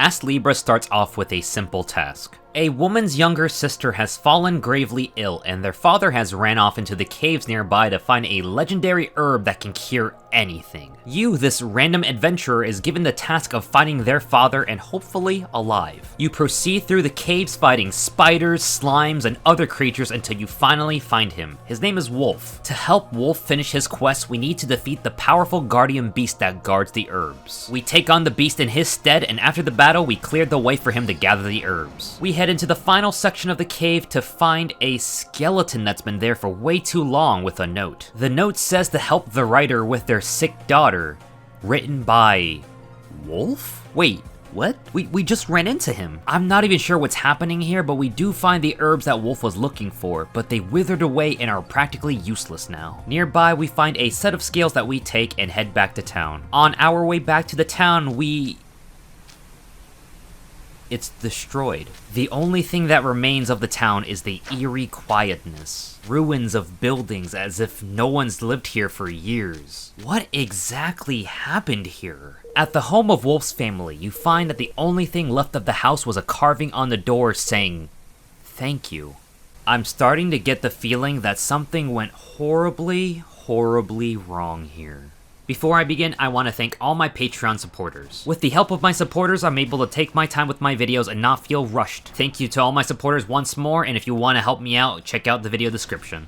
As Libra starts off with a simple task. A woman's younger sister has fallen gravely ill, and their father has ran off into the caves nearby to find a legendary herb that can cure anything. You, this random adventurer, is given the task of finding their father and hopefully alive. You proceed through the caves fighting spiders, slimes, and other creatures until you finally find him. His name is Wolf. To help Wolf finish his quest, we need to defeat the powerful guardian beast that guards the herbs. We take on the beast in his stead, and after the battle, we cleared the way for him to gather the herbs. We head into the final section of the cave to find a skeleton that's been there for way too long with a note. The note says to help the writer with their sick daughter, written by Wolf? Wait, what? We just ran into him. I'm not even sure what's happening here, but we do find the herbs that Wolf was looking for, but they withered away and are practically useless now. Nearby, we find a set of scales that we take and head back to town. On our way back to the town, it's destroyed. The only thing that remains of the town is the eerie quietness. Ruins of buildings as if no one's lived here for years. What exactly happened here? At the home of Wolf's family, you find that the only thing left of the house was a carving on the door saying, "Thank you." I'm starting to get the feeling that something went horribly wrong here. Before I begin, I want to thank all my Patreon supporters. With the help of my supporters, I'm able to take my time with my videos and not feel rushed. Thank you to all my supporters once more, and if you want to help me out, check out the video description.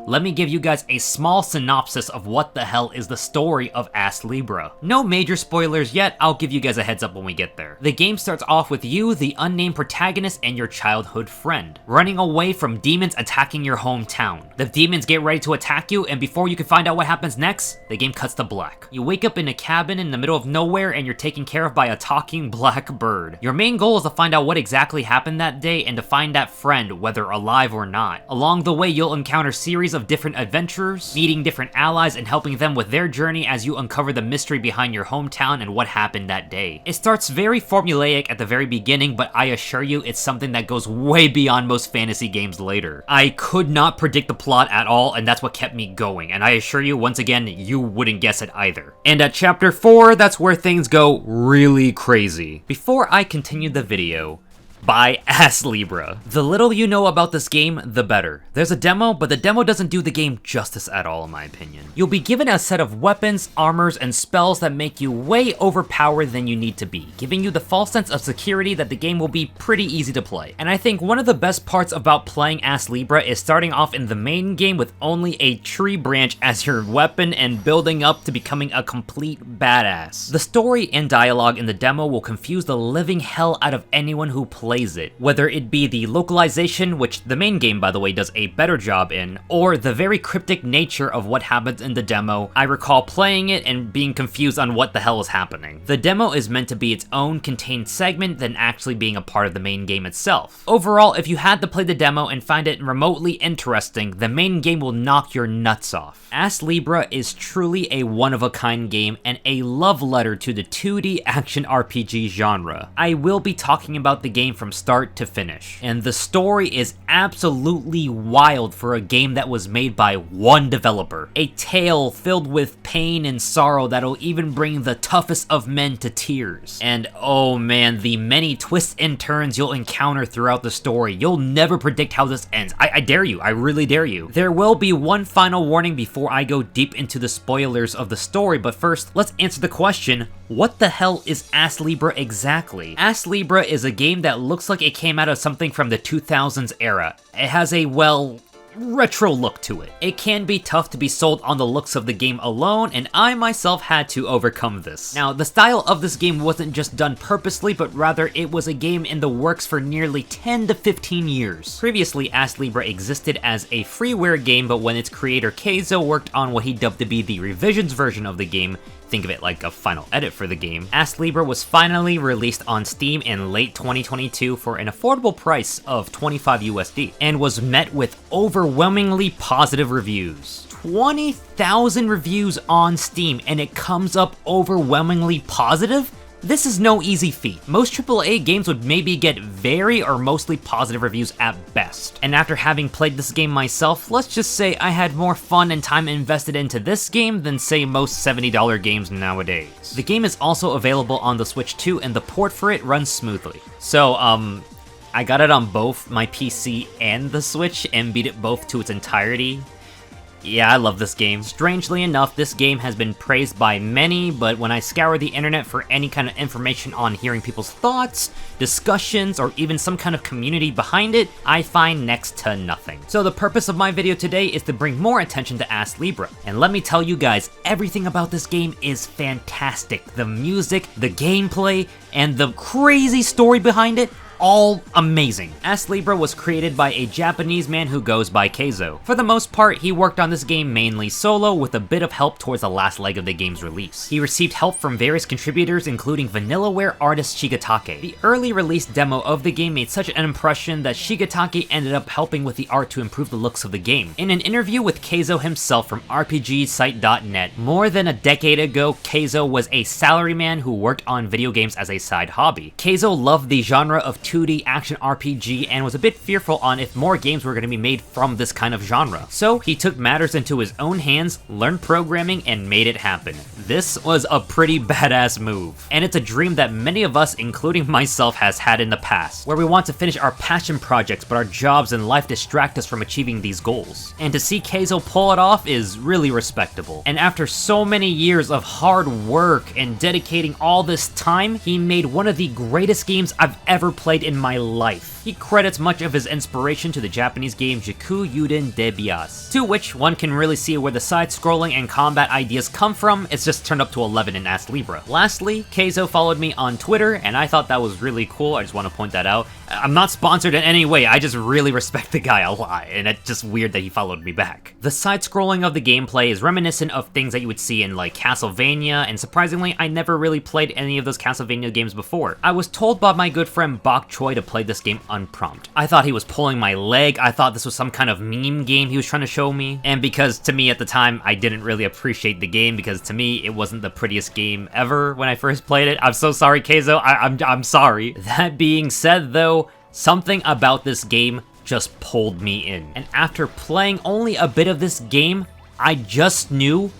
Let me give you guys a small synopsis of what the hell is the story of As Libra. No major spoilers yet, I'll give you guys a heads up when we get there. The game starts off with you, the unnamed protagonist, and your childhood friend, running away from demons attacking your hometown. The demons get ready to attack you, and before you can find out what happens next, the game cuts to black. You wake up in a cabin in the middle of nowhere and you're taken care of by a talking black bird. Your main goal is to find out what exactly happened that day and to find that friend, whether alive or not. Along the way, you'll encounter series of different adventurers, meeting different allies and helping them with their journey as you uncover the mystery behind your hometown and what happened that day. It starts very formulaic at the very beginning, but I assure you it's something that goes way beyond most fantasy games later. I could not predict the plot at all, and that's what kept me going, and I assure you once again, you wouldn't guess it either. And at chapter 4, that's where things go really crazy. Before I continue the video, by As Libra. The little you know about this game, the better. There's a demo, but the demo doesn't do the game justice at all in my opinion. You'll be given a set of weapons, armors, and spells that make you way overpowered than you need to be, giving you the false sense of security that the game will be pretty easy to play. And I think one of the best parts about playing As Libra is starting off in the main game with only a tree branch as your weapon and building up to becoming a complete badass. The story and dialogue in the demo will confuse the living hell out of anyone who plays it, whether it be the localization, which the main game by the way does a better job in, or the very cryptic nature of what happens in the demo. I recall playing it and being confused on what the hell is happening. The demo is meant to be its own contained segment than actually being a part of the main game itself. Overall, if you had to play the demo and find it remotely interesting, the main game will knock your nuts off. As Libra is truly a one-of-a-kind game and a love letter to the 2D action RPG genre. I will be talking about the game from start to finish, and the story is absolutely wild for a game that was made by one developer. A tale filled with pain and sorrow that'll even bring the toughest of men to tears. And oh man, the many twists and turns you'll encounter throughout the story. You'll never predict how this ends. I dare you, I really dare you. There will be one final warning before I go deep into the spoilers of the story, but first, let's answer the question, what the hell is As Libra exactly? As Libra is a game that looks like it came out of something from the 2000s era. It has a, well, retro look to it. It can be tough to be sold on the looks of the game alone, and I myself had to overcome this. Now, the style of this game wasn't just done purposely, but rather it was a game in the works for nearly 10 to 15 years. Previously, As Libra existed as a freeware game, but when its creator Ezo worked on what he dubbed to be the revisions version of the game, think of it like a final edit for the game, As Libra was finally released on Steam in late 2022 for an affordable price of 25 USD, and was met with overwhelmingly positive reviews. 20,000 reviews on Steam, and it comes up overwhelmingly positive? This is no easy feat. Most AAA games would maybe get very or mostly positive reviews at best. And after having played this game myself, let's just say I had more fun and time invested into this game than say most $70 games nowadays. The game is also available on the Switch too, and the port for it runs smoothly. So, I got it on both my PC and the Switch and beat it both to its entirety. Yeah, I love this game. Strangely enough, this game has been praised by many, but when I scour the internet for any kind of information on hearing people's thoughts, discussions, or even some kind of community behind it, I find next to nothing. So the purpose of my video today is to bring more attention to As Libra. And let me tell you guys, everything about this game is fantastic. The music, the gameplay, and the crazy story behind it, all amazing. As Libra was created by a Japanese man who goes by Keizo. For the most part, he worked on this game mainly solo, with a bit of help towards the last leg of the game's release. He received help from various contributors, including Vanillaware artist Shigetake. The early release demo of the game made such an impression that Shigetake ended up helping with the art to improve the looks of the game. In an interview with Keizo himself from RPGsite.net, more than a decade ago, Keizo was a salaryman who worked on video games as a side hobby. Keizo loved the genre of 2D action RPG and was a bit fearful on if more games were going to be made from this kind of genre. So he took matters into his own hands, learned programming, and made it happen. This was a pretty badass move. And it's a dream that many of us, including myself, has had in the past, where we want to finish our passion projects but our jobs and life distract us from achieving these goals. And to see Keizo pull it off is really respectable. And after so many years of hard work and dedicating all this time, he made one of the greatest games I've ever played in my life. He credits much of his inspiration to the Japanese game Jiku Yuden de Bias, to which one can really see where the side-scrolling and combat ideas come from. It's just turned up to 11 in As Libra. Lastly, Keizo followed me on Twitter, and I thought that was really cool. I just want to point that out. I'm not sponsored in any way, I just really respect the guy a lot, and it's just weird that he followed me back. The side-scrolling of the gameplay is reminiscent of things that you would see in like Castlevania, and surprisingly, I never really played any of those Castlevania games before. I was told by my good friend Bok Choi to play this game unprompted. I thought he was pulling my leg, I thought this was some kind of meme game he was trying to show me, and because to me at the time, I didn't really appreciate the game, because to me, it wasn't the prettiest game ever when I first played it. I'm so sorry, Keizo, I'm sorry. That being said though, something about this game just pulled me in. And after playing only a bit of this game, I just knew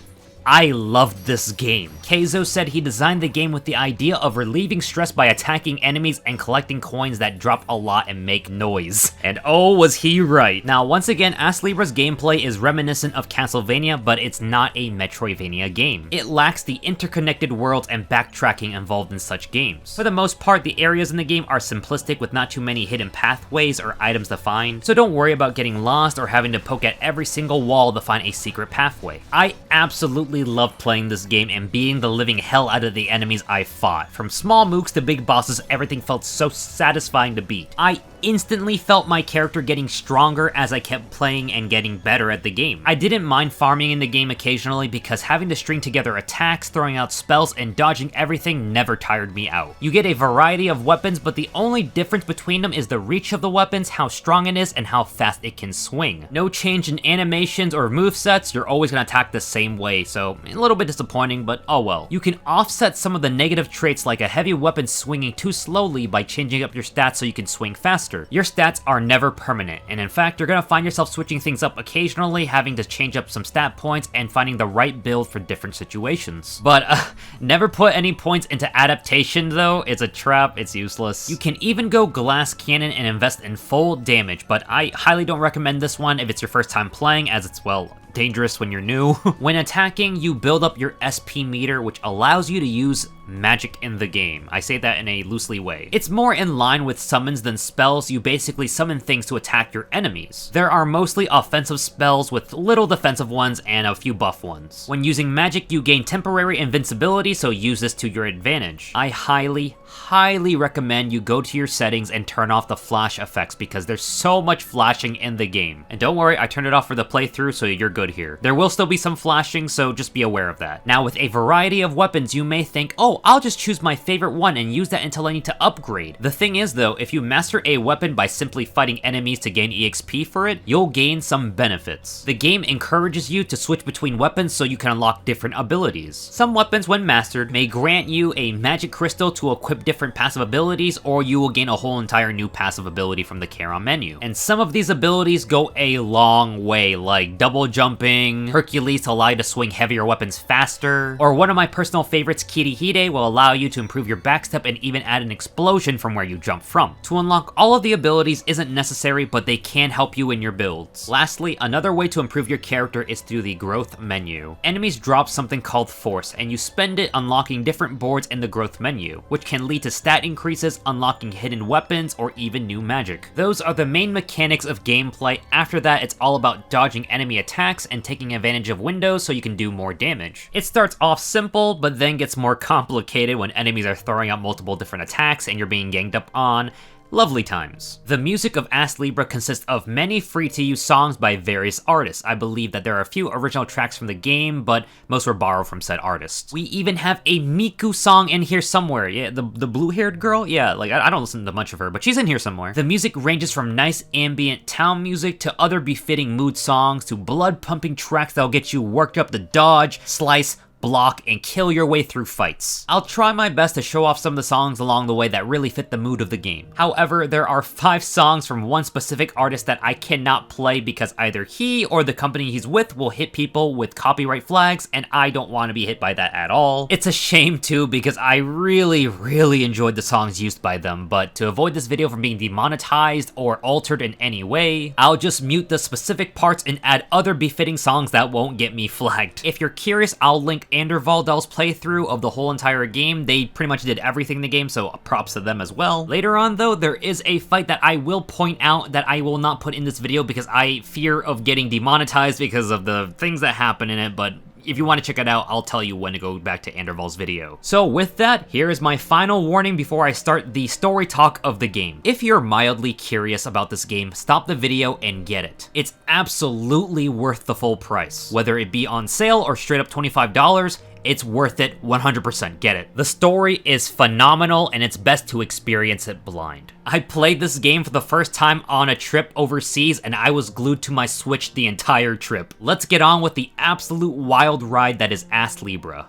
I loved this game. Keizo said he designed the game with the idea of relieving stress by attacking enemies and collecting coins that drop a lot and make noise. And oh, was he right. Now, once again, As Libra's gameplay is reminiscent of Castlevania, but it's not a Metroidvania game. It lacks the interconnected worlds and backtracking involved in such games. For the most part, the areas in the game are simplistic with not too many hidden pathways or items to find, so don't worry about getting lost or having to poke at every single wall to find a secret pathway. I absolutely loved playing this game and beating the living hell out of the enemies I fought. From small mooks to big bosses, everything felt so satisfying to beat. I instantly felt my character getting stronger as I kept playing and getting better at the game. I didn't mind farming in the game occasionally because having to string together attacks, throwing out spells, and dodging everything never tired me out. You get a variety of weapons, but the only difference between them is the reach of the weapons, how strong it is, and how fast it can swing. No change in animations or movesets, you're always gonna attack the same way, so a little bit disappointing, but oh well. You can offset some of the negative traits like a heavy weapon swinging too slowly by changing up your stats so you can swing faster. Your stats are never permanent, and in fact, you're gonna find yourself switching things up occasionally, having to change up some stat points and finding the right build for different situations. But never put any points into adaptation though, it's a trap, it's useless. You can even go glass cannon and invest in full damage, but I highly don't recommend this one if it's your first time playing, as it's, well, dangerous when you're new. When attacking, you build up your SP meter, which allows you to use magic in the game. I say that in a loosely way. It's more in line with summons than spells. You basically summon things to attack your enemies. There are mostly offensive spells with little defensive ones and a few buff ones. When using magic, you gain temporary invincibility, so use this to your advantage. I highly recommend you go to your settings and turn off the flash effects because there's so much flashing in the game. And don't worry, I turned it off for the playthrough, so you're good here. There will still be some flashing, so just be aware of that. Now, with a variety of weapons, you may think, oh, so I'll just choose my favorite one and use that until I need to upgrade. The thing is though, if you master a weapon by simply fighting enemies to gain EXP for it, you'll gain some benefits. The game encourages you to switch between weapons so you can unlock different abilities. Some weapons, when mastered, may grant you a magic crystal to equip different passive abilities, or you will gain a whole entire new passive ability from the Charon menu. And some of these abilities go a long way, like double jumping, Hercules to allow you to swing heavier weapons faster, or one of my personal favorites, Kirihide, will allow you to improve your backstep and even add an explosion from where you jump from. To unlock all of the abilities isn't necessary, but they can help you in your builds. Lastly, another way to improve your character is through the growth menu. Enemies drop something called force, and you spend it unlocking different boards in the growth menu, which can lead to stat increases, unlocking hidden weapons, or even new magic. Those are the main mechanics of gameplay. After that, it's all about dodging enemy attacks and taking advantage of windows so you can do more damage. It starts off simple, but then gets more complicated when enemies are throwing out multiple different attacks and you're being ganged up on. Lovely times. The music of As Libra consists of many free-to-use songs by various artists. I believe that there are a few original tracks from the game, but most were borrowed from said artists. We even have a Miku song in here somewhere. Yeah, the blue-haired girl? Yeah, like, I don't listen to much of her, but she's in here somewhere. The music ranges from nice ambient town music to other befitting mood songs to blood-pumping tracks that'll get you worked up to dodge, slice, block, and kill your way through fights. I'll try my best to show off some of the songs along the way that really fit the mood of the game. However, there are 5 songs from one specific artist that I cannot play because either he or the company he's with will hit people with copyright flags, and I don't want to be hit by that at all. It's a shame too, because I really enjoyed the songs used by them, but to avoid this video from being demonetized or altered in any way, I'll just mute the specific parts and add other befitting songs that won't get me flagged. If you're curious, I'll link Ander Valdell's playthrough of the whole entire game. They pretty much did everything in the game, so props to them as well. Later on though, there is a fight that I will point out that I will not put in this video because I fear of getting demonetized because of the things that happen in it, but if you want to check it out, I'll tell you when to go back to Anderval's video. So with that, here is my final warning before I start the story talk of the game. If you're mildly curious about this game, stop the video and get it. It's absolutely worth the full price. Whether it be on sale or straight up $25, it's worth it 100%, get it. The story is phenomenal and it's best to experience it blind. I played this game for the first time on a trip overseas and I was glued to my Switch the entire trip. Let's get on with the absolute wild ride that is As Libra.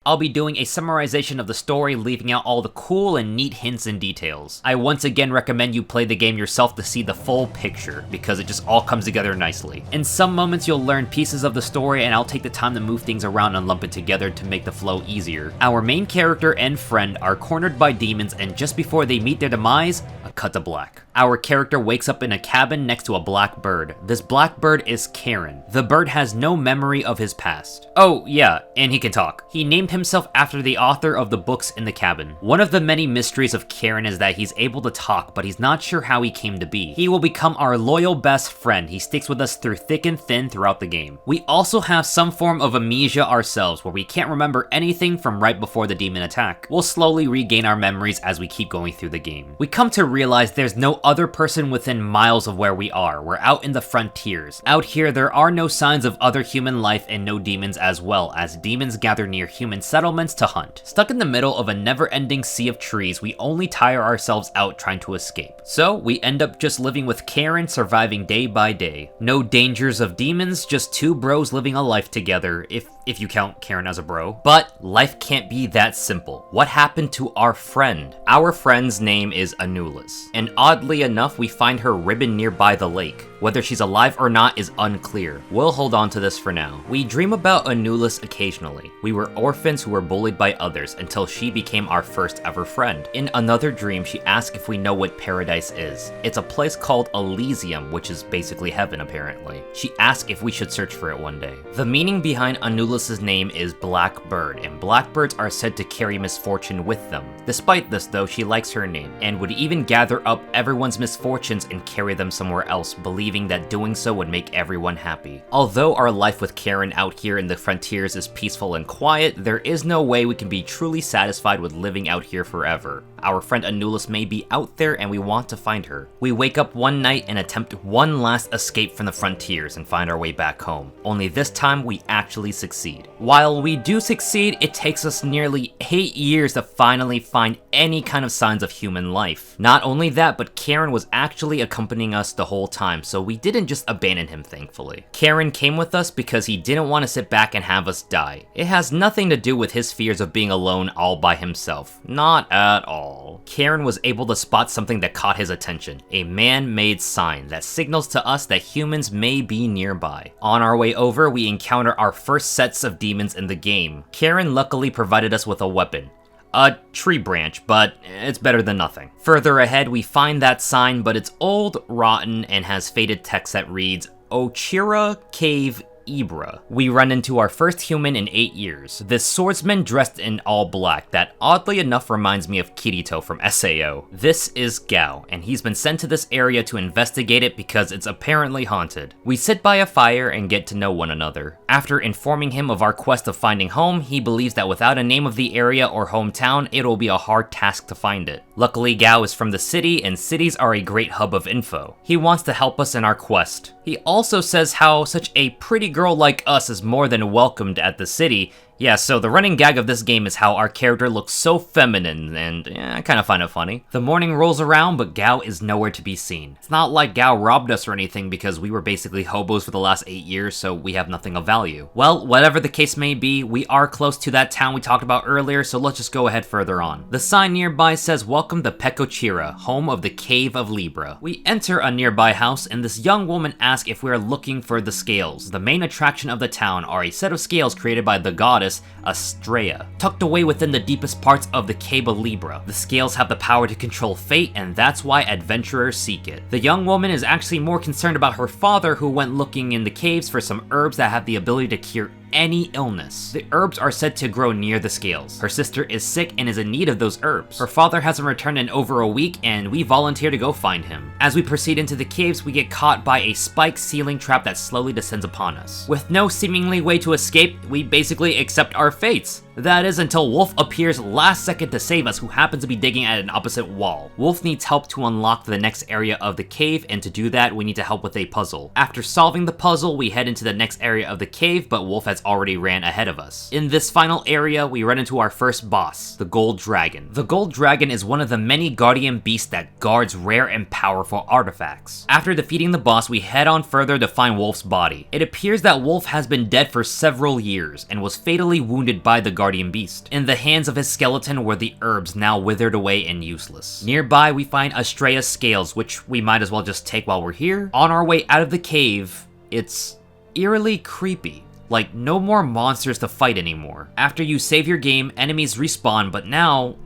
I'll be doing a summarization of the story, leaving out all the cool and neat hints and details. I once again recommend you play the game yourself to see the full picture, because it just all comes together nicely. In some moments you'll learn pieces of the story, and I'll take the time to move things around and lump it together to make the flow easier. Our main character and friend are cornered by demons, and just before they meet their demise, a cut to black. Our character wakes up in a cabin next to a black bird. This black bird is Karen. The bird has no memory of his past. Oh yeah, and he can talk. He named himself after the author of the books in the cabin. One of the many mysteries of Karen is that he's able to talk, but he's not sure how he came to be. He will become our loyal best friend. He sticks with us through thick and thin throughout the game. We also have some form of amnesia ourselves, where we can't remember anything from right before the demon attack. We'll slowly regain our memories as we keep going through the game. We come to realize there's no other person within miles of where we are. We're out in the frontiers. Out here, there are no signs of other human life and no demons as well, as demons gather near human settlements to hunt. Stuck in the middle of a never-ending sea of trees, we only tire ourselves out trying to escape. So we end up just living with Karen, surviving day by day. No dangers of demons, just two bros living a life together, if you count Karen as a bro. But life can't be that simple. What happened to our friend? Our friend's name is Anulus, and oddly enough, we find her ribbon nearby the lake. Whether she's alive or not is unclear. We'll hold on to this for now. We dream about Anulus occasionally. We were orphans who were bullied by others until she became our first ever friend. In another dream, she asks if we know what paradise is. It's a place called Elysium, which is basically heaven apparently. She asks if we should search for it one day. The meaning behind Anulus' Anulus's name is Blackbird, and blackbirds are said to carry misfortune with them. Despite this though, she likes her name, and would even gather up everyone's misfortunes and carry them somewhere else, believing that doing so would make everyone happy. Although our life with Karen out here in the frontiers is peaceful and quiet, there is no way we can be truly satisfied with living out here forever. Our friend Anulus may be out there and we want to find her. We wake up one night and attempt one last escape from the frontiers and find our way back home. Only this time we actually succeed. While we do succeed, it takes us nearly 8 years to finally find any kind of signs of human life. Not only that, but Karen was actually accompanying us the whole time, so we didn't just abandon him, thankfully. Karen came with us because he didn't want to sit back and have us die. It has nothing to do with his fears of being alone all by himself. Not at all. Karen was able to spot something that caught his attention, a man-made sign that signals to us that humans may be nearby. On our way over, we encounter our first sets of demons in the game. Karen luckily provided us with a weapon. A tree branch, but it's better than nothing. Further ahead, we find that sign, but it's old, rotten, and has faded text that reads, Ochira Cave Ibra. We run into our first human in 8 years. This swordsman dressed in all black that oddly enough reminds me of Kirito from SAO. This is Gao, and he's been sent to this area to investigate it because it's apparently haunted. We sit by a fire and get to know one another. After informing him of our quest of finding home, he believes that without a name of the area or hometown, it'll be a hard task to find it. Luckily, Gao is from the city, and cities are a great hub of info. He wants to help us in our quest. He also says how such a pretty girl like us is more than welcomed at the city. Yeah, so the running gag of this game is how our character looks so feminine, and I kind of find it funny. The morning rolls around, but Gao is nowhere to be seen. It's not like Gao robbed us or anything because we were basically hobos for the last 8 years, so we have nothing of value. Well, whatever the case may be, we are close to that town we talked about earlier, so let's just go ahead further on. The sign nearby says, "Welcome to Pecochira, home of the Cave of Libra." We enter a nearby house, and this young woman asks if we are looking for the scales. The main attraction of the town are a set of scales created by the goddess Astrea, tucked away within the deepest parts of the Cave of Libra. The scales have the power to control fate, and that's why adventurers seek it. The young woman is actually more concerned about her father, who went looking in the caves for some herbs that have the ability to cure any illness. The herbs are said to grow near the scales. Her sister is sick and is in need of those herbs. Her father hasn't returned in over a week, and we volunteer to go find him. As we proceed into the caves, we get caught by a spiked ceiling trap that slowly descends upon us. With no seemingly way to escape, we basically accept our fates. That is until Wolf appears last second to save us, who happens to be digging at an opposite wall. Wolf needs help to unlock the next area of the cave, and to do that, we need to help with a puzzle. After solving the puzzle, we head into the next area of the cave, but Wolf has already ran ahead of us. In this final area, we run into our first boss, the Gold Dragon. The Gold Dragon is one of the many guardian beasts that guards rare and powerful artifacts. After defeating the boss, we head on further to find Wolf's body. It appears that Wolf has been dead for several years, and was fatally wounded by the guardian beast. In the hands of his skeleton were the herbs, now withered away and useless. Nearby, we find Astrea's scales, which we might as well just take while we're here. On our way out of the cave, it's eerily creepy. Like, no more monsters to fight anymore. After you save your game, enemies respawn, but now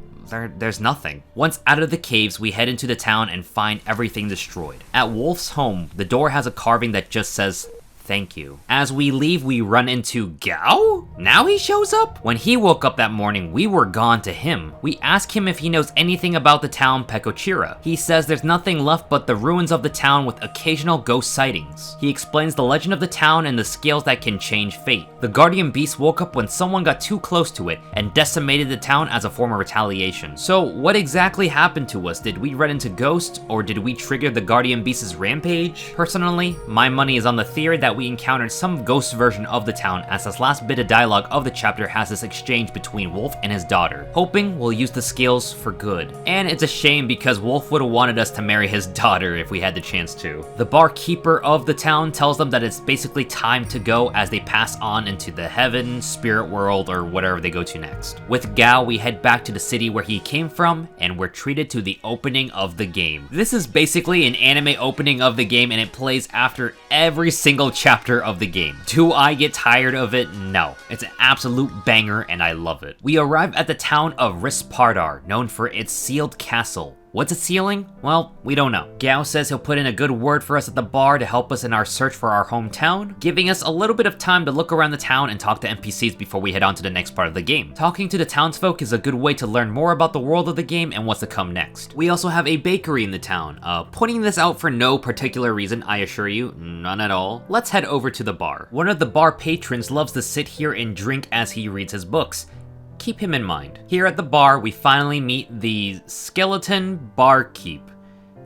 there's nothing. Once out of the caves, we head into the town and find everything destroyed. At Wolf's home, the door has a carving that just says, "Thank you." As we leave, we run into Gao? Now he shows up? When he woke up that morning, we were gone to him. We ask him if he knows anything about the town Pecochira. He says there's nothing left but the ruins of the town with occasional ghost sightings. He explains the legend of the town and the scales that can change fate. The guardian beast woke up when someone got too close to it and decimated the town as a form of retaliation. So what exactly happened to us? Did we run into ghosts, or did we trigger the guardian beast's rampage? Personally, my money is on the theory that we encountered some ghost version of the town, as this last bit of dialogue of the chapter has this exchange between Wolf and his daughter, hoping we'll use the scales for good. And it's a shame because Wolf would have wanted us to marry his daughter if we had the chance to. The barkeeper of the town tells them that it's basically time to go as they pass on into the heaven, spirit world, or whatever they go to next. With Gao, we head back to the city where he came from, and we're treated to the opening of the game. This is basically an anime opening of the game, and it plays after every single chapter of the game. Do I get tired of it? No. It's an absolute banger and I love it. We arrive at the town of Rist Bardar, known for its sealed castle. What's it sealing? Well, we don't know. Gao says he'll put in a good word for us at the bar to help us in our search for our hometown, giving us a little bit of time to look around the town and talk to NPCs before we head on to the next part of the game. Talking to the townsfolk is a good way to learn more about the world of the game and what's to come next. We also have a bakery in the town. Pointing this out for no particular reason, I assure you, none at all. Let's head over to the bar. One of the bar patrons loves to sit here and drink as he reads his books. Keep him in mind. Here at the bar, we finally meet the skeleton barkeep.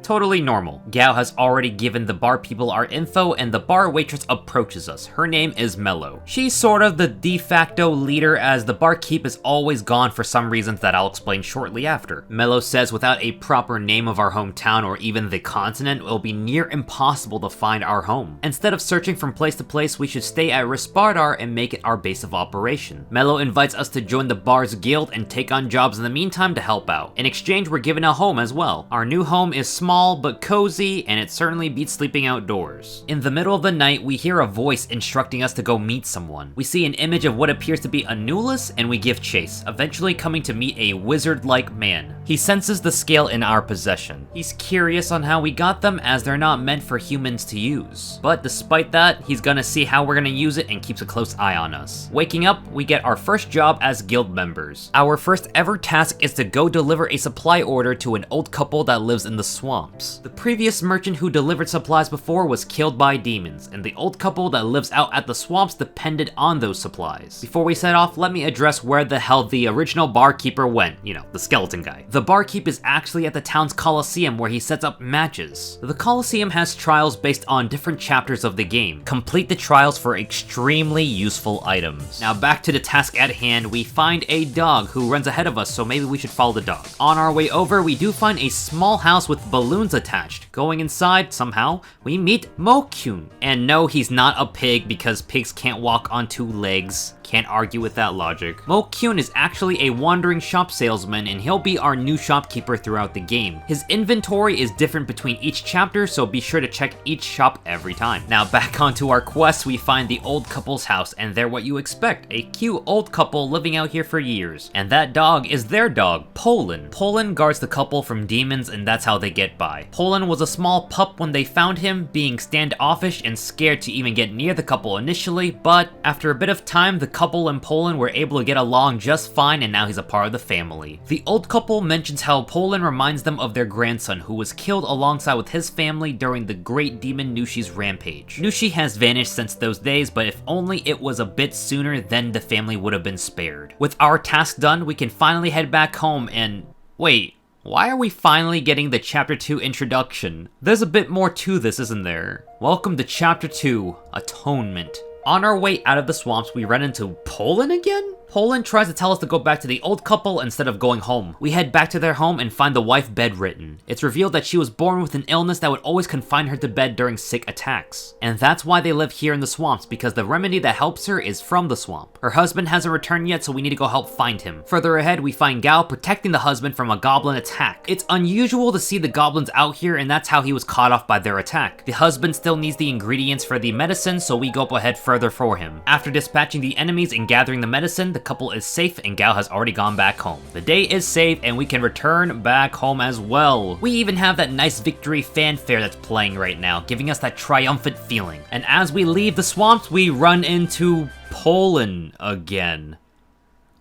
Totally normal. Gao has already given the bar people our info and the bar waitress approaches us. Her name is Mello. She's sort of the de facto leader as the barkeep is always gone for some reasons that I'll explain shortly after. Mello says without a proper name of our hometown or even the continent, it will be near impossible to find our home. Instead of searching from place to place, we should stay at Rist Bardar and make it our base of operation. Mello invites us to join the bar's guild and take on jobs in the meantime to help out. In exchange, we're given a home as well. Our new home is small but cozy, and it certainly beats sleeping outdoors. In the middle of the night, we hear a voice instructing us to go meet someone. We see an image of what appears to be Anulus, and we give chase, eventually coming to meet a wizard-like man. He senses the scale in our possession. He's curious on how we got them as they're not meant for humans to use. But despite that, he's gonna see how we're gonna use it and keeps a close eye on us. Waking up, we get our first job as guild members. Our first ever task is to go deliver a supply order to an old couple that lives in the swamp. The previous merchant who delivered supplies before was killed by demons, and the old couple that lives out at the swamps depended on those supplies. Before we set off, let me address where the hell the original barkeeper went, you know, the skeleton guy. The barkeep is actually at the town's coliseum where he sets up matches. The coliseum has trials based on different chapters of the game. Complete the trials for extremely useful items. Now back to the task at hand, we find a dog who runs ahead of us, so maybe we should follow the dog. On our way over, we do find a small house with balloons attached. Going inside, somehow, we meet Mokyun. And no, he's not a pig because pigs can't walk on two legs. Can't argue with that logic. Mokyun is actually a wandering shop salesman and he'll be our new shopkeeper throughout the game. His inventory is different between each chapter, so be sure to check each shop every time. Now back onto our quest, we find the old couple's house and they're what you expect, a cute old couple living out here for years. And that dog is their dog, Poland. Poland guards the couple from demons and that's how they get by. Poland was a small pup when they found him, being standoffish and scared to even get near the couple initially, but after a bit of time, the couple and Poland were able to get along just fine and now he's a part of the family. The old couple mentions how Poland reminds them of their grandson who was killed alongside with his family during the great demon Nushi's rampage. Nushi has vanished since those days, but if only it was a bit sooner, then the family would have been spared. With our task done, we can finally head back home and... wait. Why are we finally getting the Chapter 2 introduction? There's a bit more to this, isn't there? Welcome to Chapter 2, Atonement. On our way out of the swamps, we run into Poland again? Poland tries to tell us to go back to the old couple instead of going home. We head back to their home and find the wife bedridden. It's revealed that she was born with an illness that would always confine her to bed during sick attacks. And that's why they live here in the swamps, because the remedy that helps her is from the swamp. Her husband hasn't returned yet, so we need to go help find him. Further ahead, we find Gao protecting the husband from a goblin attack. It's unusual to see the goblins out here, and that's how he was caught off by their attack. The husband still needs the ingredients for the medicine, so we go up ahead further for him. After dispatching the enemies and gathering the medicine, the couple is safe and Gao has already gone back home. The day is saved and we can return back home as well. We even have that nice victory fanfare that's playing right now, giving us that triumphant feeling. And as we leave the swamps, we run into Poland again.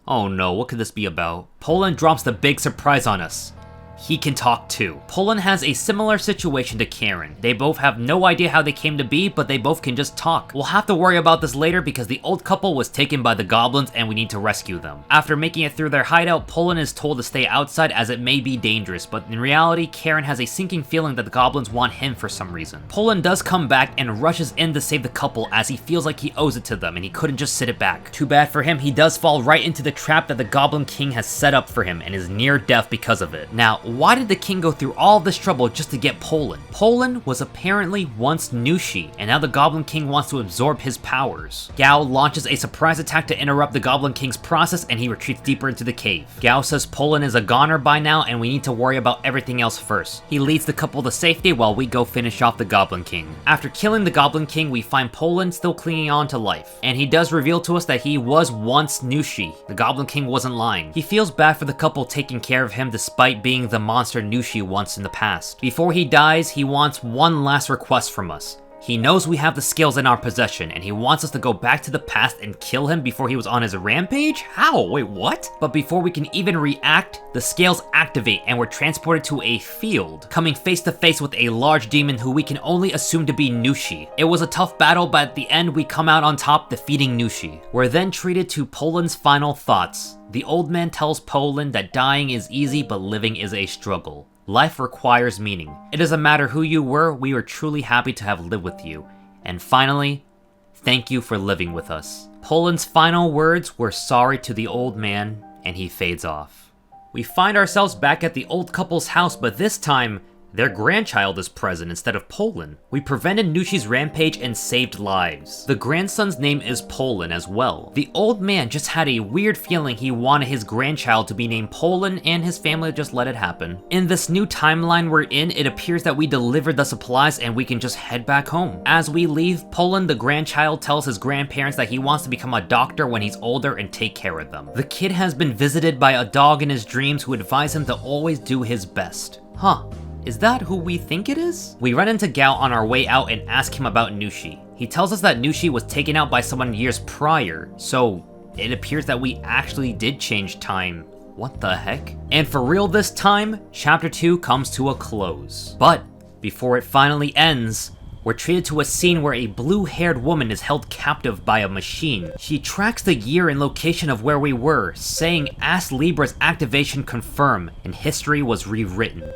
Oh no, what could this be about? Poland drops the big surprise on us. He can talk too. Poland has a similar situation to Karen. They both have no idea how they came to be, but they both can just talk. We'll have to worry about this later because the old couple was taken by the goblins and we need to rescue them. After making it through their hideout, Poland is told to stay outside as it may be dangerous, but in reality, Karen has a sinking feeling that the goblins want him for some reason. Poland does come back and rushes in to save the couple as he feels like he owes it to them and he couldn't just sit it back. Too bad for him, he does fall right into the trap that the Goblin King has set up for him and is near death because of it. Now, why did the king go through all this trouble just to get Poland? Poland was apparently once Nushi, and now the Goblin King wants to absorb his powers. Gao launches a surprise attack to interrupt the Goblin King's process and he retreats deeper into the cave. Gao says Poland is a goner by now and we need to worry about everything else first. He leads the couple to safety while we go finish off the Goblin King. After killing the Goblin King, we find Poland still clinging on to life, and he does reveal to us that he was once Nushi. The Goblin King wasn't lying. He feels bad for the couple taking care of him despite being the monster Nushi once in the past. Before he dies, he wants one last request from us. He knows we have the scales in our possession, and he wants us to go back to the past and kill him before he was on his rampage? How? Wait, what? But before we can even react, the scales activate and we're transported to a field, coming face to face with a large demon who we can only assume to be Nushi. It was a tough battle, but at the end we come out on top defeating Nushi. We're then treated to Poland's final thoughts. The old man tells Poland that dying is easy, but living is a struggle. Life requires meaning. It doesn't matter who you were, we were truly happy to have lived with you. And finally, thank you for living with us. Poland's final words were sorry to the old man, and he fades off. We find ourselves back at the old couple's house, but this time, their grandchild is present instead of Poland. We prevented Nushi's rampage and saved lives. The grandson's name is Poland as well. The old man just had a weird feeling he wanted his grandchild to be named Poland, and his family just let it happen. In this new timeline we're in, it appears that we delivered the supplies and we can just head back home. As we leave, Poland, the grandchild, tells his grandparents that he wants to become a doctor when he's older and take care of them. The kid has been visited by a dog in his dreams who advise him to always do his best. Huh. Is that who we think it is? We run into Gao on our way out and ask him about Nushi. He tells us that Nushi was taken out by someone years prior, so it appears that we actually did change time. What the heck? And for real this time, Chapter 2 comes to a close. But before it finally ends, we're treated to a scene where a blue-haired woman is held captive by a machine. She tracks the year and location of where we were, saying As Libra's activation confirmed, and history was rewritten.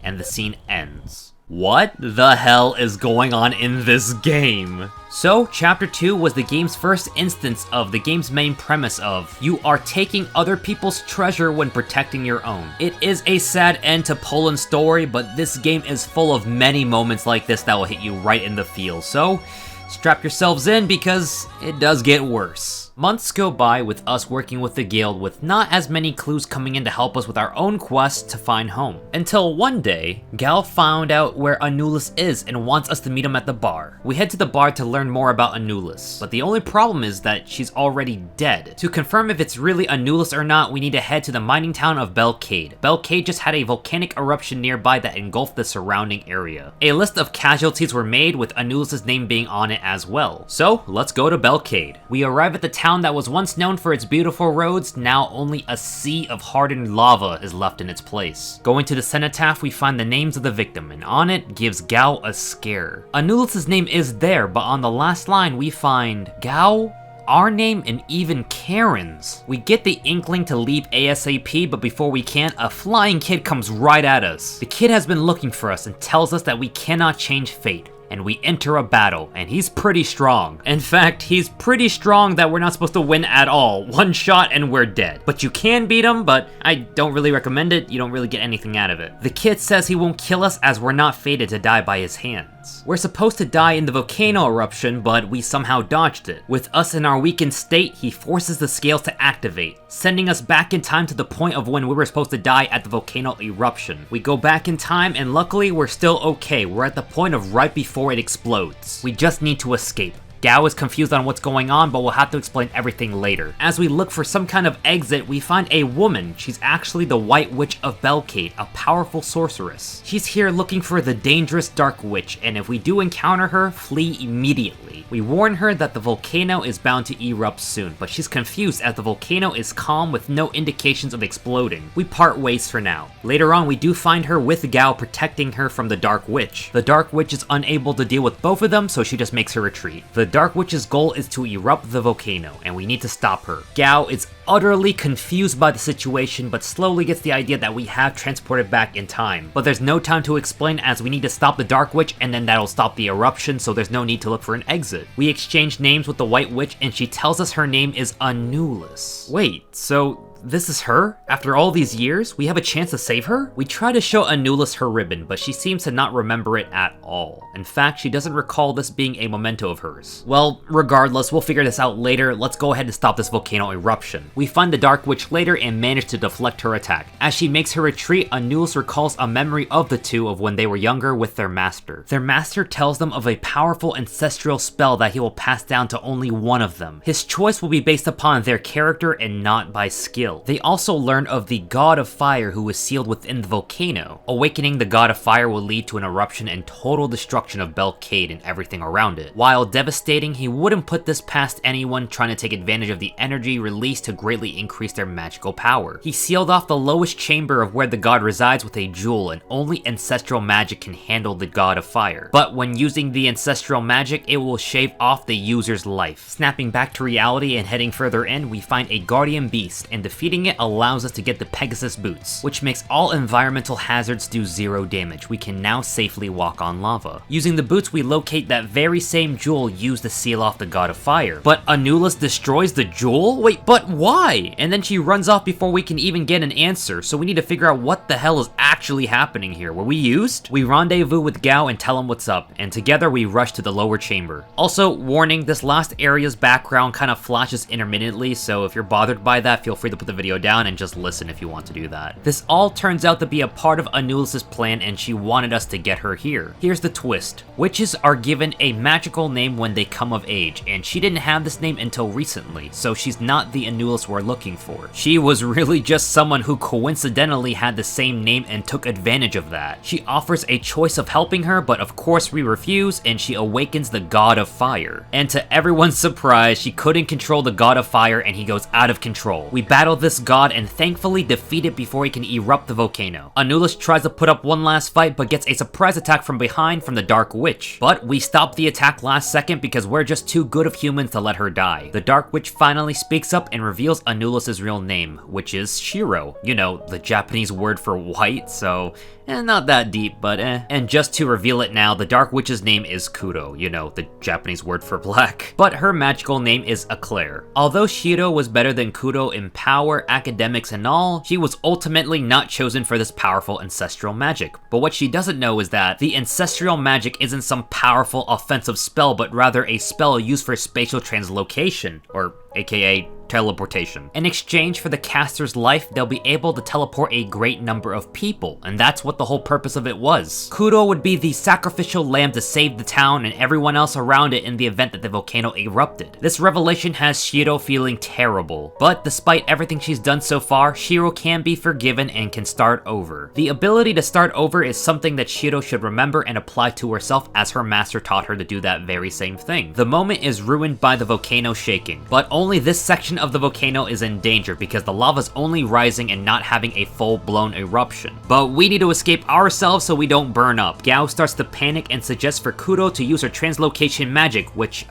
And the scene ends. What the hell is going on in this game? So, Chapter 2 was the game's first instance of the game's main premise of you are taking other people's treasure when protecting your own. It is a sad end to Poland's story, but this game is full of many moments like this that will hit you right in the feels. So, strap yourselves in because it does get worse. Months go by with us working with the guild with not as many clues coming in to help us with our own quest to find home. Until one day, Gal found out where Anulus is and wants us to meet him at the bar. We head to the bar to learn more about Anulus, but the only problem is that she's already dead. To confirm if it's really Anulus or not, we need to head to the mining town of Belcade. Belcade just had a volcanic eruption nearby that engulfed the surrounding area. A list of casualties were made with Anulus' name being on it as well. So, let's go to Belcade. We arrive at the town that was once known for its beautiful roads. Now only a sea of hardened lava is left in its place. Going to the cenotaph, we find the names of the victim, and on it gives Gao a scare. Anulus' name is there, but on the last line we find Gao, our name, and even Karen's. We get the inkling to leave ASAP, but before we can, a flying kid comes right at us. The kid has been looking for us and tells us that we cannot change fate. And we enter a battle, and he's pretty strong. In fact, he's pretty strong that we're not supposed to win at all. One shot and we're dead. But you can beat him, but I don't really recommend it. You don't really get anything out of it. The kid says he won't kill us as we're not fated to die by his hands. We're supposed to die in the volcano eruption, but we somehow dodged it. With us in our weakened state, he forces the scales to activate, sending us back in time to the point of when we were supposed to die at the volcano eruption. We go back in time, and luckily we're still okay. We're at the point of right before it explodes. We just need to escape. Gao is confused on what's going on, but we'll have to explain everything later. As we look for some kind of exit, we find a woman. She's actually the White Witch of Belcade, a powerful sorceress. She's here looking for the dangerous Dark Witch, and if we do encounter her, flee immediately. We warn her that the volcano is bound to erupt soon, but she's confused as the volcano is calm with no indications of exploding. We part ways for now. Later on, we do find her with Gao protecting her from the Dark Witch. The Dark Witch is unable to deal with both of them, so she just makes her retreat. The Dark Witch's goal is to erupt the volcano, and we need to stop her. Gao is utterly confused by the situation, but slowly gets the idea that we have transported back in time. But there's no time to explain as we need to stop the Dark Witch, and then that'll stop the eruption, so there's no need to look for an exit. We exchange names with the White Witch, and she tells us her name is Anulus. Wait, so this is her? After all these years, we have a chance to save her? We try to show Anulus her ribbon, but she seems to not remember it at all. In fact, she doesn't recall this being a memento of hers. Well, regardless, we'll figure this out later. Let's go ahead and stop this volcano eruption. We find the Dark Witch later and manage to deflect her attack. As she makes her retreat, Anulus recalls a memory of the two of when they were younger with their master. Their master tells them of a powerful ancestral spell that he will pass down to only one of them. His choice will be based upon their character and not by skill. scale. They also learn of the God of Fire who was sealed within the volcano. Awakening the God of Fire will lead to an eruption and total destruction of Belcade and everything around it. While devastating, he wouldn't put this past anyone trying to take advantage of the energy released to greatly increase their magical power. He sealed off the lowest chamber of where the god resides with a jewel, and only ancestral magic can handle the God of Fire. But when using the ancestral magic, it will shave off the user's life. Snapping back to reality and heading further in, we find a guardian beast, and defeating it allows us to get the Pegasus boots, which makes all environmental hazards do 0 damage. We can now safely walk on lava. Using the boots, we locate that very same jewel used to seal off the God of Fire. But Anulus destroys the jewel? Wait, but why? And then she runs off before we can even get an answer, so we need to figure out what the hell is actually happening here. Were we used? We rendezvous with Gao and tell him what's up, and together we rush to the lower chamber. Also, warning, this last area's background kind of flashes intermittently, so if you're bothered by that, feel free to put the video down and just listen if you want to do that. This all turns out to be a part of Anulus's plan, and she wanted us to get her here. Here's the twist. Witches are given a magical name when they come of age, and she didn't have this name until recently, so she's not the Anulus we're looking for. She was really just someone who coincidentally had the same name and took advantage of that. She offers a choice of helping her, but of course we refuse, and she awakens the God of Fire. And to everyone's surprise, she couldn't control the God of Fire and he goes out of control. We battle this god and thankfully defeat it before he can erupt the volcano. Anulus tries to put up one last fight but gets a surprise attack from behind from the Dark Witch. But we stop the attack last second because we're just too good of humans to let her die. The Dark Witch finally speaks up and reveals Anulus's real name, which is Shiro. You know, the Japanese word for white, so not that deep, but And just to reveal it now, the Dark Witch's name is Kuro, you know, the Japanese word for black. But her magical name is Eclair. Although Shiro was better than Kuro in power, academics, and all, she was ultimately not chosen for this powerful ancestral magic. But what she doesn't know is that the ancestral magic isn't some powerful offensive spell, but rather a spell used for spatial translocation, or aka teleportation. In exchange for the caster's life, they'll be able to teleport a great number of people, and that's what the whole purpose of it was. Kuro would be the sacrificial lamb to save the town and everyone else around it in the event that the volcano erupted. This revelation has Shiro feeling terrible, but despite everything she's done so far, Shiro can be forgiven and can start over. The ability to start over is something that Shiro should remember and apply to herself, as her master taught her to do that very same thing. The moment is ruined by the volcano shaking, but only this section of the volcano is in danger because the lava's only rising and not having a full-blown eruption. But we need to escape ourselves so we don't burn up. Gao starts to panic and suggests for Kuro to use her translocation magic, which,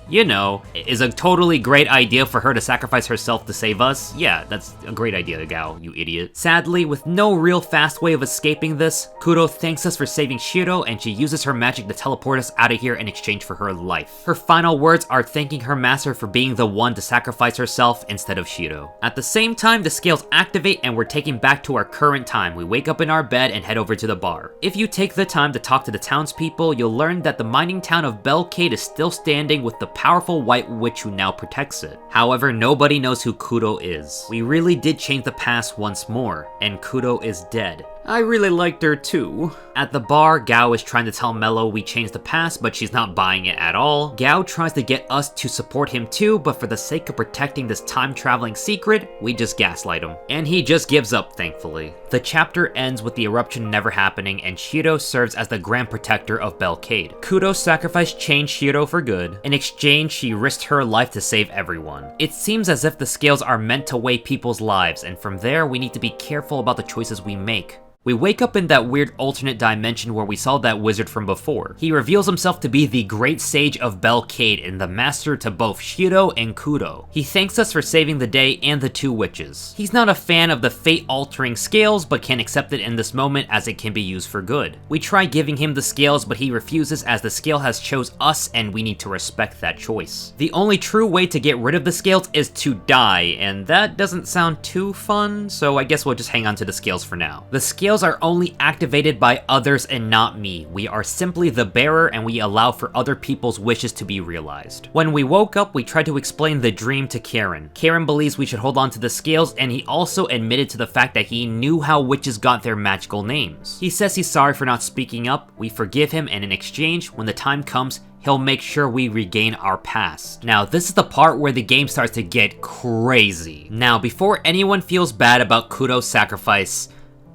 you know, is a totally great idea for her to sacrifice herself to save us. Yeah, that's a great idea, Gao, you idiot. Sadly, with no real fast way of escaping this, Kuro thanks us for saving Shiro, and she uses her magic to teleport us out of here in exchange for her life. Her final words are thanking her master for being the one to sacrifice herself instead of Shiro. At the same time, the scales activate and we're taken back to our current time. We wake up in our bed and head over to the bar. If you take the time to talk to the townspeople, you'll learn that the mining town of Belcade is still standing with the powerful white witch who now protects it. However, nobody knows who Kuro is. We really did change the past once more, and Kuro is dead. I really liked her too. At the bar, Gao is trying to tell Mello we changed the past, but she's not buying it at all. Gao tries to get us to support him too, but for the sake of protecting this time-traveling secret, we just gaslight him. And he just gives up, thankfully. The chapter ends with the eruption never happening, and Shiro serves as the Grand Protector of Belcade. Kudo's sacrifice changed Shiro for good. In exchange, she risked her life to save everyone. It seems as if the scales are meant to weigh people's lives, and from there, we need to be careful about the choices we make. We wake up in that weird alternate dimension where we saw that wizard from before. He reveals himself to be the great sage of Belcade and the master to both Shiro and Kudo. He thanks us for saving the day and the two witches. He's not a fan of the fate-altering scales, but can accept it in this moment as it can be used for good. We try giving him the scales, but he refuses as the scale has chose us and we need to respect that choice. The only true way to get rid of the scales is to die, and that doesn't sound too fun, so I guess we'll just hang on to the scales for now. The scales scales are only activated by others and not me. We are simply the bearer and we allow for other people's wishes to be realized. When we woke up, we tried to explain the dream to Karen. Karen believes we should hold on to the scales, and he also admitted to the fact that he knew how witches got their magical names. He says he's sorry for not speaking up, we forgive him, and in exchange, when the time comes, he'll make sure we regain our past. Now, this is the part where the game starts to get crazy. Now, before anyone feels bad about Kudo's sacrifice,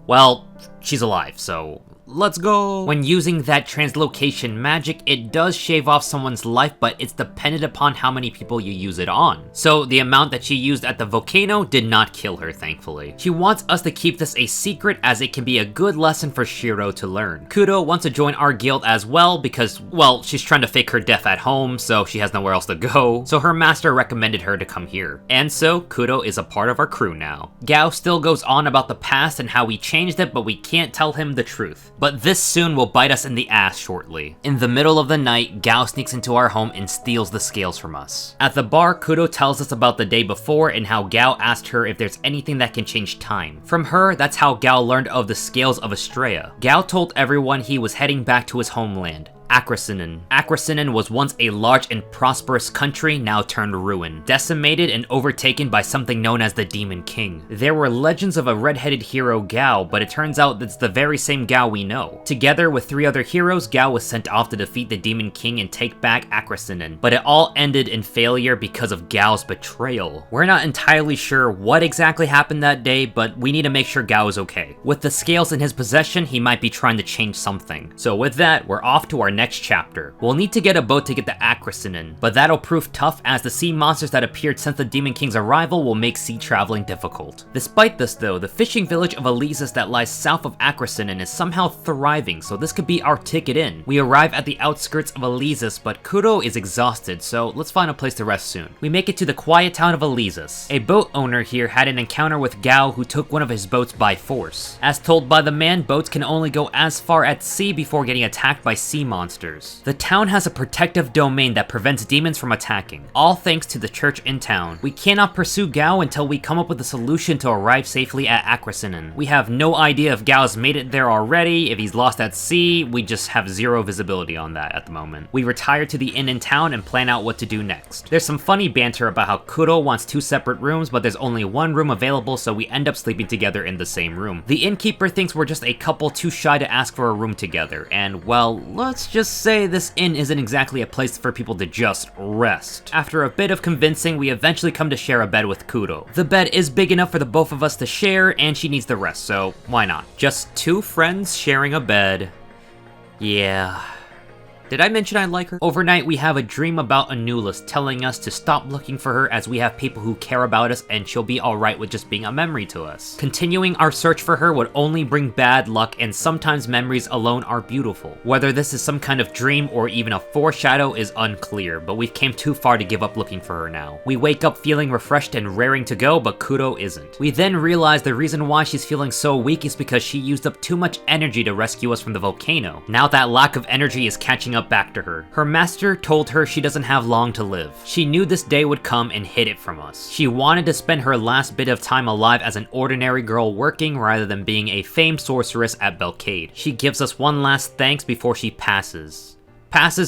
well, she's alive, so let's go. When using that translocation magic, it does shave off someone's life, but it's dependent upon how many people you use it on. So the amount that she used at the volcano did not kill her, thankfully. She wants us to keep this a secret as it can be a good lesson for Shiro to learn. Kudo wants to join our guild as well because, well, she's trying to fake her death at home, so she has nowhere else to go. So her master recommended her to come here. And so Kudo is a part of our crew now. Gao still goes on about the past and how we changed it, but we can't tell him the truth. But this soon will bite us in the ass shortly. In the middle of the night, Gao sneaks into our home and steals the scales from us. At the bar, Kudo tells us about the day before and how Gao asked her if there's anything that can change time. From her, that's how Gao learned of the scales of Astrea. Gao told everyone he was heading back to his homeland, Akrasinan. Akrasinan was once a large and prosperous country, now turned ruin, decimated and overtaken by something known as the Demon King. There were legends of a red-headed hero, Gao, but it turns out that's the very same Gao we know. Together with 3 other heroes, Gao was sent off to defeat the Demon King and take back Akrasinan, but it all ended in failure because of Gao's betrayal. We're not entirely sure what exactly happened that day, but we need to make sure Gao is okay. With the scales in his possession, he might be trying to change something. So with that, we're off to our next chapter. We'll need to get a boat to get the Akrasinan, but that'll prove tough as the sea monsters that appeared since the Demon King's arrival will make sea traveling difficult. Despite this though, the fishing village of Elysus that lies south of Akrasinan is somehow thriving, so this could be our ticket in. We arrive at the outskirts of Elysus, but Kudo is exhausted, so let's find a place to rest soon. We make it to the quiet town of Elysus. A boat owner here had an encounter with Gao, who took one of his boats by force. As told by the man, boats can only go as far at sea before getting attacked by sea monsters. The town has a protective domain that prevents demons from attacking, all thanks to the church in town. We cannot pursue Gao until we come up with a solution to arrive safely at Akrasinan. We have no idea if Gao's made it there already, if he's lost at sea, we just have zero visibility on that at the moment. We retire to the inn in town and plan out what to do next. There's some funny banter about how Kudo wants 2 separate rooms, but there's only 1 room available, so we end up sleeping together in the same room. The innkeeper thinks we're just a couple too shy to ask for a room together, and well, let's just say this inn isn't exactly a place for people to just rest. After a bit of convincing, we eventually come to share a bed with Kudo. The bed is big enough for the both of us to share, and she needs the rest, so why not? Just 2 friends sharing a bed. Yeah. Did I mention I like her? Overnight, we have a dream about Anulus telling us to stop looking for her as we have people who care about us and she'll be alright with just being a memory to us. Continuing our search for her would only bring bad luck, and sometimes memories alone are beautiful. Whether this is some kind of dream or even a foreshadow is unclear, but we've came too far to give up looking for her now. We wake up feeling refreshed and raring to go, but Kudo isn't. We then realize the reason why she's feeling so weak is because she used up too much energy to rescue us from the volcano. Now that lack of energy is catching up back to her. Her master told her she doesn't have long to live. She knew this day would come and hid it from us. She wanted to spend her last bit of time alive as an ordinary girl working rather than being a famed sorceress at Belcade. She gives us one last thanks before she passes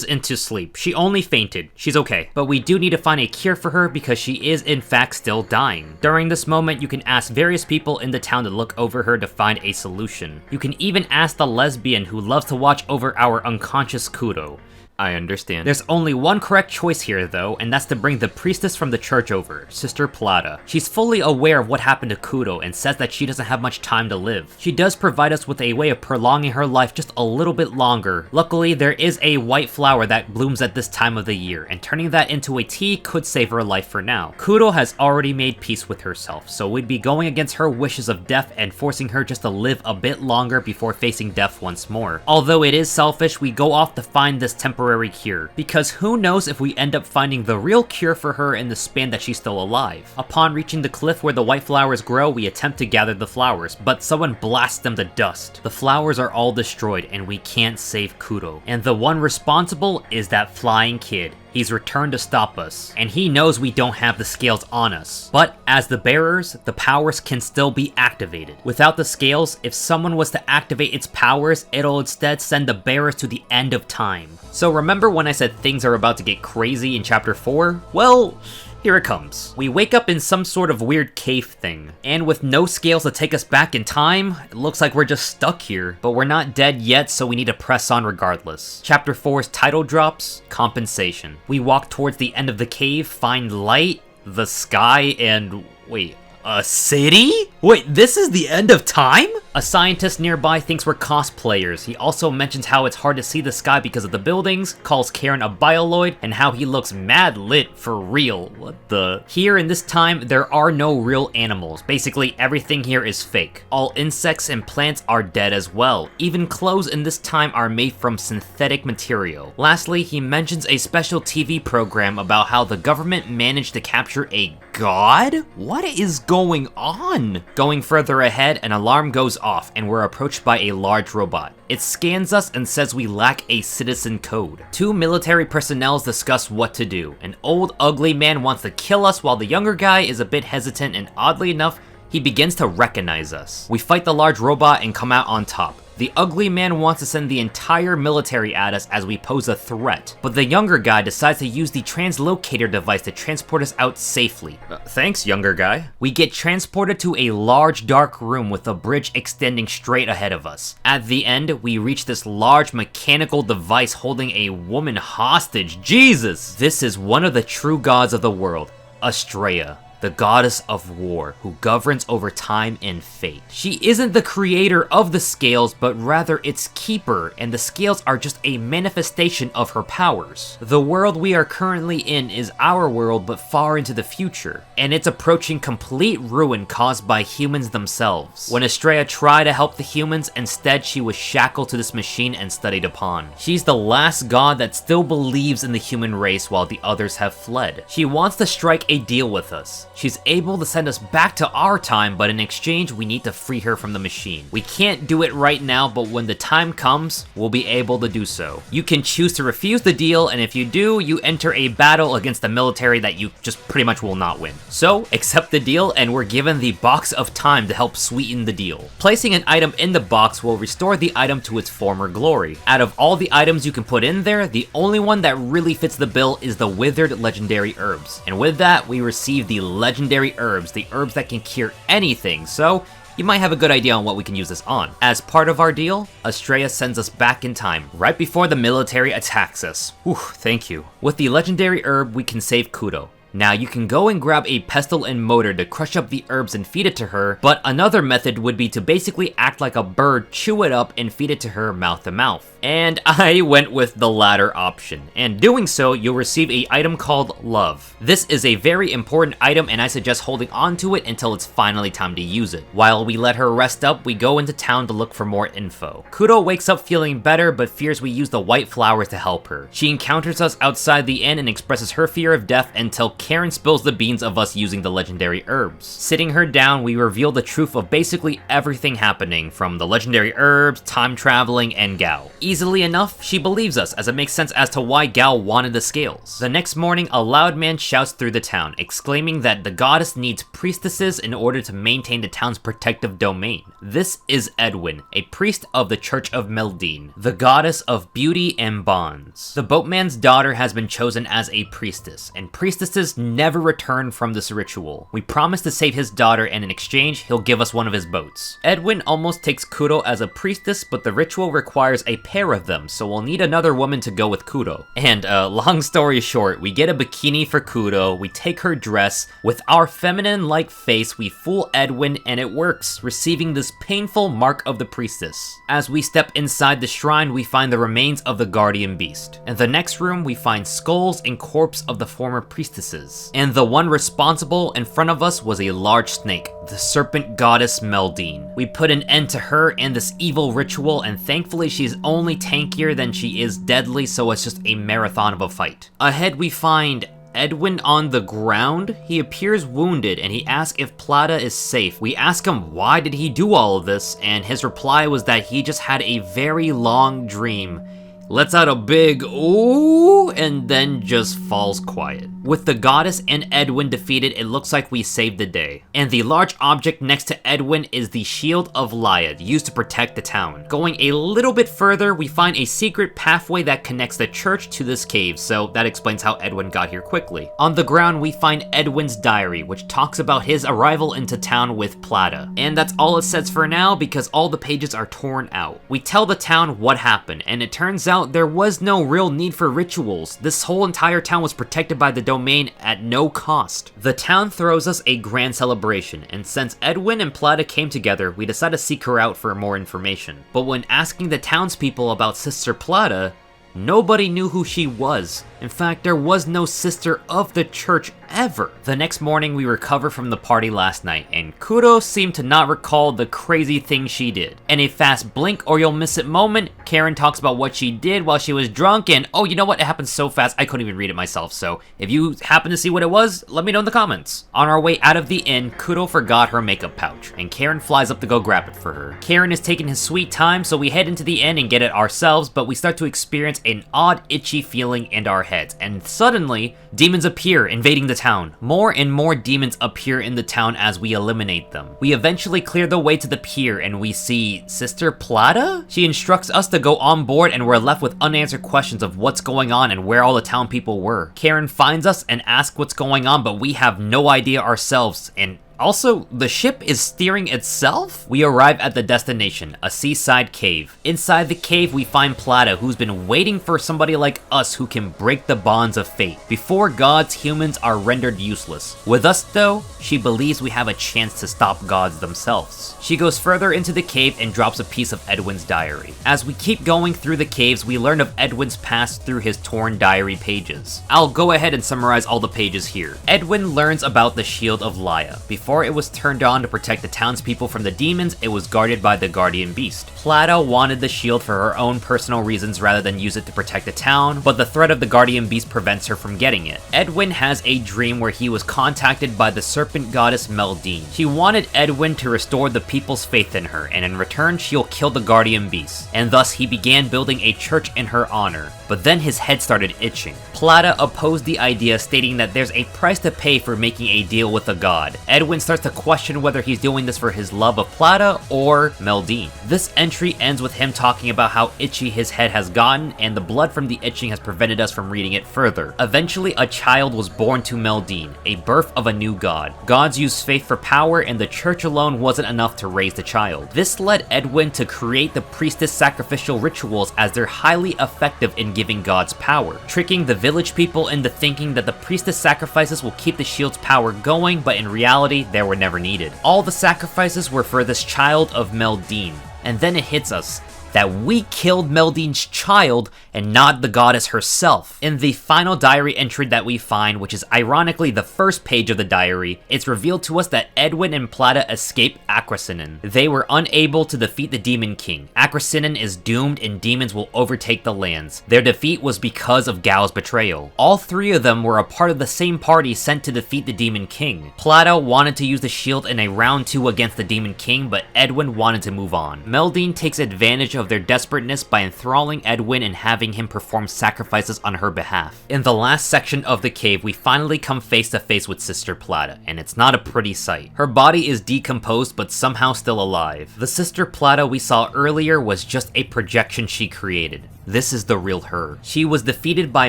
into sleep. She only fainted. She's okay. But we do need to find a cure for her because she is in fact still dying. During this moment, you can ask various people in the town to look over her to find a solution. You can even ask the lesbian who loves to watch over our unconscious Kudo. I understand. There's only one correct choice here though, and that's to bring the priestess from the church over, Sister Plata. She's fully aware of what happened to Kudo and says that she doesn't have much time to live. She does provide us with a way of prolonging her life just a little bit longer. Luckily, there is a white flower that blooms at this time of the year, and turning that into a tea could save her life for now. Kudo has already made peace with herself, so we'd be going against her wishes of death and forcing her just to live a bit longer before facing death once more. Although it is selfish, we go off to find this temporary cure, because who knows if we end up finding the real cure for her in the span that she's still alive. Upon reaching the cliff where the white flowers grow, we attempt to gather the flowers, but someone blasts them to dust. The flowers are all destroyed and we can't save Kudo, and the one responsible is that flying kid. He's returned to stop us, and he knows we don't have the scales on us. But as the bearers, the powers can still be activated. Without the scales, if someone was to activate its powers, it'll instead send the bearers to the end of time. So remember when I said things are about to get crazy in chapter 4? Well, here it comes. We wake up in some sort of weird cave thing, and with no scales to take us back in time, it looks like we're just stuck here. But we're not dead yet, so we need to press on regardless. Chapter 4's title drops, Compensation. We walk towards the end of the cave, find light, the sky, and wait, a city? Wait, this is the end of time? A scientist nearby thinks we're cosplayers. He also mentions how it's hard to see the sky because of the buildings, calls Karen a bioloid, and how he looks mad lit for real. What the? Here in this time, there are no real animals. Basically, everything here is fake. All insects and plants are dead as well. Even clothes in this time are made from synthetic material. Lastly, he mentions a special TV program about how the government managed to capture a god? What is going on? Going further ahead, an alarm goes off and we're approached by a large robot. It scans us and says we lack a citizen code. Two military personnel discuss what to do. An old ugly man wants to kill us while the younger guy is a bit hesitant, and oddly enough, he begins to recognize us. We fight the large robot and come out on top. The ugly man wants to send the entire military at us as we pose a threat, but the younger guy decides to use the translocator device to transport us out safely. Thanks, younger guy. We get transported to a large dark room with a bridge extending straight ahead of us. At the end, we reach this large mechanical device holding a woman hostage. Jesus! This is one of the true gods of the world, Astraea, the goddess of war, who governs over time and fate. She isn't the creator of the scales, but rather its keeper, and the scales are just a manifestation of her powers. The world we are currently in is our world, but far into the future, and it's approaching complete ruin caused by humans themselves. When Astraea tried to help the humans, instead she was shackled to this machine and studied upon. She's the last god that still believes in the human race while the others have fled. She wants to strike a deal with us. She's able to send us back to our time, but in exchange, we need to free her from the machine. We can't do it right now, but when the time comes, we'll be able to do so. You can choose to refuse the deal, and if you do, you enter a battle against the military that you just pretty much will not win. So, accept the deal, and we're given the box of time to help sweeten the deal. Placing an item in the box will restore the item to its former glory. Out of all the items you can put in there, the only one that really fits the bill is the withered legendary herbs. And with that, we receive the legendary herbs, the herbs that can cure anything, so you might have a good idea on what we can use this on. As part of our deal, Astraea sends us back in time, right before the military attacks us. Whew, thank you. With the legendary herb, we can save Kudo. Now, you can go and grab a pestle and motor to crush up the herbs and feed it to her, but another method would be to basically act like a bird, chew it up, and feed it to her mouth to mouth. And I went with the latter option. And doing so, you'll receive an item called Love. This is a very important item, and I suggest holding on to it until it's finally time to use it. While we let her rest up, we go into town to look for more info. Kudo wakes up feeling better, but fears we use the white flowers to help her. She encounters us outside the inn and expresses her fear of death until Karen spills the beans of us using the legendary herbs. Sitting her down, we reveal the truth of basically everything happening, from the legendary herbs, time traveling, and Gao. Easily enough, she believes us, as it makes sense as to why Gao wanted the scales. The next morning, a loud man shouts through the town, exclaiming that the goddess needs priestesses in order to maintain the town's protective domain. This is Edwin, a priest of the Church of Meldine, the goddess of beauty and bonds. The boatman's daughter has been chosen as a priestess, and priestesses never return from this ritual. We promise to save his daughter, and in exchange, he'll give us one of his boats. Edwin almost takes Kudo as a priestess, but the ritual requires a pair of them, so we'll need another woman to go with Kudo. And long story short, we get a bikini for Kudo, we take her dress, with our feminine-like face, we fool Edwin, and it works, receiving this painful mark of the priestess. As we step inside the shrine, we find the remains of the guardian beast. In the next room, we find skulls and corpse of the former priestesses. And the one responsible in front of us was a large snake, the serpent goddess Meldine. We put an end to her and this evil ritual, and thankfully she's only tankier than she is deadly, so it's just a marathon of a fight. Ahead we find Edwin on the ground. He appears wounded and he asks if Plata is safe. We ask him why did he do all of this, and his reply was that he just had a very long dream lets out a big ooh, and then just falls quiet. With the goddess and Edwin defeated, it looks like we saved the day. And the large object next to Edwin is the Shield of Lilia, used to protect the town. Going a little bit further, we find a secret pathway that connects the church to this cave, so that explains how Edwin got here quickly. On the ground, we find Edwin's diary, which talks about his arrival into town with Plata. And that's all it says for now, because all the pages are torn out. We tell the town what happened, and it turns out there was no real need for rituals. This whole entire town was protected by the domain at no cost. The town throws us a grand celebration, and since Edwin and Plata came together, we decide to seek her out for more information. But when asking the townspeople about Sister Plata, nobody knew who she was. In fact, there was no sister of the church ever. The next morning, we recover from the party last night, and Kuro seemed to not recall the crazy thing she did. In a fast blink or you'll miss it moment, Karen talks about what she did while she was drunk, and oh, you know what? It happened so fast, I couldn't even read it myself, so if you happen to see what it was, let me know in the comments. On our way out of the inn, Kuro forgot her makeup pouch, and Karen flies up to go grab it for her. Karen is taking his sweet time, so we head into the inn and get it ourselves, but we start to experience an odd, itchy feeling in our heads, and suddenly, demons appear, invading the town. More and more demons appear in the town as we eliminate them. We eventually clear the way to the pier, and we see Sister Plata? She instructs us to go on board, and we're left with unanswered questions of what's going on and where all the town people were. Karen finds us and asks what's going on, but we have no idea ourselves, and also, the ship is steering itself? We arrive at the destination, a seaside cave. Inside the cave, we find Plata, who's been waiting for somebody like us who can break the bonds of fate. Before gods, humans are rendered useless. With us, though, she believes we have a chance to stop gods themselves. She goes further into the cave and drops a piece of Edwin's diary. As we keep going through the caves, we learn of Edwin's past through his torn diary pages. I'll go ahead and summarize all the pages here. Edwin learns about the Shield of Lilia. Before it was turned on to protect the townspeople from the demons, it was guarded by the guardian beast. Plata wanted the shield for her own personal reasons rather than use it to protect the town, but the threat of the guardian beast prevents her from getting it. Edwin has a dream where he was contacted by the serpent goddess Meldine. She wanted Edwin to restore the people's faith in her, and in return she'll kill the guardian beast, and thus he began building a church in her honor. But then his head started itching. Plata opposed the idea, stating that there's a price to pay for making a deal with a god. Edwin starts to question whether he's doing this for his love of Plata or Meldine. This entry ends with him talking about how itchy his head has gotten, and the blood from the itching has prevented us from reading it further. Eventually, a child was born to Meldine, a birth of a new god. Gods use faith for power, and the church alone wasn't enough to raise the child. This led Edwin to create the priestess sacrificial rituals, as they're highly effective in giving gods power, tricking the village people into thinking that the priestess sacrifices will keep the shield's power going, but in reality, they were never needed. All the sacrifices were for this child of Meldine. And then it hits us that we killed Meldine's child and not the goddess herself. In the final diary entry that we find, which is ironically the first page of the diary, it's revealed to us that Edwin and Plata escaped Akrasinan. They were unable to defeat the Demon King. Akrasinan is doomed and demons will overtake the lands. Their defeat was because of Gao's betrayal. All three of them were a part of the same party sent to defeat the Demon King. Plata wanted to use the shield in a round 2 against the Demon King, but Edwin wanted to move on. Meldine takes advantage of their desperateness by enthralling Edwin and having him perform sacrifices on her behalf. In the last section of the cave, we finally come face to face with Sister Plata, and it's not a pretty sight. Her body is decomposed but somehow still alive. The Sister Plata we saw earlier was just a projection she created. This is the real her. She was defeated by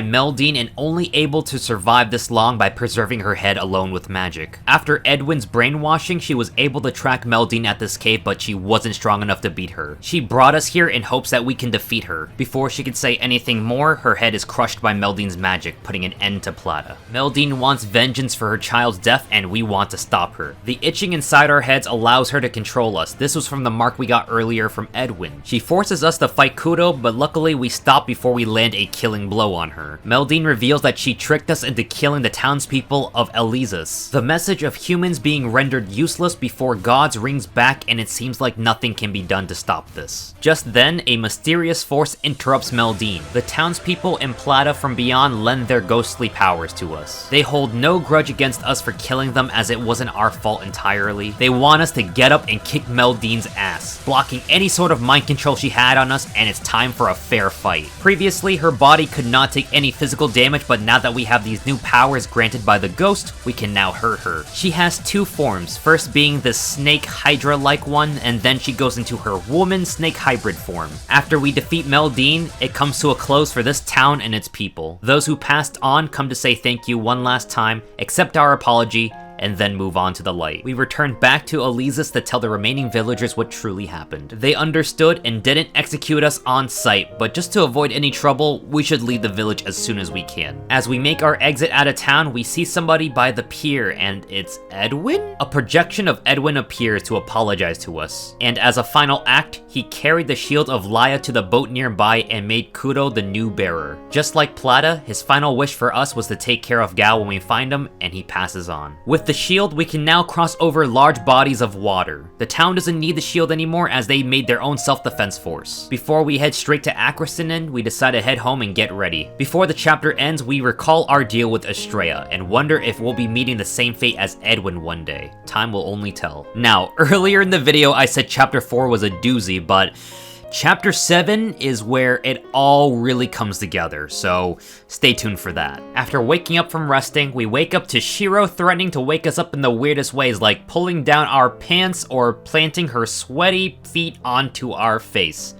Meldine and only able to survive this long by preserving her head alone with magic. After Edwin's brainwashing, she was able to track Meldine at this cave, but she wasn't strong enough to beat her. She brought us here in hopes that we can defeat her. Before she could say anything more, her head is crushed by Meldine's magic, putting an end to Plata. Meldine wants vengeance for her child's death, and we want to stop her. The itching inside our heads allows her to control us. This was from the mark we got earlier from Edwin. She forces us to fight Kudo, but luckily we stop before we land a killing blow on her. Meldine reveals that she tricked us into killing the townspeople of Elisus. The message of humans being rendered useless before gods rings back, and it seems like nothing can be done to stop this. Just then, a mysterious force interrupts Meldine. The townspeople and Plata from beyond lend their ghostly powers to us. They hold no grudge against us for killing them, as it wasn't our fault entirely. They want us to get up and kick Meldine's ass, blocking any sort of mind control she had on us, and it's time for a fair fight. Previously, her body could not take any physical damage, but now that we have these new powers granted by the ghost, we can now hurt her. She has two forms, first being the snake hydra-like one, and then she goes into her woman-snake hybrid form. After we defeat Meldine, it comes to a close for this town and its people. Those who passed on come to say thank you one last time, accept our apology, and then move on to the light. We returned back to Elysus to tell the remaining villagers what truly happened. They understood and didn't execute us on sight, but just to avoid any trouble, we should leave the village as soon as we can. As we make our exit out of town, we see somebody by the pier, and it's Edwin? A projection of Edwin appears to apologize to us, and as a final act, he carried the shield of Lilia to the boat nearby and made Kudo the new bearer. Just like Plata, his final wish for us was to take care of Gao when we find him, and he passes on. With the shield, we can now cross over large bodies of water. The town doesn't need the shield anymore as they made their own self-defense force. Before we head straight to Akrasinen, we decide to head home and get ready. Before the chapter ends, we recall our deal with Estrella and wonder if we'll be meeting the same fate as Edwin one day. Time will only tell. Now, earlier in the video I said chapter 4 was a doozy, but Chapter 7 is where it all really comes together, so stay tuned for that. After waking up from resting, we wake up to Shiro threatening to wake us up in the weirdest ways, like pulling down our pants or planting her sweaty feet onto our face.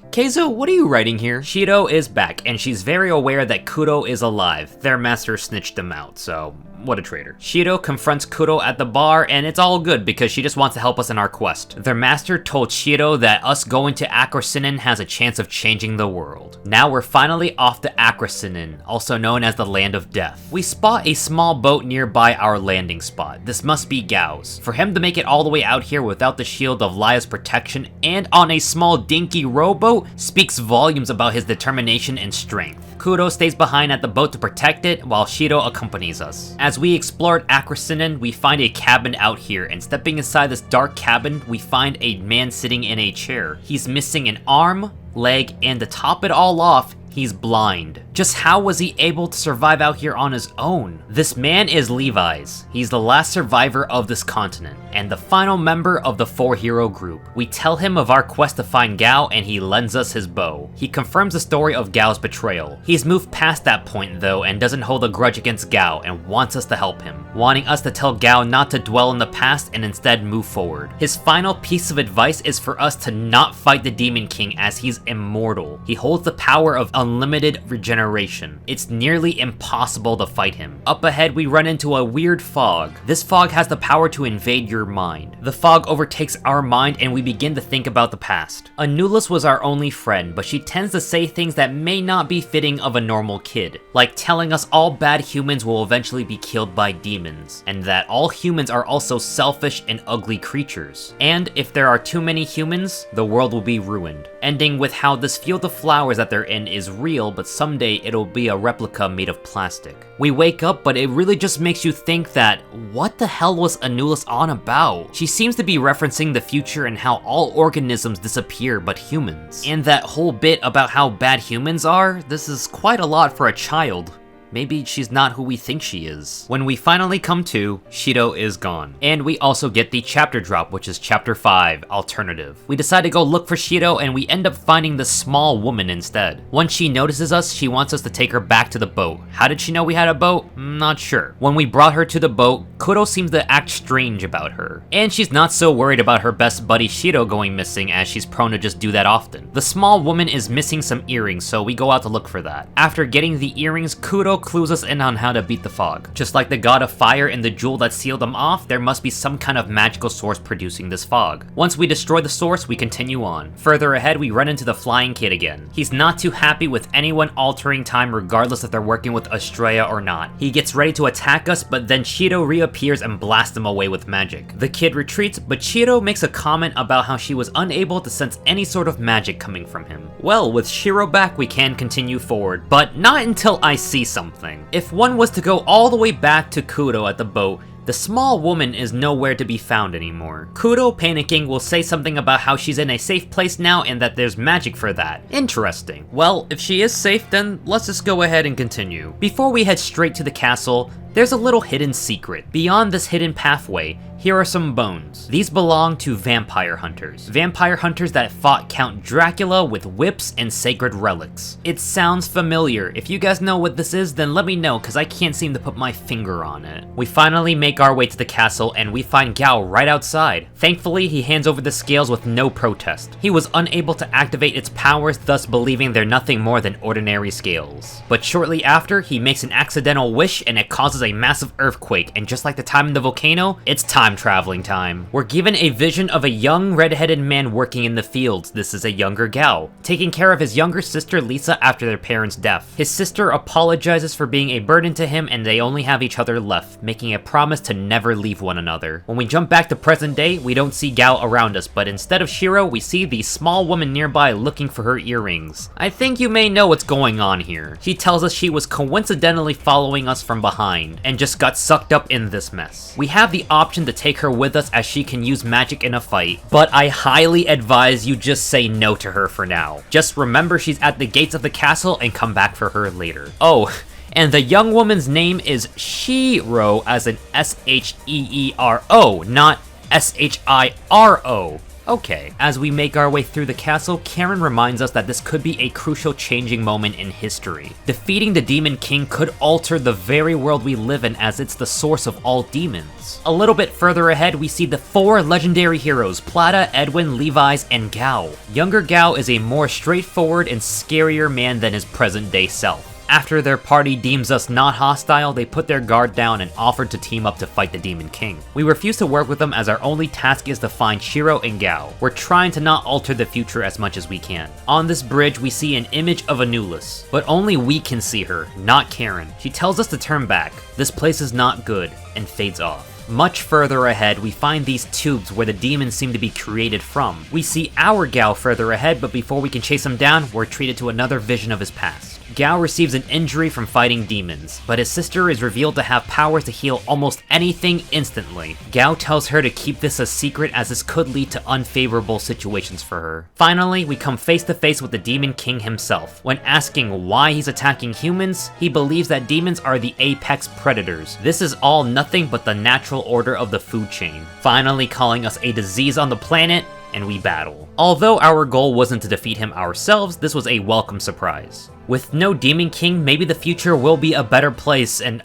Keizo, what are you writing here? Shiro is back, and she's very aware that Kudo is alive. Their master snitched him out, so what a traitor. Shiro confronts Kudo at the bar, and it's all good because she just wants to help us in our quest. Their master told Shiro that us going to Akrasinen has a chance of changing the world. Now we're finally off to Akrasinen, also known as the Land of Death. We spot a small boat nearby our landing spot. This must be Gao's. For him to make it all the way out here without the shield of Lilia's protection and on a small dinky rowboat speaks volumes about his determination and strength. Kudo stays behind at the boat to protect it, while Shiro accompanies us. As we explored Akrasinen, we find a cabin out here, and stepping inside this dark cabin, we find a man sitting in a chair. He's missing an arm, leg, and to top it all off, he's blind. Just how was he able to survive out here on his own? This man is Levi's. He's the last survivor of this continent, and the final member of the 4-hero group. We tell him of our quest to find Gao, and he lends us his bow. He confirms the story of Gao's betrayal. He's moved past that point though, and doesn't hold a grudge against Gao, and wants us to help him, wanting us to tell Gao not to dwell in the past and instead move forward. His final piece of advice is for us to not fight the Demon King as he's immortal. He holds the power of unlimited regeneration. It's nearly impossible to fight him. Up ahead, we run into a weird fog. This fog has the power to invade your mind. The fog overtakes our mind and we begin to think about the past. Anulus was our only friend, but she tends to say things that may not be fitting of a normal kid, like telling us all bad humans will eventually be killed by demons, and that all humans are also selfish and ugly creatures. And if there are too many humans, the world will be ruined. Ending with how this field of flowers that they're in is real, but someday it'll be a replica made of plastic. We wake up, but it really just makes you think that, what the hell was Anulus on about? She seems to be referencing the future and how all organisms disappear but humans. And that whole bit about how bad humans are, this is quite a lot for a child. Maybe she's not who we think she is. When we finally come to, Shiro is gone. And we also get the chapter drop, which is chapter 5, Alternative. We decide to go look for Shiro and we end up finding the small woman instead. Once she notices us, she wants us to take her back to the boat. How did she know we had a boat? Not sure. When we brought her to the boat, Kudo seems to act strange about her. And she's not so worried about her best buddy Shiro going missing as she's prone to just do that often. The small woman is missing some earrings, so we go out to look for that. After getting the earrings, Kudo clues us in on how to beat the fog. Just like the god of fire and the jewel that sealed them off, there must be some kind of magical source producing this fog. Once we destroy the source, we continue on. Further ahead, we run into the flying kid again. He's not too happy with anyone altering time regardless if they're working with Estrella or not. He gets ready to attack us, but then Shiro reappears and blasts him away with magic. The kid retreats, but Shiro makes a comment about how she was unable to sense any sort of magic coming from him. Well, with Shiro back, we can continue forward, but not until I see something. If one was to go all the way back to Kudo at the boat, the small woman is nowhere to be found anymore. Kudo, panicking, will say something about how she's in a safe place now and that there's magic for that. Interesting. Well, if she is safe, then let's just go ahead and continue. Before we head straight to the castle, There's a little hidden secret. Beyond this hidden pathway, here are some bones. These belong to vampire hunters. Vampire hunters that fought Count Dracula with whips and sacred relics. It sounds familiar. If you guys know what this is, then let me know, cause I can't seem to put my finger on it. We finally make our way to the castle and we find Gao right outside. Thankfully, he hands over the scales with no protest. He was unable to activate its powers, thus believing they're nothing more than ordinary scales. But shortly after, he makes an accidental wish and it causes a massive earthquake, and just like the time in the volcano, it's time traveling time. We're given a vision of a young red-headed man working in the fields. This is a younger Gao, taking care of his younger sister Lisa after their parents' death. His sister apologizes for being a burden to him and they only have each other left, making a promise to never leave one another. When we jump back to present day, we don't see Gao around us, but instead of Shiro, we see the small woman nearby looking for her earrings. I think you may know what's going on here. She tells us she was coincidentally following us from behind and just got sucked up in this mess. We have the option to take her with us as she can use magic in a fight, but I highly advise you just say no to her for now. Just remember she's at the gates of the castle and come back for her later. Oh, and the young woman's name is Shiro, as in S-H-E-E-R-O, not S-H-I-R-O. Okay. As we make our way through the castle, Karen reminds us that this could be a crucial changing moment in history. Defeating the Demon King could alter the very world we live in, as it's the source of all demons. A little bit further ahead, we see the 4 legendary heroes, Plata, Edwin, Levi's, and Gao. Younger Gao is a more straightforward and scarier man than his present-day self. After their party deems us not hostile, they put their guard down and offered to team up to fight the Demon King. We refuse to work with them as our only task is to find Shiro and Gao. We're trying to not alter the future as much as we can. On this bridge, we see an image of Anulus, but only we can see her, not Karen. She tells us to turn back. This place is not good, and fades off. Much further ahead, we find these tubes where the demons seem to be created from. We see our Gao further ahead, but before we can chase him down, we're treated to another vision of his past. Gao receives an injury from fighting demons, but his sister is revealed to have powers to heal almost anything instantly. Gao tells her to keep this a secret as this could lead to unfavorable situations for her. Finally, we come face to face with the Demon King himself. When asking why he's attacking humans, he believes that demons are the apex predators. This is all nothing but the natural order of the food chain. Finally calling us a disease on the planet, and we battle. Although our goal wasn't to defeat him ourselves, this was a welcome surprise. With no Demon King, maybe the future will be a better place and...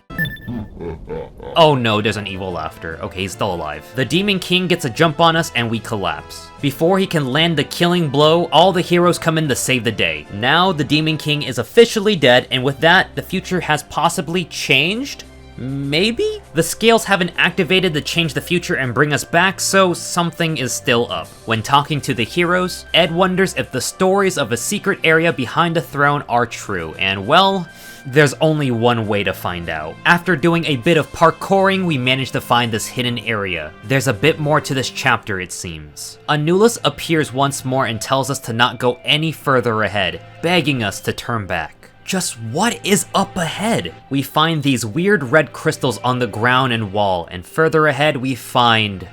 Oh no, there's an evil laughter. Okay, he's still alive. The Demon King gets a jump on us and we collapse. Before he can land the killing blow, all the heroes come in to save the day. Now the Demon King is officially dead, and with that, the future has possibly changed? Maybe? The scales haven't activated to change the future and bring us back, so something is still up. When talking to the heroes, Ed wonders if the stories of a secret area behind the throne are true, and well, there's only one way to find out. After doing a bit of parkouring, we manage to find this hidden area. There's a bit more to this chapter, it seems. Anulus appears once more and tells us to not go any further ahead, begging us to turn back. Just what is up ahead? We find these weird red crystals on the ground and wall, and further ahead we find...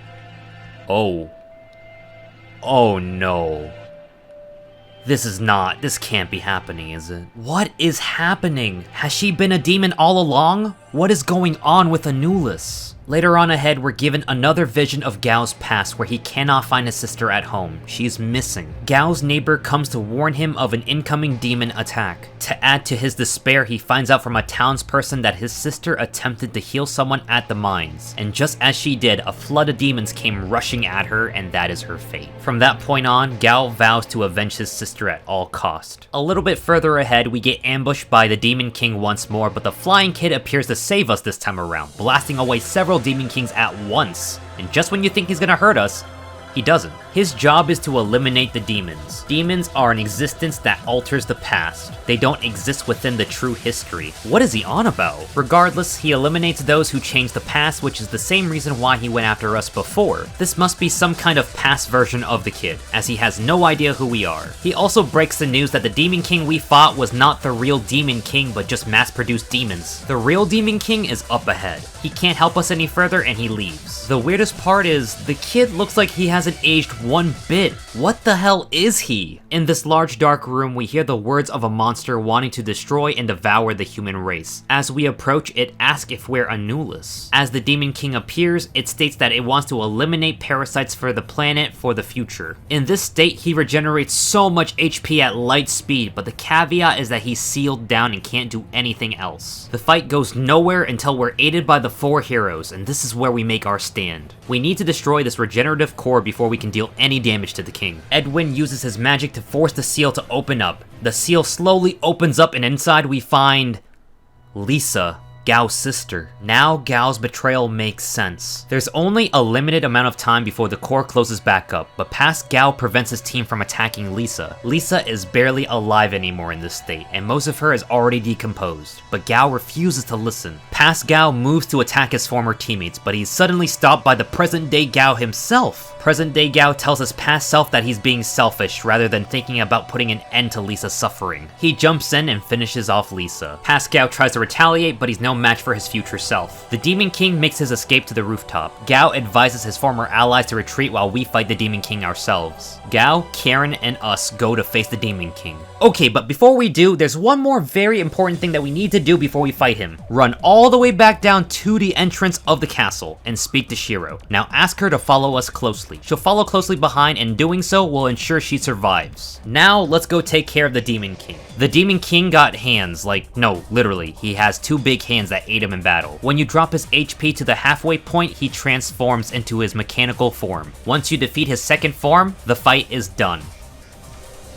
Oh no. This can't be happening, is it? What is happening? Has she been a demon all along? What is going on with Anulus? Later on ahead, we're given another vision of Gao's past where he cannot find his sister at home. She's missing. Gao's neighbor comes to warn him of an incoming demon attack. To add to his despair, he finds out from a townsperson that his sister attempted to heal someone at the mines. And just as she did, a flood of demons came rushing at her, and that is her fate. From that point on, Gao vows to avenge his sister at all cost. A little bit further ahead, we get ambushed by the Demon King once more, but the Flying Kid appears to save us this time around, blasting away several Demon Kings at once. And just when you think he's gonna hurt us, he doesn't. His job is to eliminate the demons. Demons are an existence that alters the past. They don't exist within the true history. What is he on about? Regardless, he eliminates those who change the past, which is the same reason why he went after us before. This must be some kind of past version of the kid, as he has no idea who we are. He also breaks the news that the Demon King we fought was not the real Demon King, but just mass-produced demons. The real Demon King is up ahead. He can't help us any further and he leaves. The weirdest part is, the kid looks like he has hasn't aged one bit. What the hell is he? In this large dark room, we hear the words of a monster wanting to destroy and devour the human race. As we approach, it asks if we're Anulus. As the Demon King appears, it states that it wants to eliminate parasites for the planet for the future. In this state, he regenerates so much HP at light speed, but the caveat is that he's sealed down and can't do anything else. The fight goes nowhere until we're aided by the 4 heroes, and this is where we make our stand. We need to destroy this regenerative core before we can deal any damage to the king. Edwin uses his magic to force the seal to open up. The seal slowly opens up and inside we find Lisa, Gao's sister. Now Gao's betrayal makes sense. There's only a limited amount of time before the core closes back up, but past Gao prevents his team from attacking Lisa. Lisa is barely alive anymore in this state, and most of her is already decomposed, but Gao refuses to listen. Past Gao moves to attack his former teammates, but he's suddenly stopped by the present-day Gao himself. Present-day Gao tells his past self that he's being selfish rather than thinking about putting an end to Lisa's suffering. He jumps in and finishes off Lisa. Past Gao tries to retaliate, but he's no match for his future self. The Demon King makes his escape to the rooftop. Gao advises his former allies to retreat while we fight the Demon King ourselves. Gao, Karen, and us go to face the Demon King. Okay, but before we do, there's one more very important thing that we need to do before we fight him. Run all the way back down to the entrance of the castle and speak to Shiro. Now ask her to follow us closely. She'll follow closely behind, and doing so will ensure she survives. Now let's go take care of the Demon King. The Demon King got hands, no, literally, he has 2 big hands that aid him in battle. When you drop his HP to the halfway point, he transforms into his mechanical form. Once you defeat his second form, the fight is done.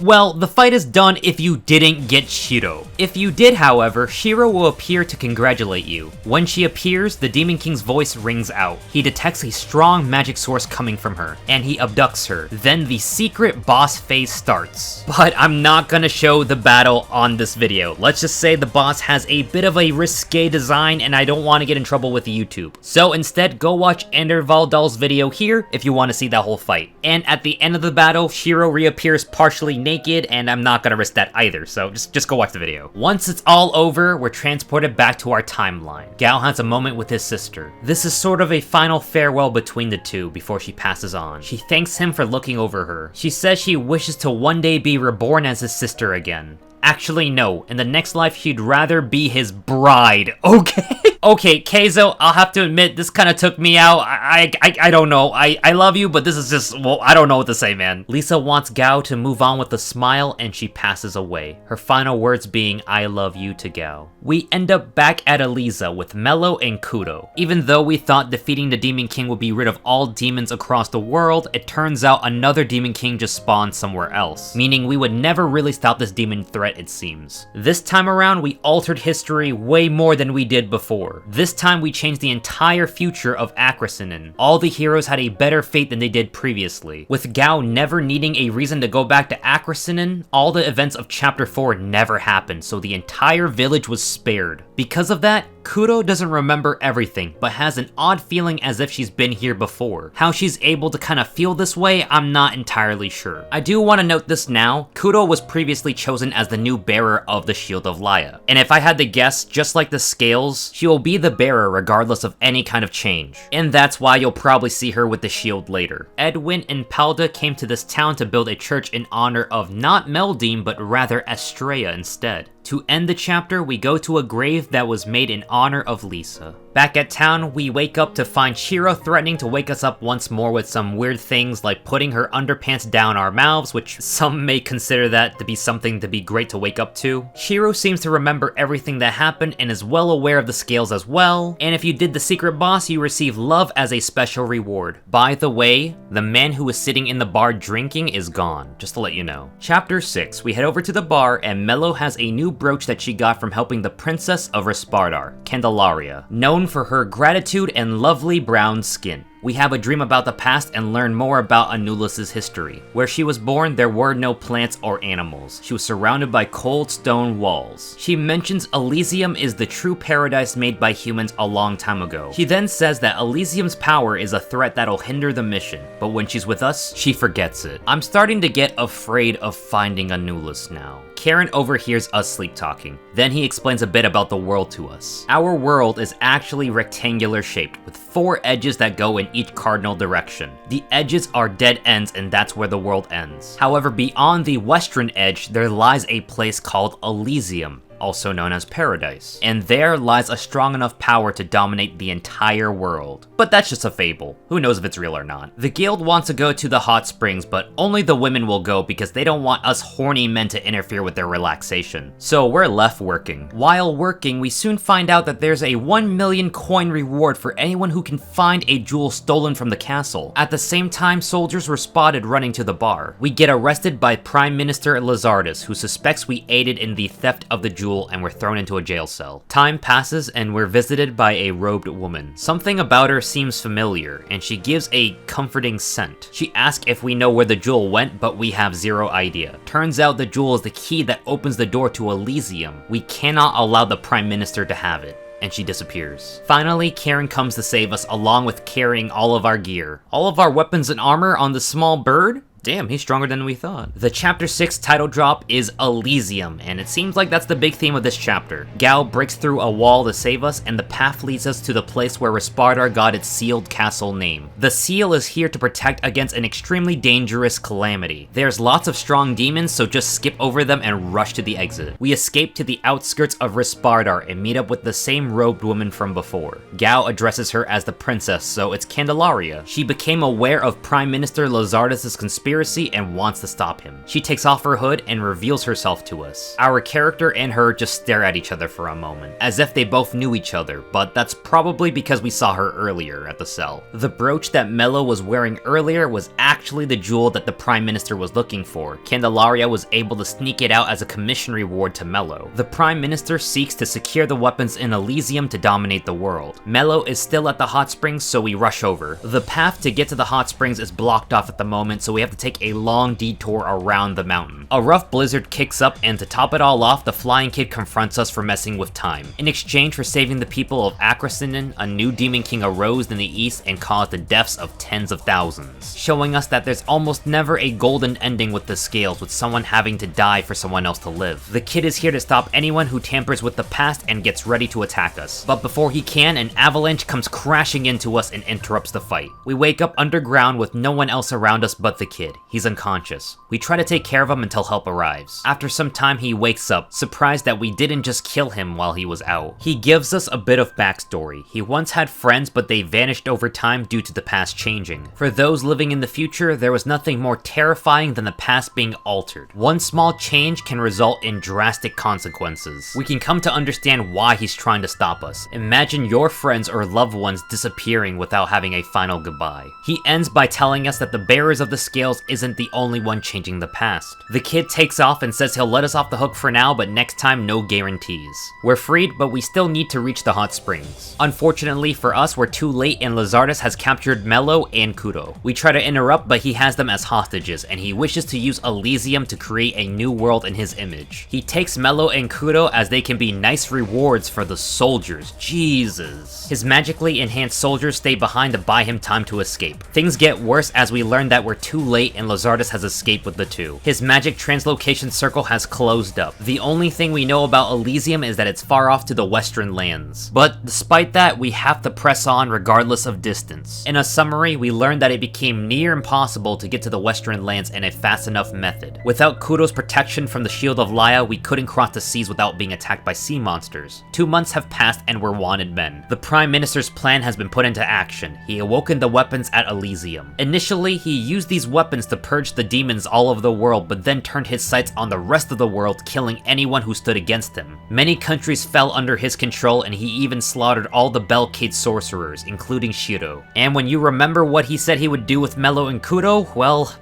Well, the fight is done if you didn't get Shiro. If you did, however, Shiro will appear to congratulate you. When she appears, the Demon King's voice rings out. He detects a strong magic source coming from her, and he abducts her. Then the secret boss phase starts. But I'm not gonna show the battle on this video. Let's just say the boss has a bit of a risque design, and I don't want to get in trouble with YouTube. So instead, go watch Ender Valdal's video here if you want to see that whole fight. And at the end of the battle, Shiro reappears partially naked, and I'm not gonna risk that either, so just go watch the video. Once it's all over, we're transported back to our timeline. Gao has a moment with his sister. This is sort of a final farewell between the two before she passes on. She thanks him for looking over her. She says she wishes to one day be reborn as his sister again. Actually, no. In the next life, she'd rather be his bride. Okay? Okay, Keizo, I'll have to admit, this kind of took me out. I don't know. I love you, but this is just, well, I don't know what to say, man. Lisa wants Gao to move on with a smile, and she passes away. Her final words being, I love you to Gao. We end up back at Eliza with Mello and Kudo. Even though we thought defeating the Demon King would be rid of all demons across the world, it turns out another Demon King just spawned somewhere else. Meaning we would never really stop this demon threat, it seems. This time around, we altered history way more than we did before. This time we changed the entire future of Akrasinen. All the heroes had a better fate than they did previously. With Gao never needing a reason to go back to Akrasinen, all the events of Chapter 4 never happened, so the entire village was spared. Because of that, Kudo doesn't remember everything, but has an odd feeling as if she's been here before. How she's able to kind of feel this way, I'm not entirely sure. I do want to note this now, Kudo was previously chosen as the new bearer of the Shield of Lilia. And if I had to guess, just like the scales, she will be the bearer regardless of any kind of change. And that's why you'll probably see her with the shield later. Edwin and Palda came to this town to build a church in honor of not Meldine, but rather Astrea instead. To end the chapter, we go to a grave that was made in honor of Lisa. Back at town, we wake up to find Shiro threatening to wake us up once more with some weird things like putting her underpants down our mouths, which some may consider that to be something to be great to wake up to. Shiro seems to remember everything that happened and is well aware of the scales as well, and if you did the secret boss, you receive love as a special reward. By the way, the man who was sitting in the bar drinking is gone, just to let you know. Chapter 6, we head over to the bar and Mello has a new brooch that she got from helping the princess of Rist Bardar, Candelaria, known for her gratitude and lovely brown skin. We have a dream about the past and learn more about Anulus' history. Where she was born, there were no plants or animals. She was surrounded by cold stone walls. She mentions Elysium is the true paradise made by humans a long time ago. She then says that Elysium's power is a threat that'll hinder the mission, but when she's with us, she forgets it. I'm starting to get afraid of finding Anulus now. Karen overhears us sleep talking. Then he explains a bit about the world to us. Our world is actually rectangular shaped, with 4 edges that go in each cardinal direction. The edges are dead ends, and that's where the world ends. However, beyond the western edge, there lies a place called Elysium, also known as Paradise, and there lies a strong enough power to dominate the entire world. But that's just a fable. Who knows if it's real or not. The guild wants to go to the hot springs, but only the women will go because they don't want us horny men to interfere with their relaxation. So we're left working. While working, we soon find out that there's a 1 million coin reward for anyone who can find a jewel stolen from the castle. At the same time, soldiers were spotted running to the bar. We get arrested by Prime Minister Lizardus, who suspects we aided in the theft of the jewel and we're thrown into a jail cell. Time passes and we're visited by a robed woman. Something about her seems familiar, and she gives a comforting scent. She asks if we know where the jewel went, but we have zero idea. Turns out the jewel is the key that opens the door to Elysium. We cannot allow the Prime Minister to have it, and she disappears. Finally, Karen comes to save us along with carrying all of our gear. All of our weapons and armor on the small bird? Damn, he's stronger than we thought. The chapter 6 title drop is Elysium, and it seems like that's the big theme of this chapter. Gao breaks through a wall to save us, and the path leads us to the place where Rist Bardar got its sealed castle name. The seal is here to protect against an extremely dangerous calamity. There's lots of strong demons, so just skip over them and rush to the exit. We escape to the outskirts of Rist Bardar and meet up with the same robed woman from before. Gao addresses her as the princess, so it's Candelaria. She became aware of Prime Minister Lizardus' conspiracy and wants to stop him. She takes off her hood and reveals herself to us. Our character and her just stare at each other for a moment, as if they both knew each other, but that's probably because we saw her earlier at the cell. The brooch that Mello was wearing earlier was actually the jewel that the Prime Minister was looking for. Candelaria was able to sneak it out as a commission reward to Mello. The Prime Minister seeks to secure the weapons in Elysium to dominate the world. Mello is still at the hot springs, so we rush over. The path to get to the hot springs is blocked off at the moment, so we have to take a long detour around the mountain. A rough blizzard kicks up, and to top it all off, the flying kid confronts us for messing with time. In exchange for saving the people of Akrasinen, a new demon king arose in the east and caused the deaths of tens of thousands, showing us that there's almost never a golden ending with the scales, with someone having to die for someone else to live. The kid is here to stop anyone who tampers with the past and gets ready to attack us. But before he can, an avalanche comes crashing into us and interrupts the fight. We wake up underground with no one else around us but the kid. He's unconscious. We try to take care of him until help arrives. After some time, he wakes up, surprised that we didn't just kill him while he was out. He gives us a bit of backstory. He once had friends, but they vanished over time due to the past changing. For those living in the future, there was nothing more terrifying than the past being altered. One small change can result in drastic consequences. We can come to understand why he's trying to stop us. Imagine your friends or loved ones disappearing without having a final goodbye. He ends by telling us that the bearers of the scales isn't the only one changing the past. The kid takes off and says he'll let us off the hook for now, but next time no guarantees. We're freed, but we still need to reach the hot springs. Unfortunately for us, we're too late and Lizardus has captured Mello and Kudo. We try to interrupt, but he has them as hostages, and he wishes to use Elysium to create a new world in his image. He takes Mello and Kudo as they can be nice rewards for the soldiers. Jesus. His magically enhanced soldiers stay behind to buy him time to escape. Things get worse as we learn that we're too late and Lizardus has escaped with the two. His magic translocation circle has closed up. The only thing we know about Elysium is that it's far off to the western lands. But despite that, we have to press on regardless of distance. In a summary, we learned that it became near impossible to get to the western lands in a fast enough method. Without Kudo's protection from the Shield of Lilia, we couldn't cross the seas without being attacked by sea monsters. 2 months have passed and we're wanted men. The Prime Minister's plan has been put into action. He awoken the weapons at Elysium. Initially, he used these weapons to purge the demons all over the world, but then turned his sights on the rest of the world, killing anyone who stood against him. Many countries fell under his control, and he even slaughtered all the Belcade sorcerers, including Shiro. And when you remember what he said he would do with Mello and Kudo, well,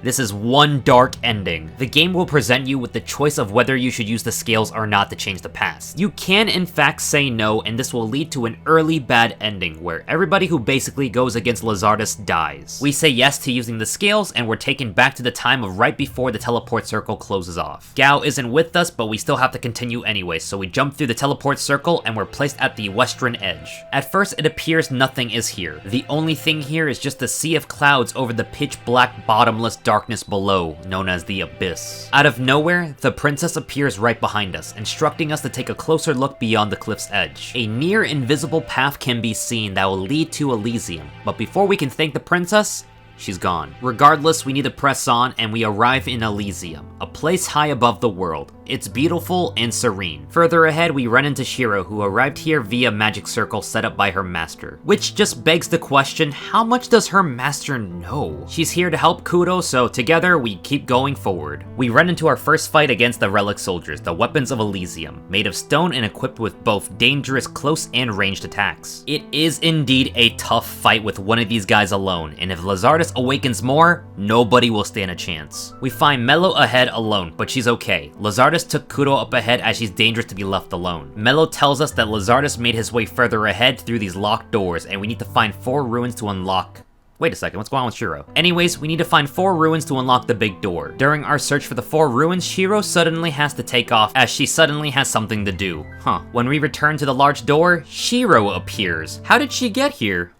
this is one dark ending. The game will present you with the choice of whether you should use the scales or not to change the past. You can in fact say no, and this will lead to an early bad ending where everybody who basically goes against Lizardus dies. We say yes to using the scales, and we're taken back to the time of right before the teleport circle closes off. Gao isn't with us, but we still have to continue anyway, so we jump through the teleport circle and we're placed at the western edge. At first it appears nothing is here. The only thing here is just a sea of clouds over the pitch black bottomless darkness below, known as the Abyss. Out of nowhere, the princess appears right behind us, instructing us to take a closer look beyond the cliff's edge. A near invisible path can be seen that will lead to Elysium, but before we can thank the princess, she's gone. Regardless, we need to press on, and we arrive in Elysium, a place high above the world. It's beautiful and serene. Further ahead, we run into Shiro, who arrived here via magic circle set up by her master. Which just begs the question, how much does her master know? She's here to help Kudo, so together we keep going forward. We run into our first fight against the relic soldiers, the weapons of Elysium, made of stone and equipped with both dangerous close and ranged attacks. It is indeed a tough fight with one of these guys alone, and if Lizardus awakens more, nobody will stand a chance. We find Mello ahead alone, but she's okay. Lizardus took Kudo up ahead as she's dangerous to be left alone. Mello tells us that Lizardus made his way further ahead through these locked doors, and we need to find 4 ruins to unlock. Wait a second, what's going on with Shiro? Anyways, we need to find 4 ruins to unlock the big door. During our search for the 4 ruins, Shiro suddenly has to take off as she suddenly has something to do. When we return to the large door, Shiro appears. How did she get here?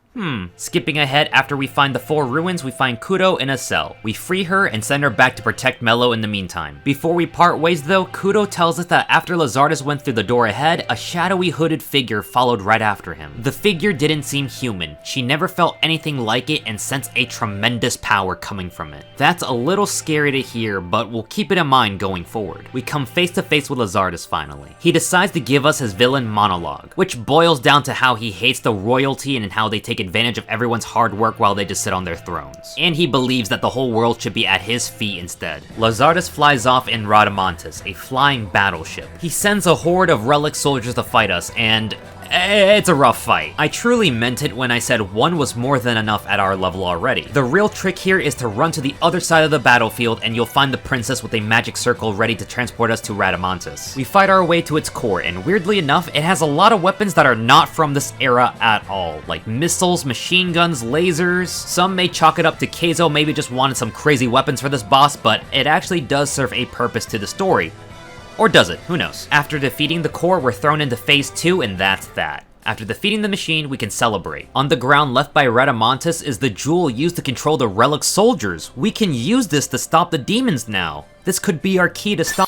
Skipping ahead, after we find the 4 ruins, we find Kudo in a cell. We free her and send her back to protect Mello in the meantime. Before we part ways though, Kudo tells us that after Lizardus went through the door ahead, a shadowy hooded figure followed right after him. The figure didn't seem human. She never felt anything like it and sensed a tremendous power coming from it. That's a little scary to hear, but we'll keep it in mind going forward. We come face to face with Lizardus finally. He decides to give us his villain monologue, which boils down to how he hates the royalty and how they take advantage of everyone's hard work while they just sit on their thrones. And he believes that the whole world should be at his feet instead. Lizardus flies off in Rhadamanthus, a flying battleship. He sends a horde of relic soldiers to fight us, and it's a rough fight. I truly meant it when I said 1 was more than enough at our level already. The real trick here is to run to the other side of the battlefield and you'll find the princess with a magic circle ready to transport us to Rhadamanthus. We fight our way to its core, and weirdly enough, it has a lot of weapons that are not from this era at all, like missiles, machine guns, lasers. Some may chalk it up to Keizo maybe just wanted some crazy weapons for this boss, but it actually does serve a purpose to the story. Or does it? Who knows? After defeating the core, we're thrown into phase 2, and that's that. After defeating the machine, we can celebrate. On the ground left by Rhadamanthus is the jewel used to control the relic soldiers. We can use this to stop the demons now. This could be our key to stop—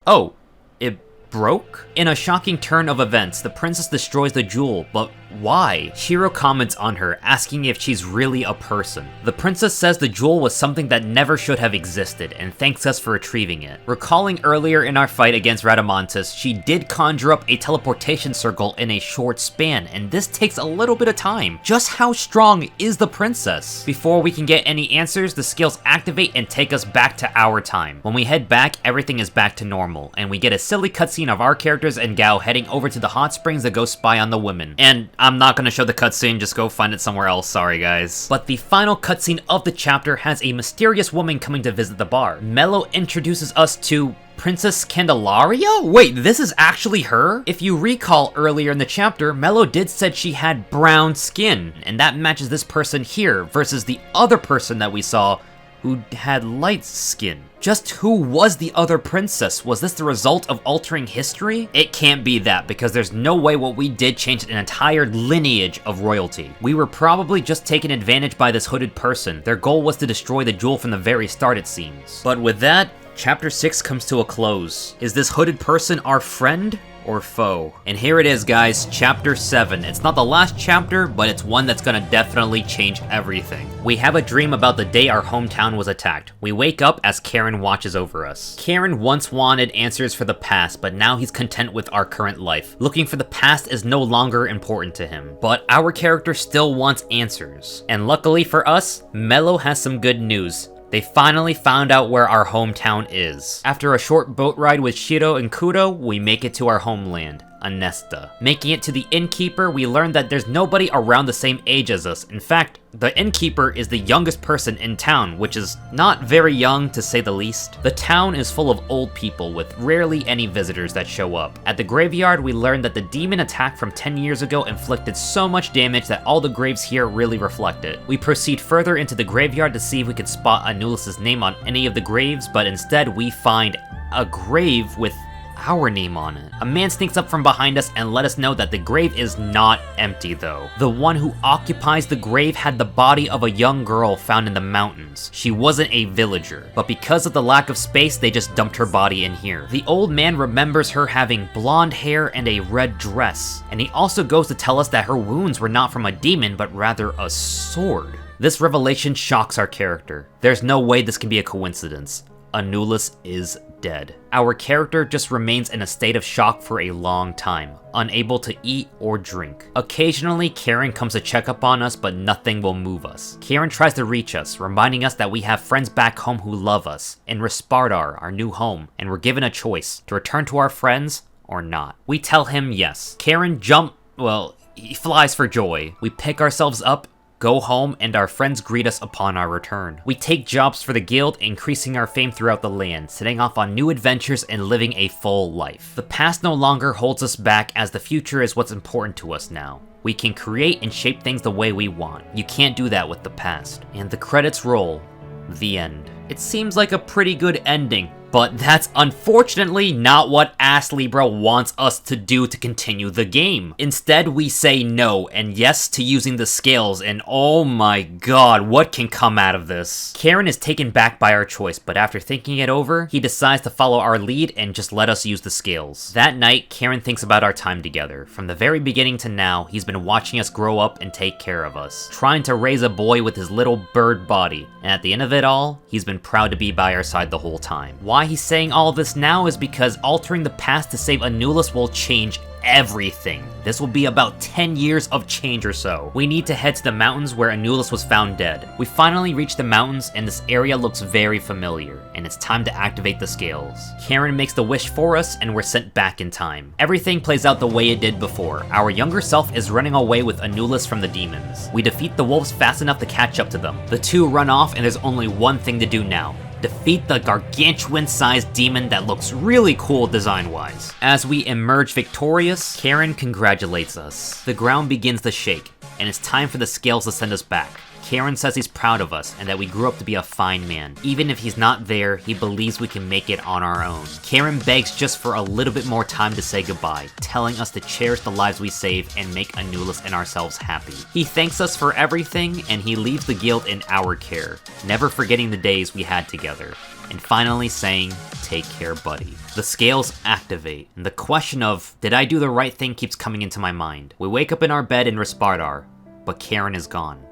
Oh, it broke? In a shocking turn of events, the princess destroys the jewel, but why? Shiro comments on her, asking if she's really a person. The princess says the jewel was something that never should have existed, and thanks us for retrieving it. Recalling earlier in our fight against Rhadamanthus, she did conjure up a teleportation circle in a short span, and this takes a little bit of time. Just how strong is the princess? Before we can get any answers, the skills activate and take us back to our time. When we head back, everything is back to normal, and we get a silly cutscene of our characters and Gao heading over to the hot springs to go spy on the women. And I'm not gonna show the cutscene, just go find it somewhere else, sorry guys. But the final cutscene of the chapter has a mysterious woman coming to visit the bar. Mello introduces us to Princess Candelaria? Wait, this is actually her? If you recall earlier in the chapter, Mello did said she had brown skin, and that matches this person here versus the other person that we saw who had light skin. Just who was the other princess? Was this the result of altering history? It can't be that, because there's no way what we did changed an entire lineage of royalty. We were probably just taken advantage by this hooded person. Their goal was to destroy the jewel from the very start, it seems. But with that, Chapter 6 comes to a close. Is this hooded person our friend or foe? And here it is, guys, Chapter 7. It's not the last chapter, but it's one that's gonna definitely change everything. We have a dream about the day our hometown was attacked. We wake up as Karen watches over us. Karen once wanted answers for the past, but now he's content with our current life. Looking for the past is no longer important to him, but our character still wants answers. And luckily for us, Mello has some good news. They finally found out where our hometown is. After a short boat ride with Shiro and Kudo, we make it to our homeland, Anesta. Making it to the innkeeper, we learn that there's nobody around the same age as us. In fact, the innkeeper is the youngest person in town, which is not very young to say the least. The town is full of old people with rarely any visitors that show up. At the graveyard, we learn that the demon attack from 10 years ago inflicted so much damage that all the graves here really reflect it. We proceed further into the graveyard to see if we could spot Anulus' name on any of the graves, but instead we find a grave with our name on it. A man sneaks up from behind us and let us know that the grave is not empty though. The one who occupies the grave had the body of a young girl found in the mountains. She wasn't a villager, but because of the lack of space, they just dumped her body in here. The old man remembers her having blonde hair and a red dress, and he also goes to tell us that her wounds were not from a demon, but rather a sword. This revelation shocks our character. There's no way this can be a coincidence. Anulus is dead. Our character just remains in a state of shock for a long time, unable to eat or drink. Occasionally, Karen comes to check up on us, but nothing will move us. Karen tries to reach us, reminding us that we have friends back home who love us, in Rist Bardar, our new home, and we're given a choice, to return to our friends or not. We tell him yes. Karen he flies for joy. We pick ourselves up, go home, and our friends greet us upon our return. We take jobs for the guild, increasing our fame throughout the land, setting off on new adventures and living a full life. The past no longer holds us back, as the future is what's important to us now. We can create and shape things the way we want. You can't do that with the past. And the credits roll. The end. It seems like a pretty good ending, but that's unfortunately not what As Libra wants us to do to continue the game. Instead, we say no and yes to using the scales, and oh my god, what can come out of this? Karen is taken back by our choice, but after thinking it over, he decides to follow our lead and just let us use the scales. That night, Karen thinks about our time together. From the very beginning to now, he's been watching us grow up and take care of us, trying to raise a boy with his little bird body, and at the end of it all, he's been proud to be by our side the whole time. Why he's saying all this now is because altering the past to save Anulus will change everything. This will be about 10 years of change or so. We need to head to the mountains where Anulus was found dead. We finally reach the mountains and this area looks very familiar, and it's time to activate the scales. Karen makes the wish for us and we're sent back in time. Everything plays out the way it did before. Our younger self is running away with Anulus from the demons. We defeat the wolves fast enough to catch up to them. The two run off and there's only one thing to do now. Defeat the gargantuan-sized demon that looks really cool design-wise. As we emerge victorious, Karen congratulates us. The ground begins to shake, and it's time for the scales to send us back. Karen says he's proud of us and that we grew up to be a fine man. Even if he's not there, he believes we can make it on our own. Karen begs just for a little bit more time to say goodbye, telling us to cherish the lives we saved and make Anulus and ourselves happy. He thanks us for everything and he leaves the guild in our care, never forgetting the days we had together. And finally saying, take care, buddy. The scales activate, and the question of, did I do the right thing keeps coming into my mind. We wake up in our bed in Rist Bardar, but Karen is gone.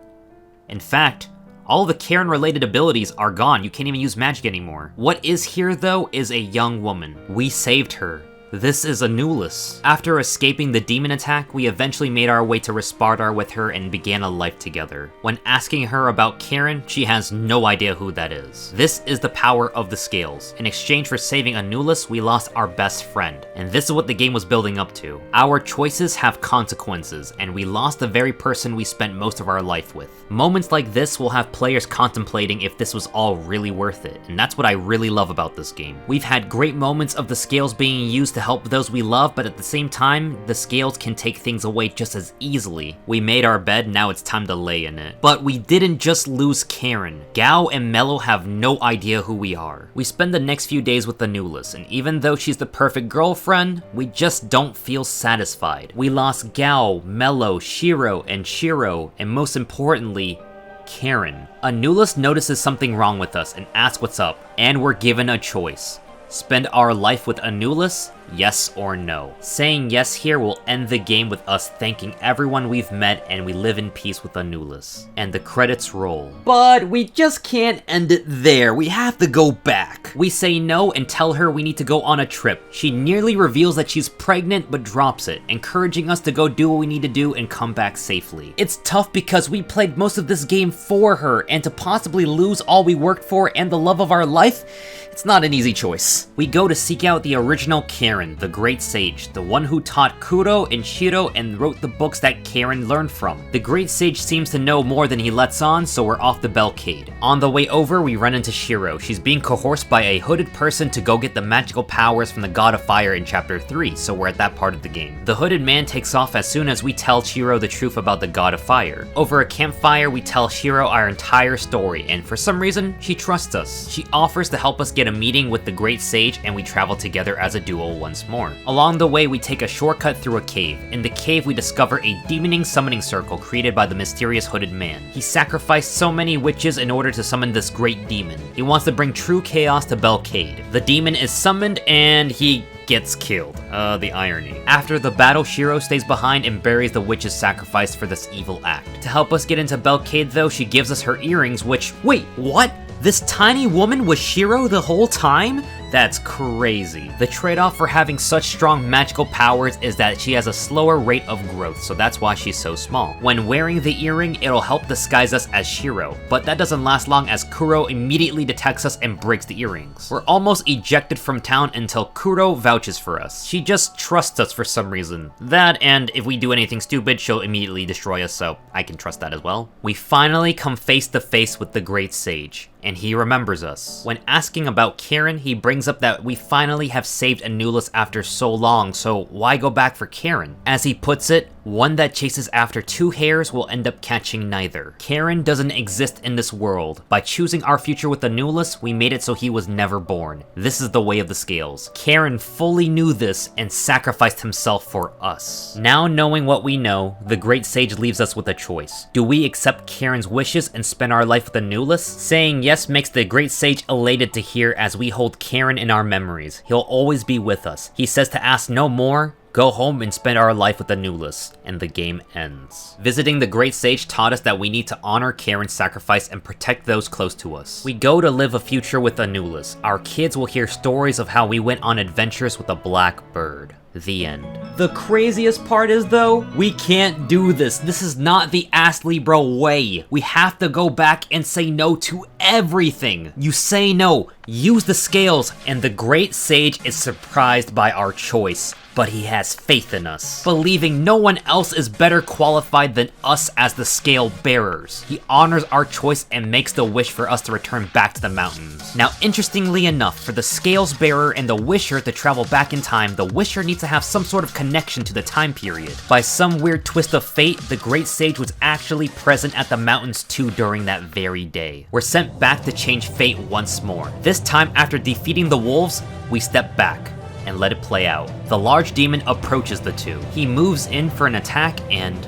In fact, all the Karen-related abilities are gone. You can't even use magic anymore. What is here, though, is a young woman. We saved her. This is Anulus. After escaping the demon attack, we eventually made our way to Rist Bardar with her and began a life together. When asking her about Karen, she has no idea who that is. This is the power of the scales. In exchange for saving Anulus, we lost our best friend. And this is what the game was building up to. Our choices have consequences, and we lost the very person we spent most of our life with. Moments like this will have players contemplating if this was all really worth it, and that's what I really love about this game. We've had great moments of the scales being used to help those we love, but at the same time, the scales can take things away just as easily. We made our bed, now it's time to lay in it. But we didn't just lose Karen. Gao and Mello have no idea who we are. We spend the next few days with Anulus, and even though she's the perfect girlfriend, we just don't feel satisfied. We lost Gao, Mello, Shiro, and most importantly, Karen. Anulus notices something wrong with us and asks what's up, and we're given a choice. Spend our life with Anulus, yes or no. Saying yes here will end the game with us thanking everyone we've met and we live in peace with Anulus. And the credits roll. But we just can't end it there, we have to go back. We say no and tell her we need to go on a trip. She nearly reveals that she's pregnant but drops it, encouraging us to go do what we need to do and come back safely. It's tough because we played most of this game for her, and to possibly lose all we worked for and the love of our life, it's not an easy choice. We go to seek out the original Karen, the Great Sage, the one who taught Kuro and Shiro and wrote the books that Karen learned from. The Great Sage seems to know more than he lets on, so we're off the Belcade. On the way over, we run into Shiro. She's being coerced by a hooded person to go get the magical powers from the God of Fire in Chapter 3, so we're at that part of the game. The hooded man takes off as soon as we tell Shiro the truth about the God of Fire. Over a campfire, we tell Shiro our entire story, and for some reason, she trusts us. She offers to help us get a meeting with the Great Sage, and we travel together as a duo once more. Along the way, we take a shortcut through a cave. In the cave, we discover a demoning summoning circle created by the mysterious hooded man. He sacrificed so many witches in order to summon this great demon. He wants to bring true chaos to Belcade. The demon is summoned and he gets killed. The irony. After the battle, Shiro stays behind and buries the witch's sacrifice for this evil act. To help us get into Belcade though, she gives us her earrings, which— wait, what? This tiny woman was Shiro the whole time? That's crazy. The trade-off for having such strong magical powers is that she has a slower rate of growth, so that's why she's so small. When wearing the earring, it'll help disguise us as Shiro, but that doesn't last long as Kuro immediately detects us and breaks the earrings. We're almost ejected from town until Kuro vouches for us. She just trusts us for some reason. That, and if we do anything stupid, she'll immediately destroy us, so I can trust that as well. We finally come face to face with the Great Sage, and he remembers us. When asking about Karen, he brings up that we finally have saved Anulus after so long, so why go back for Karen? As he puts it, one that chases after two hares will end up catching neither. Karen doesn't exist in this world. By choosing our future with Anulus, we made it so he was never born. This is the way of the scales. Karen fully knew this and sacrificed himself for us. Now knowing what we know, the Great Sage leaves us with a choice. Do we accept Karen's wishes and spend our life with Anulus? Saying yes makes the Great Sage elated to hear as we hold Karen in our memories. He'll always be with us. He says to ask no more, go home and spend our life with Anulus, and the game ends. Visiting the Great Sage taught us that we need to honor Karen's sacrifice and protect those close to us. We go to live a future with Anulus. Our kids will hear stories of how we went on adventures with a black bird. The end. The craziest part is though, we can't do this. This is not the Astlibra way. We have to go back and say no to everything. You say no, use the scales, and the Great Sage is surprised by our choice. But he has faith in us, believing no one else is better qualified than us as the scale bearers. He honors our choice and makes the wish for us to return back to the mountains. Now, interestingly enough, for the scales bearer and the wisher to travel back in time, the wisher needs to have some sort of connection to the time period. By some weird twist of fate, the Great Sage was actually present at the mountains too during that very day. We're sent back to change fate once more. This time, after defeating the wolves, we step back and let it play out. The large demon approaches the two. He moves in for an attack and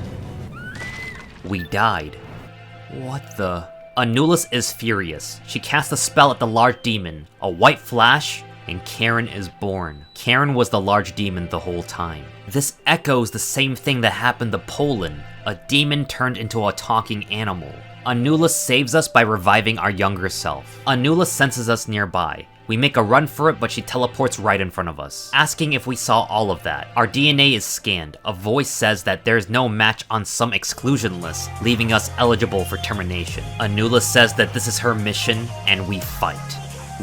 we died. What the? Anulus is furious. She casts a spell at the large demon, a white flash, and Karen is born. Karen was the large demon the whole time. This echoes the same thing that happened to Poland. A demon turned into a talking animal. Anulus saves us by reviving our younger self. Anulus senses us nearby. We make a run for it, but she teleports right in front of us, asking if we saw all of that. Our DNA is scanned. A voice says that there's no match on some exclusion list, leaving us eligible for termination. Anulus says that this is her mission, and we fight.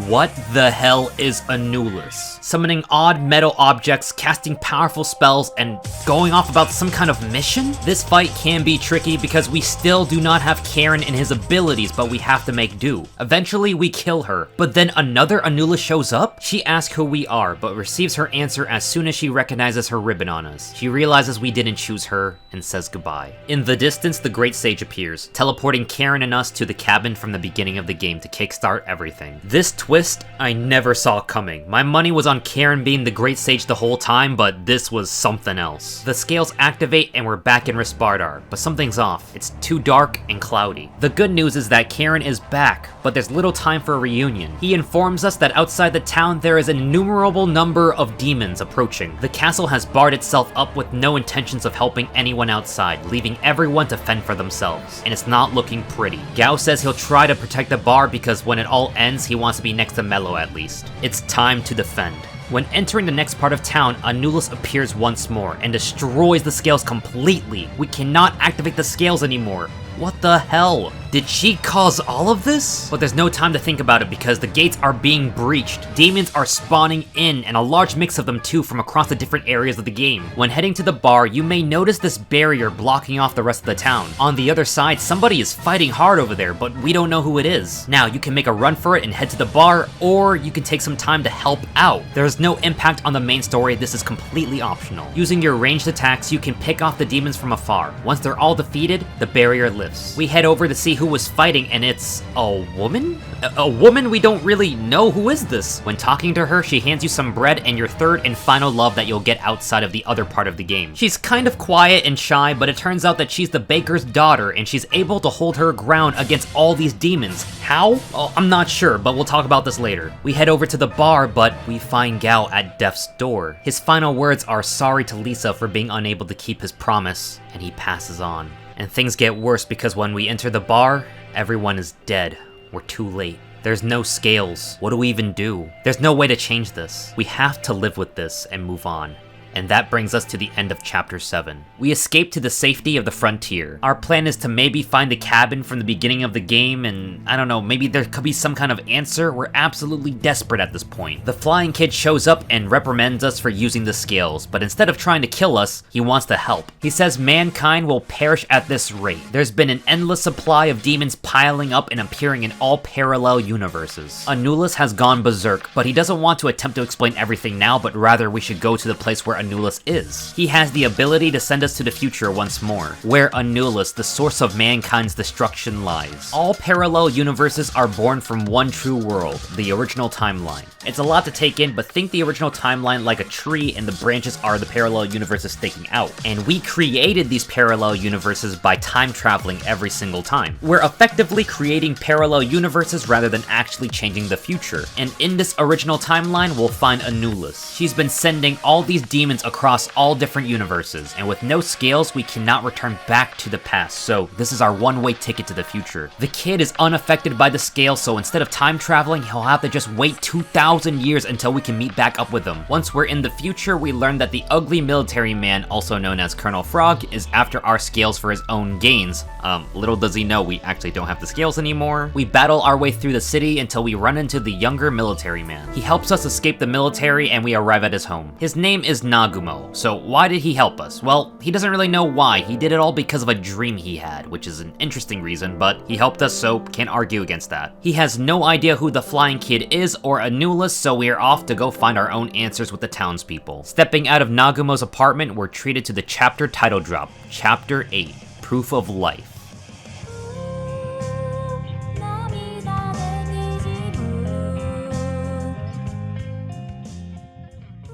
What the hell is Anulus? Summoning odd metal objects, casting powerful spells, and going off about some kind of mission? This fight can be tricky because we still do not have Karen and his abilities, but we have to make do. Eventually, we kill her, but then another Anulus shows up? She asks who we are, but receives her answer as soon as she recognizes her ribbon on us. She realizes we didn't choose her and says goodbye. In the distance, the Great Sage appears, teleporting Karen and us to the cabin from the beginning of the game to kickstart everything. This twist I never saw coming. My money was on Karen being the Great Sage the whole time, but this was something else. The scales activate and we're back in Rist Bardar, but something's off. It's too dark and cloudy. The good news is that Karen is back, but there's little time for a reunion. He informs us that outside the town there is an innumerable number of demons approaching. The castle has barred itself up with no intentions of helping anyone outside, leaving everyone to fend for themselves. And it's not looking pretty. Gao says he'll try to protect the bar because when it all ends, he wants to be next to Mello at least. It's time to defend. When entering the next part of town, Anulus appears once more and destroys the scales completely. We cannot activate the scales anymore. What the hell? Did she cause all of this? But there's no time to think about it because the gates are being breached. Demons are spawning in, and a large mix of them too from across the different areas of the game. When heading to the bar, you may notice this barrier blocking off the rest of the town. On the other side, somebody is fighting hard over there, but we don't know who it is. Now, you can make a run for it and head to the bar, or you can take some time to help out. There's no impact on the main story, this is completely optional. Using your ranged attacks, you can pick off the demons from afar. Once they're all defeated, the barrier lifts. We head over to see who who was fighting, and it's a woman? A woman we don't really know. Who is this? When talking to her, she hands you some bread and your third and final love that you'll get outside of the other part of the game. She's kind of quiet and shy, but it turns out that she's the baker's daughter, and she's able to hold her ground against all these demons. How? Oh, I'm not sure, but we'll talk about this later. We head over to the bar, but we find Gao at Death's door. His final words are sorry to Lisa for being unable to keep his promise, and he passes on. And things get worse because when we enter the bar, everyone is dead. We're too late. There's no scales. What do we even do? There's no way to change this. We have to live with this and move on. And that brings us to the end of Chapter 7. We escape to the safety of the frontier. Our plan is to maybe find the cabin from the beginning of the game, and I don't know, maybe there could be some kind of answer. We're absolutely desperate at this point. The flying kid shows up and reprimands us for using the scales, but instead of trying to kill us, he wants to help. He says mankind will perish at this rate. There's been an endless supply of demons piling up and appearing in all parallel universes. Anulus has gone berserk, but he doesn't want to attempt to explain everything now, but rather we should go to the place where Anulus is. He has the ability to send us to the future once more, where Anulus, the source of mankind's destruction, lies. All parallel universes are born from one true world, the original timeline. It's a lot to take in, but think the original timeline like a tree and the branches are the parallel universes sticking out. And we created these parallel universes by time traveling every single time. We're effectively creating parallel universes rather than actually changing the future. And in this original timeline, we'll find Anulus. She's been sending all these demons across all different universes, and with no scales, we cannot return back to the past, so this is our one-way ticket to the future. The kid is unaffected by the scale, so instead of time traveling, he'll have to just wait 2,000 years until we can meet back up with him. Once we're in the future, we learn that the ugly military man, also known as Colonel Frog, is after our scales for his own gains. Little does he know we actually don't have the scales anymore. We battle our way through the city until we run into the younger military man. He helps us escape the military and we arrive at his home. His name is Nagumo, so why did he help us? Well, he doesn't really know why. He did it all because of a dream he had, which is an interesting reason, but he helped us, so can't argue against that. He has no idea who the flying kid is or Anulus, so we are off to go find our own answers with the townspeople. Stepping out of Nagumo's apartment, we're treated to the chapter title drop, Chapter 8, Proof of Life.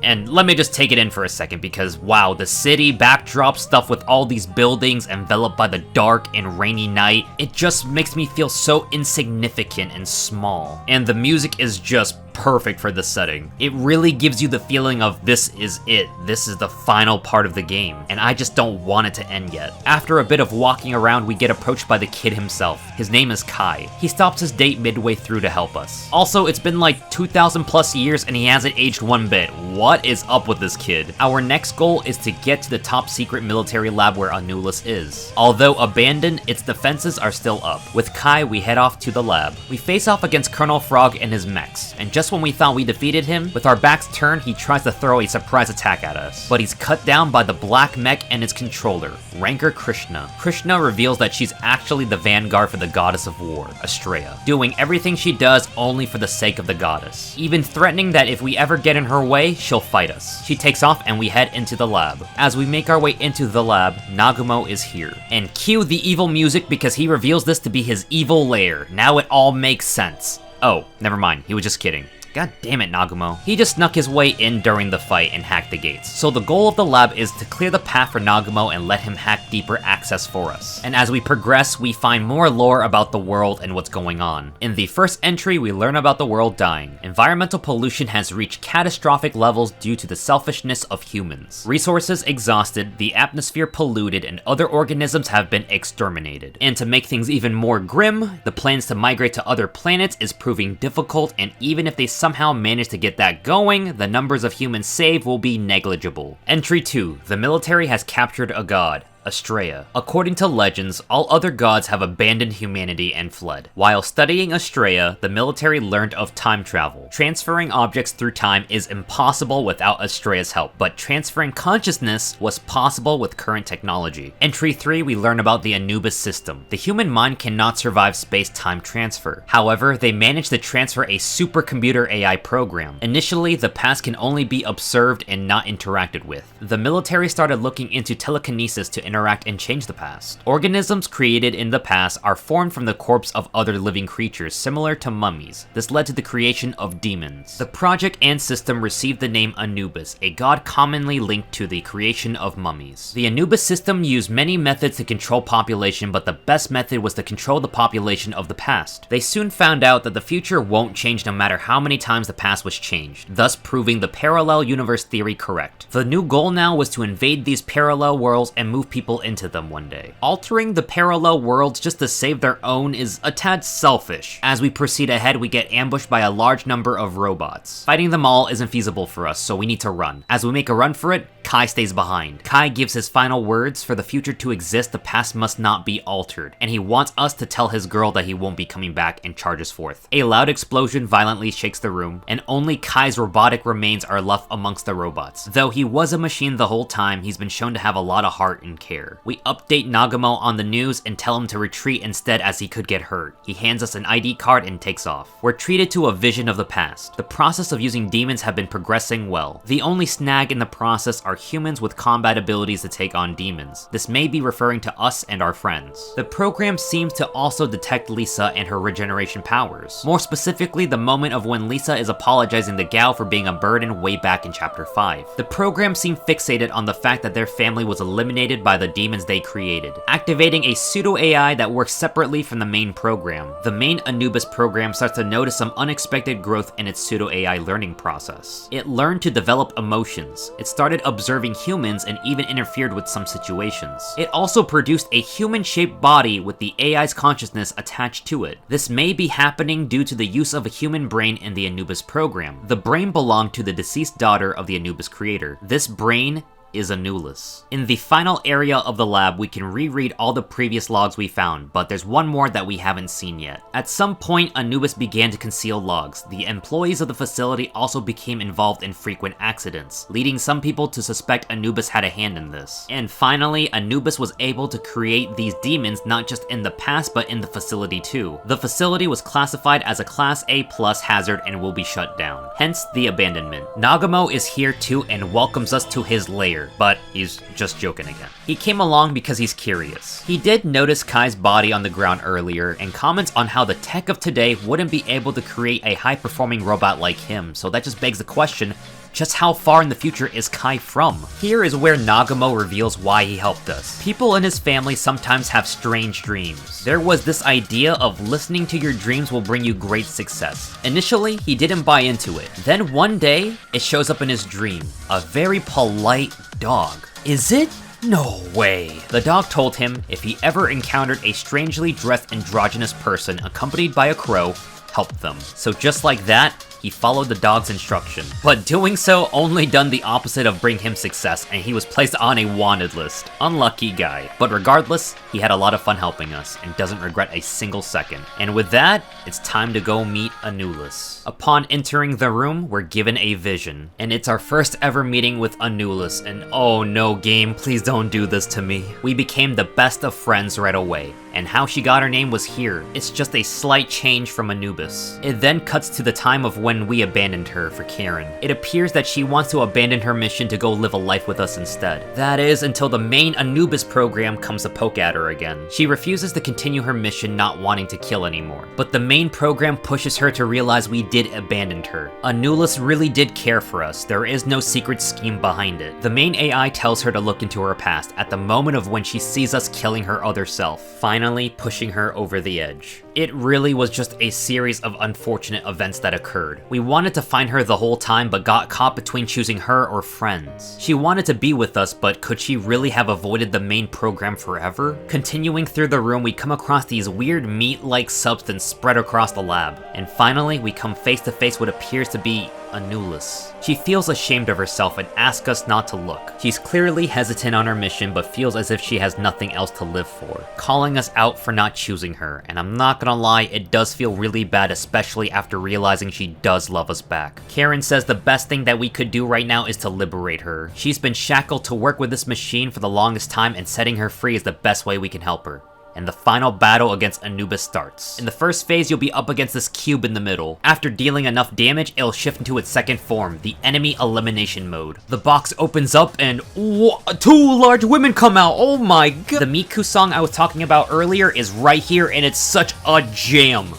And let me just take it in for a second because wow, the city backdrop stuff with all these buildings enveloped by the dark and rainy night, it just makes me feel so insignificant and small. And the music is just perfect for the setting. It really gives you the feeling of this is it. This is the final part of the game, and I just don't want it to end yet. After a bit of walking around, we get approached by the kid himself. His name is Kai. He stops his date midway through to help us. Also, it's been like 2,000 plus years and he hasn't aged one bit. What is up with this kid? Our next goal is to get to the top secret military lab where Anulus is. Although abandoned, its defenses are still up. With Kai, we head off to the lab. We face off against Colonel Frog and his mechs, and just when we thought we defeated him, with our backs turned, he tries to throw a surprise attack at us. But he's cut down by the black mech and its controller, Ranker Krishna. Krishna reveals that she's actually the vanguard for the goddess of war, Astrea, doing everything she does only for the sake of the goddess, even threatening that if we ever get in her way, she'll fight us. She takes off and we head into the lab. As we make our way into the lab, Nagumo is here. And cue the evil music because he reveals this to be his evil lair. Now it all makes sense. Oh, never mind, he was just kidding. God damn it, Nagumo. He just snuck his way in during the fight and hacked the gates. So the goal of the lab is to clear the path for Nagumo and let him hack deeper access for us. And as we progress, we find more lore about the world and what's going on. In the first entry, we learn about the world dying. Environmental pollution has reached catastrophic levels due to the selfishness of humans. Resources exhausted, the atmosphere polluted, and other organisms have been exterminated. And to make things even more grim, the plans to migrate to other planets is proving difficult, and even if they somehow manage to get that going, the numbers of humans saved will be negligible. Entry 2. The military has captured a god, Astrea. According to legends, all other gods have abandoned humanity and fled. While studying Astrea, the military learned of time travel. Transferring objects through time is impossible without Astrea's help, but transferring consciousness was possible with current technology. Entry 3, we learn about the Anubis system. The human mind cannot survive space-time transfer. However, they managed to transfer a supercomputer AI program. Initially, the past can only be observed and not interacted with. The military started looking into telekinesis to interact and change the past. Organisms created in the past are formed from the corpse of other living creatures similar to mummies. This led to the creation of demons. The project and system received the name Anubis, a god commonly linked to the creation of mummies. The Anubis system used many methods to control population, but the best method was to control the population of the past. They soon found out that the future won't change no matter how many times the past was changed, thus proving the parallel universe theory correct. The new goal now was to invade these parallel worlds and move people into them one day. Altering the parallel worlds just to save their own is a tad selfish. As we proceed ahead, we get ambushed by a large number of robots. Fighting them all isn't feasible for us, so we need to run. As we make a run for it, Kai stays behind. Kai gives his final words: for the future to exist, the past must not be altered, and he wants us to tell his girl that he won't be coming back, and charges forth. A loud explosion violently shakes the room, and only Kai's robotic remains are left amongst the robots. Though he was a machine the whole time, he's been shown to have a lot of heart and care. We update Nagamo on the news and tell him to retreat instead as he could get hurt. He hands us an ID card and takes off. We're treated to a vision of the past. The process of using demons have been progressing well. The only snag in the process are humans with combat abilities to take on demons. This may be referring to us and our friends. The program seems to also detect Lisa and her regeneration powers. More specifically, the moment of when Lisa is apologizing to Gao for being a burden way back in chapter 5. The program seemed fixated on the fact that their family was eliminated by the demons they created, activating a pseudo-AI that works separately from the main program. The main Anubis program starts to notice some unexpected growth in its pseudo-AI learning process. It learned to develop emotions. It started observing humans and even interfered with some situations. It also produced a human-shaped body with the AI's consciousness attached to it. This may be happening due to the use of a human brain in the Anubis program. The brain belonged to the deceased daughter of the Anubis creator. This brain is Anulus. In the final area of the lab, we can reread all the previous logs we found, but there's one more that we haven't seen yet. At some point, Anubis began to conceal logs. The employees of the facility also became involved in frequent accidents, leading some people to suspect Anubis had a hand in this. And finally, Anubis was able to create these demons not just in the past, but in the facility too. The facility was classified as a Class A+ hazard and will be shut down, hence the abandonment. Nagamo is here too and welcomes us to his lair, but he's just joking again. He came along because he's curious. He did notice Kai's body on the ground earlier and comments on how the tech of today wouldn't be able to create a high-performing robot like him, so that just begs the question, just how far in the future is Kai from? Here is where Nagamo reveals why he helped us. People in his family sometimes have strange dreams. There was this idea of listening to your dreams will bring you great success. Initially, he didn't buy into it. Then one day, it shows up in his dream. A very polite dog. Is it? No way. The dog told him if he ever encountered a strangely dressed androgynous person accompanied by a crow, help them. So just like that, he followed the dog's instruction. But doing so only done the opposite of bring him success, and he was placed on a wanted list. Unlucky guy. But regardless, he had a lot of fun helping us, and doesn't regret a single second. And with that, it's time to go meet Anulus. Upon entering the room, we're given a vision. And it's our first ever meeting with Anulus, and oh no game, please don't do this to me. We became the best of friends right away. And how she got her name was here. It's just a slight change from Anubis. It then cuts to the time of when we abandoned her for Karen. It appears that she wants to abandon her mission to go live a life with us instead. That is, until the main Anubis program comes to poke at her again. She refuses to continue her mission, not wanting to kill anymore. But the main program pushes her to realize we did abandon her. Anulus really did care for us. There is no secret scheme behind it. The main AI tells her to look into her past at the moment of when she sees us killing her other self, finally pushing her over the edge. It really was just a series of unfortunate events that occurred. We wanted to find her the whole time, but got caught between choosing her or friends. She wanted to be with us, but could she really have avoided the main program forever? Continuing through the room, we come across these weird meat-like substance spread across the lab. And finally, we come face to face what appears to be Anulus. She feels ashamed of herself and asks us not to look. She's clearly hesitant on her mission, but feels as if she has nothing else to live for, calling us out for not choosing her. And I'm not gonna lie, it does feel really bad, especially after realizing she does love us back. Karen says the best thing that we could do right now is to liberate her. She's been shackled to work with this machine for the longest time, and setting her free is the best way we can help her. and the final battle against Anubis starts. In the first phase, you'll be up against this cube in the middle. After dealing enough damage, it'll shift into its second form, the enemy elimination mode. The box opens up and two large women come out, oh my god! The Miku song I was talking about earlier is right here, and it's such a jam.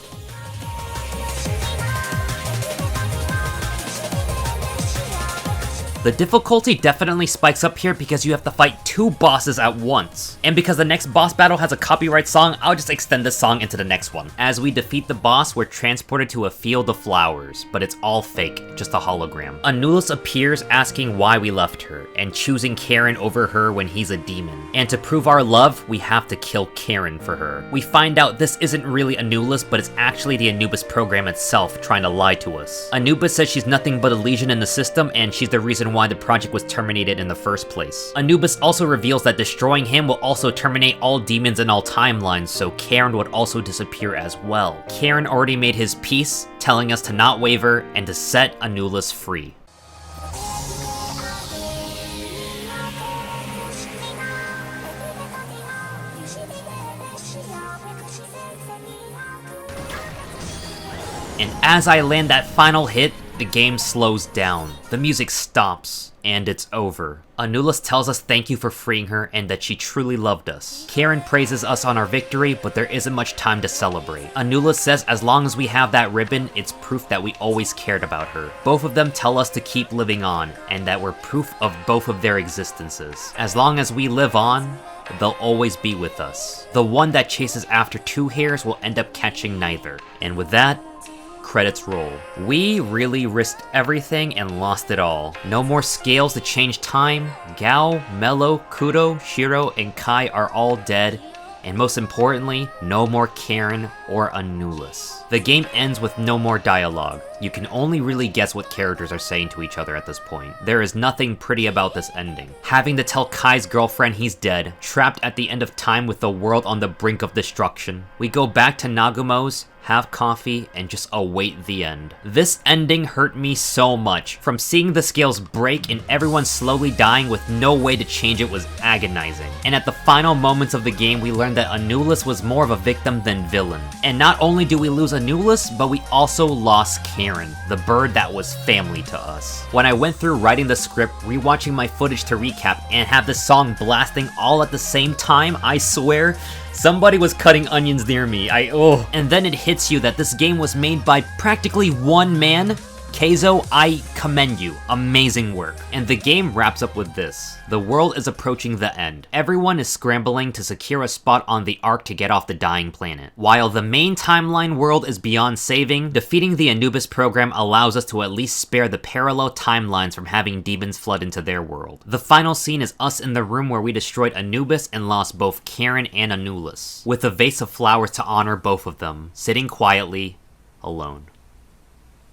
The difficulty definitely spikes up here because you have to fight 2 bosses at once. And because the next boss battle has a copyright song, I'll just extend this song into the next one. As we defeat the boss, we're transported to a field of flowers, but it's all fake, just a hologram. Anulus appears asking why we left her, and choosing Karen over her when he's a demon. And to prove our love, we have to kill Karen for her. We find out this isn't really Anulus, but it's actually the Anubis program itself trying to lie to us. Anubis says she's nothing but a legion in the system, and she's the reason why the project was terminated in the first place. Anubis also reveals that destroying him will also terminate all demons in all timelines, so Karen would also disappear as well. Karen already made his peace, telling us to not waver and to set Anulus free. And as I land that final hit, the game slows down. The music stops, and it's over. Anulus tells us thank you for freeing her and that she truly loved us. Karen praises us on our victory, but there isn't much time to celebrate. Anulus says as long as we have that ribbon, it's proof that we always cared about her. Both of them tell us to keep living on, and that we're proof of both of their existences. As long as we live on, they'll always be with us. The one that chases after 2 hairs will end up catching neither. And with that, credits roll. We really risked everything and lost it all. No more scales to change time. Gao, Mello, Kudo, Shiro, and Kai are all dead. And most importantly, no more Karen or Anulus. The game ends with no more dialogue. You can only really guess what characters are saying to each other at this point. There is nothing pretty about this ending. Having to tell Kai's girlfriend he's dead, trapped at the end of time with the world on the brink of destruction. We go back to Nagumo's, have coffee, and just await the end. This ending hurt me so much. From seeing the scales break and everyone slowly dying with no way to change it was agonizing. And at the final moments of the game, we learned that Anulus was more of a victim than villain. And not only do we lose Anulus, but we also lost Karen, the bird that was family to us. When I went through writing the script, rewatching my footage to recap, and have the song blasting all at the same time, I swear, somebody was cutting onions near me. And then it hits you that this game was made by practically one man. Keizo, I commend you. Amazing work. And the game wraps up with this. The world is approaching the end. Everyone is scrambling to secure a spot on the Ark to get off the dying planet. While the main timeline world is beyond saving, defeating the Anubis program allows us to at least spare the parallel timelines from having demons flood into their world. The final scene is us in the room where we destroyed Anubis and lost both Karen and Anulus, with a vase of flowers to honor both of them, sitting quietly, alone.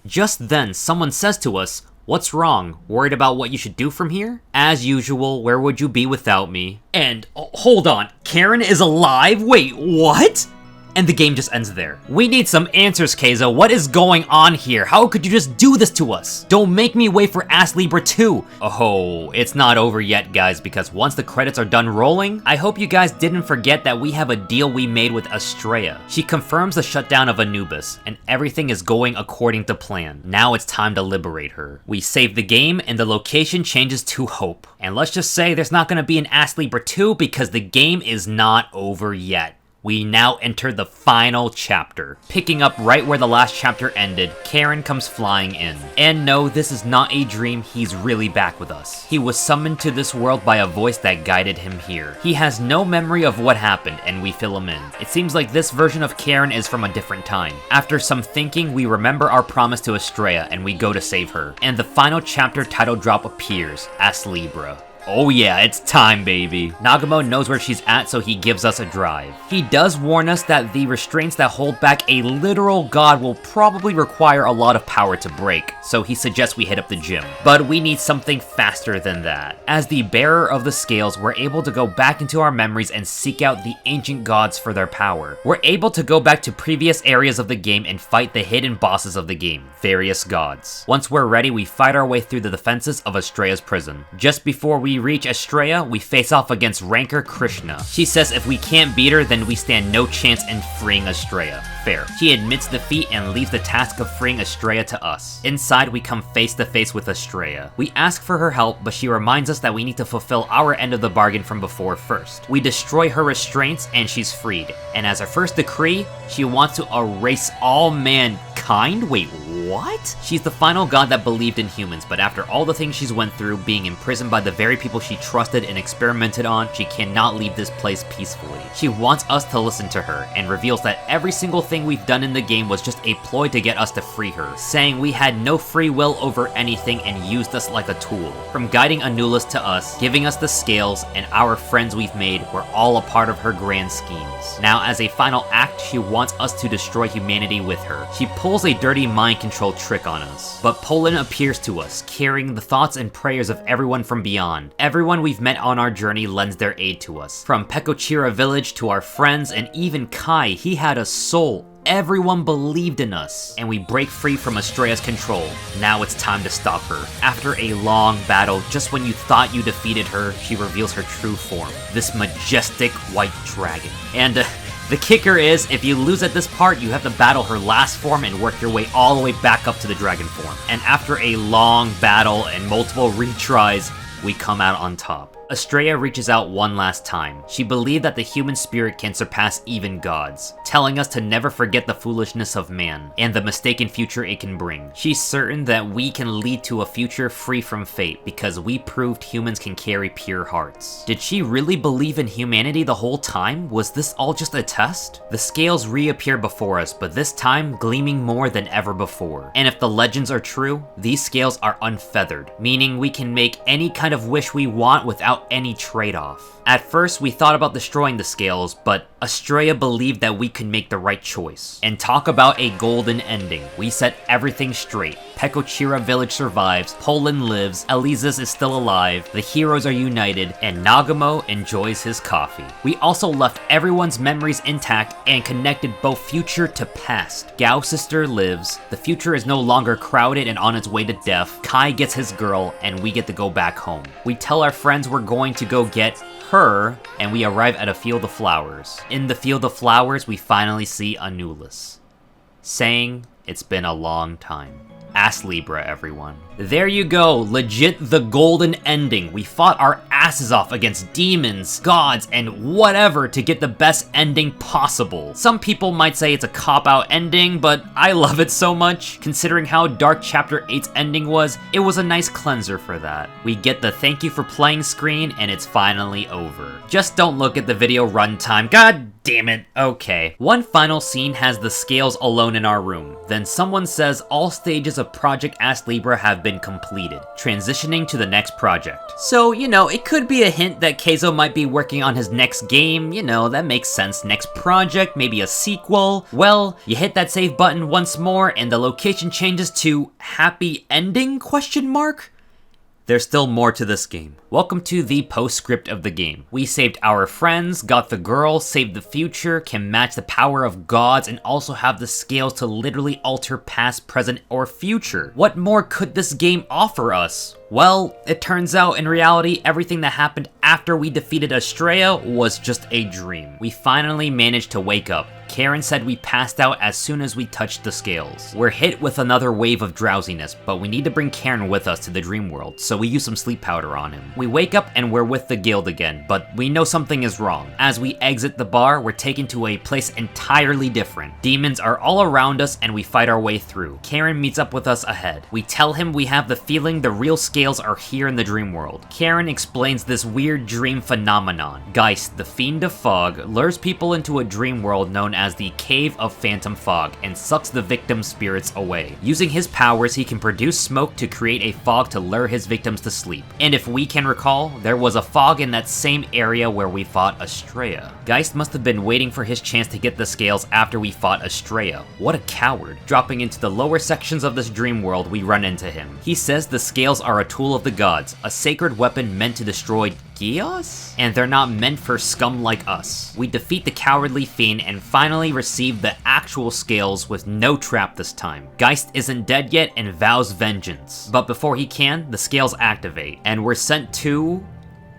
Just then, someone says to us, "What's wrong? Worried about what you should do from here?" As usual, where would you be without me? And, hold on, Karen is alive? Wait, what? And the game just ends there. We need some answers, Keizo. What is going on here? How could you just do this to us? Don't make me wait for As Libra 2. Oh, it's not over yet, guys, because once the credits are done rolling, I hope you guys didn't forget that we have a deal we made with Estrella. She confirms the shutdown of Anubis, and everything is going according to plan. Now it's time to liberate her. We save the game, and the location changes to Hope. And let's just say there's not gonna be an As Libra 2 because the game is not over yet. We now enter the final chapter. Picking up right where the last chapter ended, Karen comes flying in. And no, this is not a dream, he's really back with us. He was summoned to this world by a voice that guided him here. He has no memory of what happened, and we fill him in. It seems like this version of Karen is from a different time. After some thinking, we remember our promise to Estrella, and we go to save her. And the final chapter title drop appears, As Libra. Oh yeah, it's time, baby. Nagumo knows where she's at, so he gives us a drive. He does warn us that the restraints that hold back a literal god will probably require a lot of power to break, so he suggests we hit up the gym. But we need something faster than that. As the bearer of the scales, we're able to go back into our memories and seek out the ancient gods for their power. We're able to go back to previous areas of the game and fight the hidden bosses of the game, various gods. Once we're ready, we fight our way through the defenses of Estrella's prison. Just before we we reach Estrella, we face off against Ranker Krishna. She says if we can't beat her, then we stand no chance in freeing Estrella. Fair. She admits defeat and leaves the task of freeing Estrella to us. Inside, we come face to face with Estrella. We ask for her help, but she reminds us that we need to fulfill our end of the bargain from before first. We destroy her restraints and she's freed. And as her first decree, she wants to erase all mankind? Wait, what? She's the final god that believed in humans, but after all the things she's went through, being imprisoned by the very people she trusted and experimented on, she cannot leave this place peacefully. She wants us to listen to her, and reveals that every single thing we've done in the game was just a ploy to get us to free her, saying we had no free will over anything and used us like a tool. From guiding Anulus to us, giving us the scales, and our friends we've made were all a part of her grand schemes. Now, as a final act, she wants us to destroy humanity with her. She pulls a dirty mind control trick on us. But Poland appears to us, carrying the thoughts and prayers of everyone from beyond. Everyone we've met on our journey lends their aid to us. From Pekochira village to our friends, and even Kai, he had a soul. Everyone believed in us, and we break free from Estrella's control. Now it's time to stop her. After a long battle, just when you thought you defeated her, she reveals her true form. This majestic white dragon. And the kicker is, if you lose at this part, you have to battle her last form and work your way all the way back up to the dragon form. And after a long battle and multiple retries, we come out on top. Estrella reaches out one last time. She believed that the human spirit can surpass even gods, telling us to never forget the foolishness of man, and the mistaken future it can bring. She's certain that we can lead to a future free from fate, because we proved humans can carry pure hearts. Did she really believe in humanity the whole time? Was this all just a test? The scales reappear before us, but this time gleaming more than ever before. And if the legends are true, these scales are unfeathered, meaning we can make any kind of wish we want without any trade-off. At first, we thought about destroying the scales, but Estrella believed that we could make the right choice. And talk about a golden ending. We set everything straight. Pekochira village survives, Poland lives, Elizas is still alive, the heroes are united, and Nagamo enjoys his coffee. We also left everyone's memories intact and connected both future to past. Gao's sister lives, the future is no longer crowded and on its way to death, Kai gets his girl, and we get to go back home. We tell our friends we're going to go get her, and we arrive at a field of flowers. In the field of flowers, we finally see Anulus, saying it's been a long time. As Libra, everyone. There you go, legit the golden ending. We fought our asses off against demons, gods, and whatever to get the best ending possible. Some people might say it's a cop-out ending, but I love it so much. Considering how dark Chapter 8's ending was, it was a nice cleanser for that. We get the thank you for playing screen, and it's finally over. Just don't look at the video runtime. God damn it. Okay. One final scene has the scales alone in our room. Then someone says all stages of Project As Libra have been completed, transitioning to the next project. So, you know, it could be a hint that Keizo might be working on his next game, you know, that makes sense. Next project, maybe a sequel. Well, you hit that save button once more and the location changes to happy ending question mark? There's still more to this game. Welcome to the postscript of the game. We saved our friends, got the girl, saved the future, can match the power of gods, and also have the scales to literally alter past, present, or future. What more could this game offer us? Well, it turns out in reality, everything that happened after we defeated Estrella was just a dream. We finally managed to wake up. Karen said we passed out as soon as we touched the scales. We're hit with another wave of drowsiness, but we need to bring Karen with us to the dream world, so we use some sleep powder on him. We wake up and we're with the guild again, but we know something is wrong. As we exit the bar, we're taken to a place entirely different. Demons are all around us and we fight our way through. Karen meets up with us ahead. We tell him we have the feeling the real scales are here in the dream world. Karen explains this weird dream phenomenon. Geist, the fiend of fog, lures people into a dream world known as the Cave of Phantom Fog and sucks the victim's spirits away. Using his powers, he can produce smoke to create a fog to lure his victims to sleep. And if we can recall, there was a fog in that same area where we fought Estrella. Geist must have been waiting for his chance to get the scales after we fought Estrella. What a coward. Dropping into the lower sections of this dream world, we run into him. He says the scales are a tool of the gods, a sacred weapon meant to destroy Gios? And they're not meant for scum like us. We defeat the cowardly fiend and finally receive the actual scales with no trap this time. Geist isn't dead yet and vows vengeance. But before he can, the scales activate, and we're sent to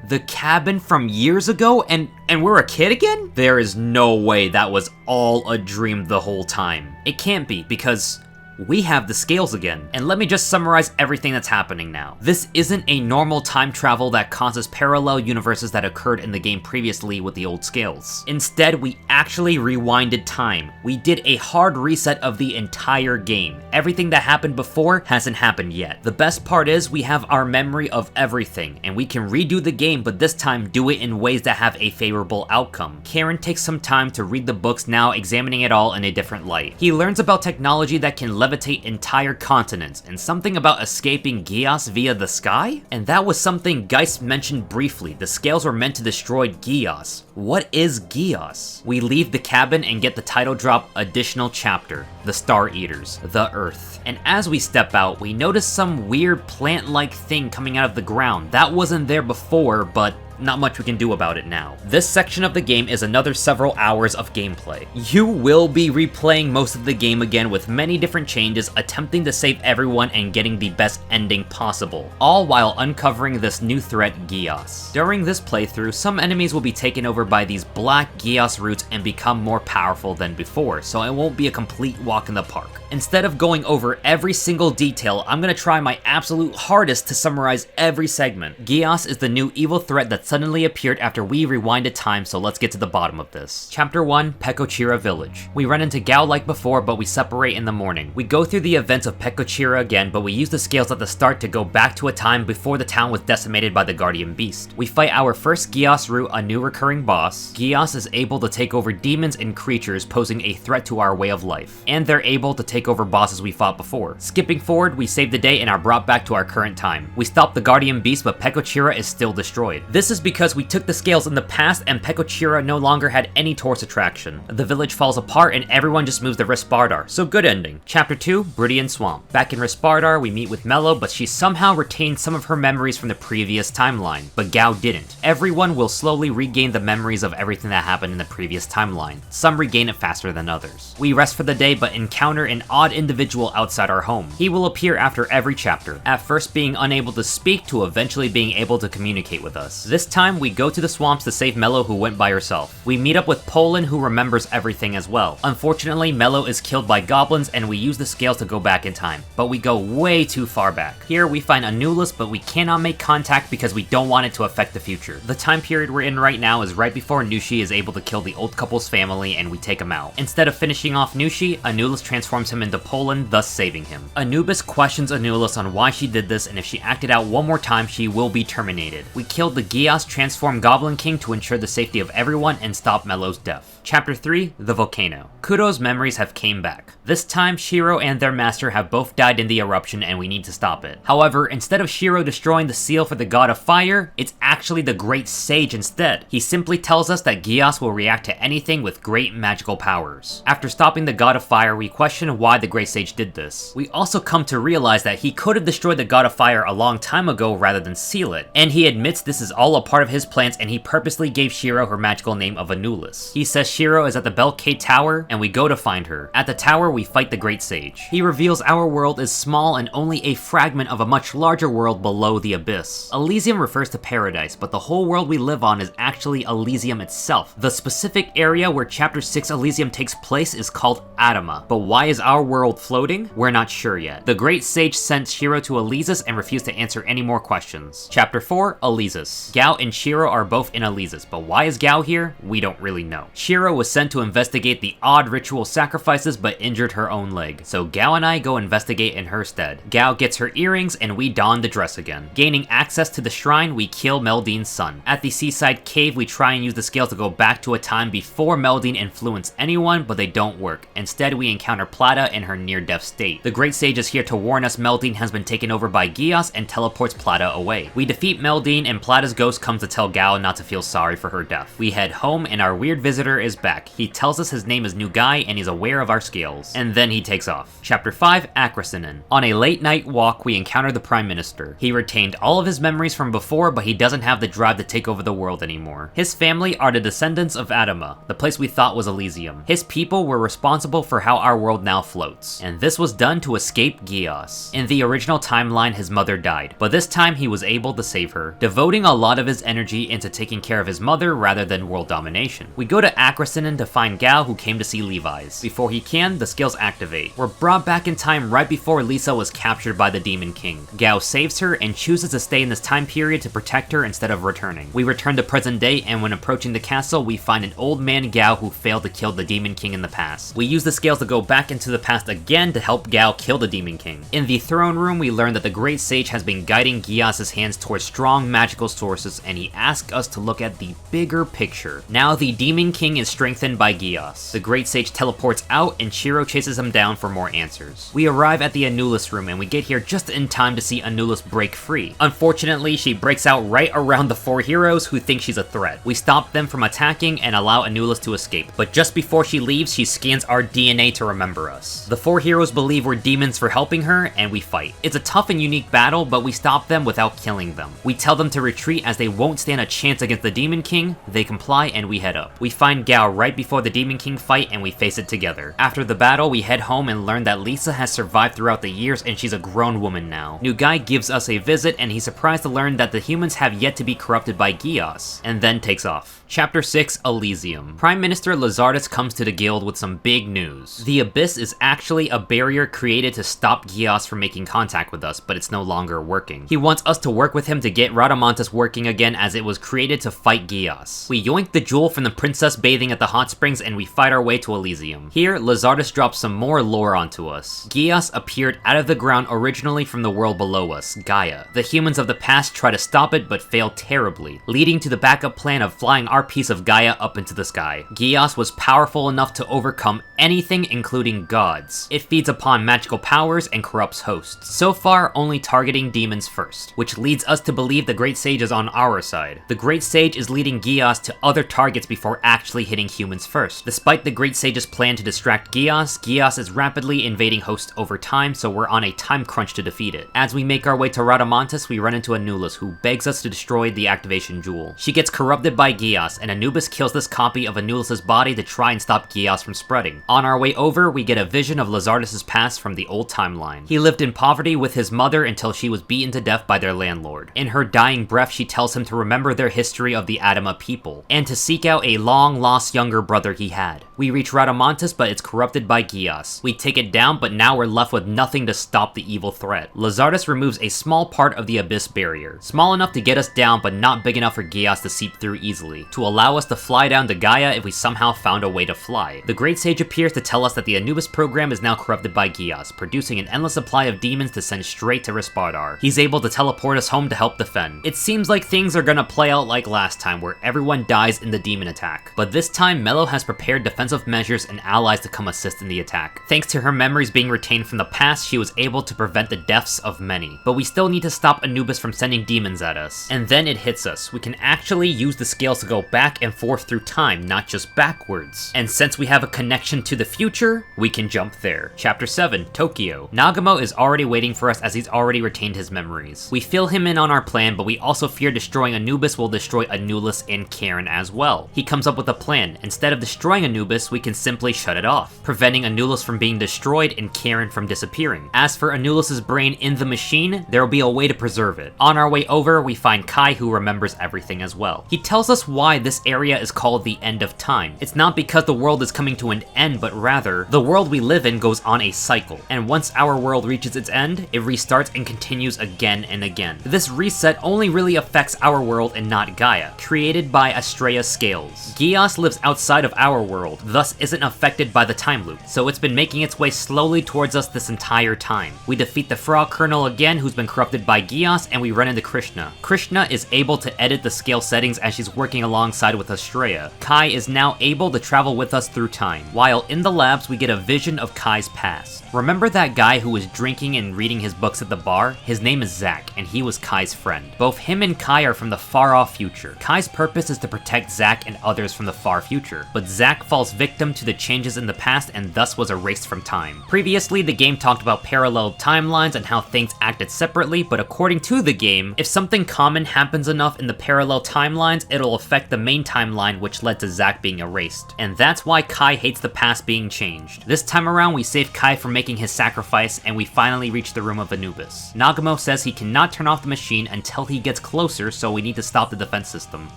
The cabin from years ago, and we're a kid again? There is no way that was all a dream the whole time. It can't be, because we have the scales again. And let me just summarize everything that's happening now. This isn't a normal time travel that causes parallel universes that occurred in the game previously with the old scales. Instead, we actually rewinded time. We did a hard reset of the entire game. Everything that happened before hasn't happened yet. The best part is we have our memory of everything, and we can redo the game, but this time do it in ways that have a favorable outcome. Karen takes some time to read the books now, examining it all in a different light. He learns about technology that can levitate entire continents, and something about escaping Gios via the sky? And that was something Geist mentioned briefly. The scales were meant to destroy Gios. What is Gios? We leave the cabin and get the title drop additional chapter, The Star Eaters, the Earth. And as we step out, we notice some weird plant-like thing coming out of the ground. That wasn't there before, but not much we can do about it now. This section of the game is another several hours of gameplay. You will be replaying most of the game again with many different changes, attempting to save everyone and getting the best ending possible, all while uncovering this new threat, Gios. During this playthrough, some enemies will be taken over by these black Gios roots and become more powerful than before, so it won't be a complete walk in the park. Instead of going over every single detail, I'm gonna try my absolute hardest to summarize every segment. Gios is the new evil threat that suddenly appeared after we rewinded time, so let's get to the bottom of this. Chapter 1, Pekochira Village. We run into Gao like before, but we separate in the morning. We go through the events of Pekochira again, but we use the scales at the start to go back to a time before the town was decimated by the Guardian Beast. We fight our first Gios route, a new recurring boss. Gios is able to take over demons and creatures, posing a threat to our way of life. And they're able to take over bosses we fought before. Skipping forward, we save the day and are brought back to our current time. We stop the Guardian Beast, but Pekochira is still destroyed. This is because we took the scales in the past and Pekochira no longer had any tourist attraction. The village falls apart and everyone just moves to Rist Bardar, so good ending. Chapter 2, Bridian Swamp. Back in Rist Bardar, we meet with Mello, but she somehow retained some of her memories from the previous timeline, but Gao didn't. Everyone will slowly regain the memories of everything that happened in the previous timeline. Some regain it faster than others. We rest for the day, but encounter an odd individual outside our home. He will appear after every chapter, at first being unable to speak to eventually being able to communicate with us. This time, we go to the swamps to save Mello, who went by herself. We meet up with Poland, who remembers everything as well. Unfortunately, Mello is killed by goblins and we use the scales to go back in time, but we go way too far back. Here we find Anulus, but we cannot make contact because we don't want it to affect the future. The time period we're in right now is right before Nushi is able to kill the old couple's family and we take him out. Instead of finishing off Nushi, Anulus transforms him into Poland, thus saving him. Anubis questions Anulus on why she did this, and if she acted out one more time, she will be terminated. We killed the Gios transformed Goblin King to ensure the safety of everyone and stop Mello's death. Chapter 3, The Volcano. Kudo's memories have came back. This time, Shiro and their master have both died in the eruption and we need to stop it. However, instead of Shiro destroying the seal for the god of fire, it's actually the Great Sage instead. He simply tells us that Gios will react to anything with great magical powers. After stopping the god of fire, we question why the Great Sage did this. We also come to realize that he could have destroyed the god of fire a long time ago rather than seal it, and he admits this is all a part of his plans and he purposely gave Shiro her magical name of Anulus. He says Shiro is at the Belkay Tower, and we go to find her. At the tower, we fight the Great Sage. He reveals our world is small and only a fragment of a much larger world below the abyss. Elysium refers to paradise, but the whole world we live on is actually Elysium itself. The specific area where Chapter 6 Elysium takes place is called Adama, but why is our world floating? We're not sure yet. The Great Sage sent Shiro to Elysus and refused to answer any more questions. Chapter 4, Elysus. Gao and Shiro are both in Elysus, but why is Gao here? We don't really know. Shiro was sent to investigate the odd ritual sacrifices but injured her own leg, so Gao and I go investigate in her stead. Gao gets her earrings and we don the dress again. Gaining access to the shrine, we kill Meldine's son. At the seaside cave, we try and use the scales to go back to a time before Meldine influenced anyone, but they don't work. Instead, we encounter Plata in her near-death state. The Great Sage is here to warn us Meldine has been taken over by Gios and teleports Plata away. We defeat Meldine and Plata's ghost comes to tell Gao not to feel sorry for her death. We head home and our weird visitor is back. He tells us his name is New Guy and he's aware of our scales. And then he takes off. Chapter 5, Akrasinen. On a late night walk, we encounter the Prime Minister. He retained all of his memories from before, but he doesn't have the drive to take over the world anymore. His family are the descendants of Adama, the place we thought was Elysium. His people were responsible for how our world now floats, and this was done to escape Gios. In the original timeline, his mother died, but this time he was able to save her. Devoting a lot of his energy into taking care of his mother rather than world domination. We go to Akrasinen to find Gao, who came to see Levi's. Before he can, the skills activate. We're brought back in time right before Lisa was captured by the Demon King. Gao saves her and chooses to stay in this time period to protect her instead of returning. We return to present day, and when approaching the castle, we find an old man Gao who failed to kill the Demon King in the past. We use the scales to go back into the past again to help Gao kill the Demon King. In the throne room, we learn that the Great Sage has been guiding Gias's hands towards strong magical sources, and he asks us to look at the bigger picture. Now the Demon King is strengthened by Gias. The Great Sage teleports out, and Shiro chases him down for more answers. We arrive at the Anulus room, and we get here just in time to see Anulus break free. Unfortunately, she breaks out right around the 4 heroes who think she's a threat. We stop them from attacking and allow Anulus to escape, but just before she leaves, she scans our DNA to remember us. The 4 heroes believe we're demons for helping her, and we fight. It's a tough and unique battle, but we stop them without killing them. We tell them to retreat as they won't stand a chance against the Demon King. They comply, and we head up. We find Gao right before the Demon King fight, and we face it together. After the battle, we head home and learn that Lisa has survived throughout the years, and she's a grown woman now. New guy gives us a visit, and he's surprised to learn that the humans have yet to be corrupted by Gias, and then takes off. Chapter 6, Elysium. Prime Minister Lazardus comes to the guild with some big news. The Abyss is actually a barrier created to stop Gias from making contact with us, but it's no longer working. He wants us to work with him to get Radamantis working again, as it was created to fight Gias. We yoink the jewel from the princess bathing at the hot springs, and we fight our way to Elysium. Here, Lazardus drops some more lore onto us. Gias appeared out of the ground originally from the world below us, Gaia. The humans of the past try to stop it, but fail terribly, leading to the backup plan of flying our piece of Gaia up into the sky. Gias was powerful enough to overcome anything, including gods. It feeds upon magical powers and corrupts hosts, so far only targeting demons first, which leads us to believe the Great Sage is on our side. The Great Sage is leading Gias to other targets before actually hitting humans first. Despite the Great Sage's plan to distract Gias, Gias is rapidly invading hosts over time, so we're on a time crunch to defeat it. As we make our way to Radamantis, we run into Anulus, who begs us to destroy the activation jewel. She gets corrupted by Gias, and Anubis kills this copy of Anulus' body to try and stop Gias from spreading. On our way over, we get a vision of Lazardus' past from the old timeline. He lived in poverty with his mother until she was beaten to death by their landlord. In her dying breath, she tells him to remember their history of the Adama people, and to seek out a long-lost younger brother he had. We reach Radamantis, but it's corrupted by Gias. We take it down, but now we're left with nothing to stop the evil threat. Lazardus removes a small part of the Abyss barrier, small enough to get us down, but not big enough for Gias to seep through easily, to allow us to fly down to Gaia if we somehow found a way to fly. The Great Sage appears to tell us that the Anubis program is now corrupted by Gias, producing an endless supply of demons to send straight to Rist Bardar. He's able to teleport us home to help defend. It seems like things are gonna play out like last time, where everyone dies in the demon attack. But this time, Mello has prepared defensive measures and allies to come assist in the attack. Thanks to her memories being retained from the past, she was able to prevent the deaths of many. But we still need to stop Anubis from sending demons at us. And then it hits us. We can actually use the scales to go back and forth through time, not just backwards. And since we have a connection to the future, we can jump there. Chapter 7, Tokyo. Nagamo is already waiting for us as he's already retained his memories. We fill him in on our plan, but we also fear destroying Anubis will destroy Anulus and Karen as well. He comes up with a plan. Instead of destroying Anubis, we can simply shut it off, preventing Anulus from being destroyed and Karen from disappearing. As for Anulus' brain in the machine, there will be a way to preserve it. On our way over, we find Kai, who remembers everything as well. He tells us why this area is called the end of time. It's not because the world is coming to an end, but rather, the world we live in goes on a cycle, and once our world reaches its end, it restarts and continues again and again. This reset only really affects our world and not Gaia, created by Astrea's scales. Gias lives outside of our world, thus isn't affected by the time loop, so it's been making its way slowly towards us this entire time. We defeat the Frog Colonel again, who's been corrupted by Gias, and we run into Krishna. Krishna is able to edit the scale settings as she's working alongside with Astrea. Kai is now able to travel with us through time. While in the labs, we get a vision of Kai's past. Remember that guy who was drinking and reading his books at the bar? His name is Zack, and he was Kai's friend. Both him and Kai are from the far-off future. Kai's purpose is to protect Zack and others from the far future, but Zack falls victim to the changes in the past and thus was erased from time. Previously, the game talked about parallel timelines and how things acted separately, but according to the game, if something common happens enough in the parallel timelines, it'll affect the main timeline, which led to Zack being erased. And that's why Kai hates the past being changed. This time around, we save Kai from making his sacrifice, and we finally reach the room of Anubis. Nagamo says he cannot turn off the machine until he gets closer, so we need to stop the defense system.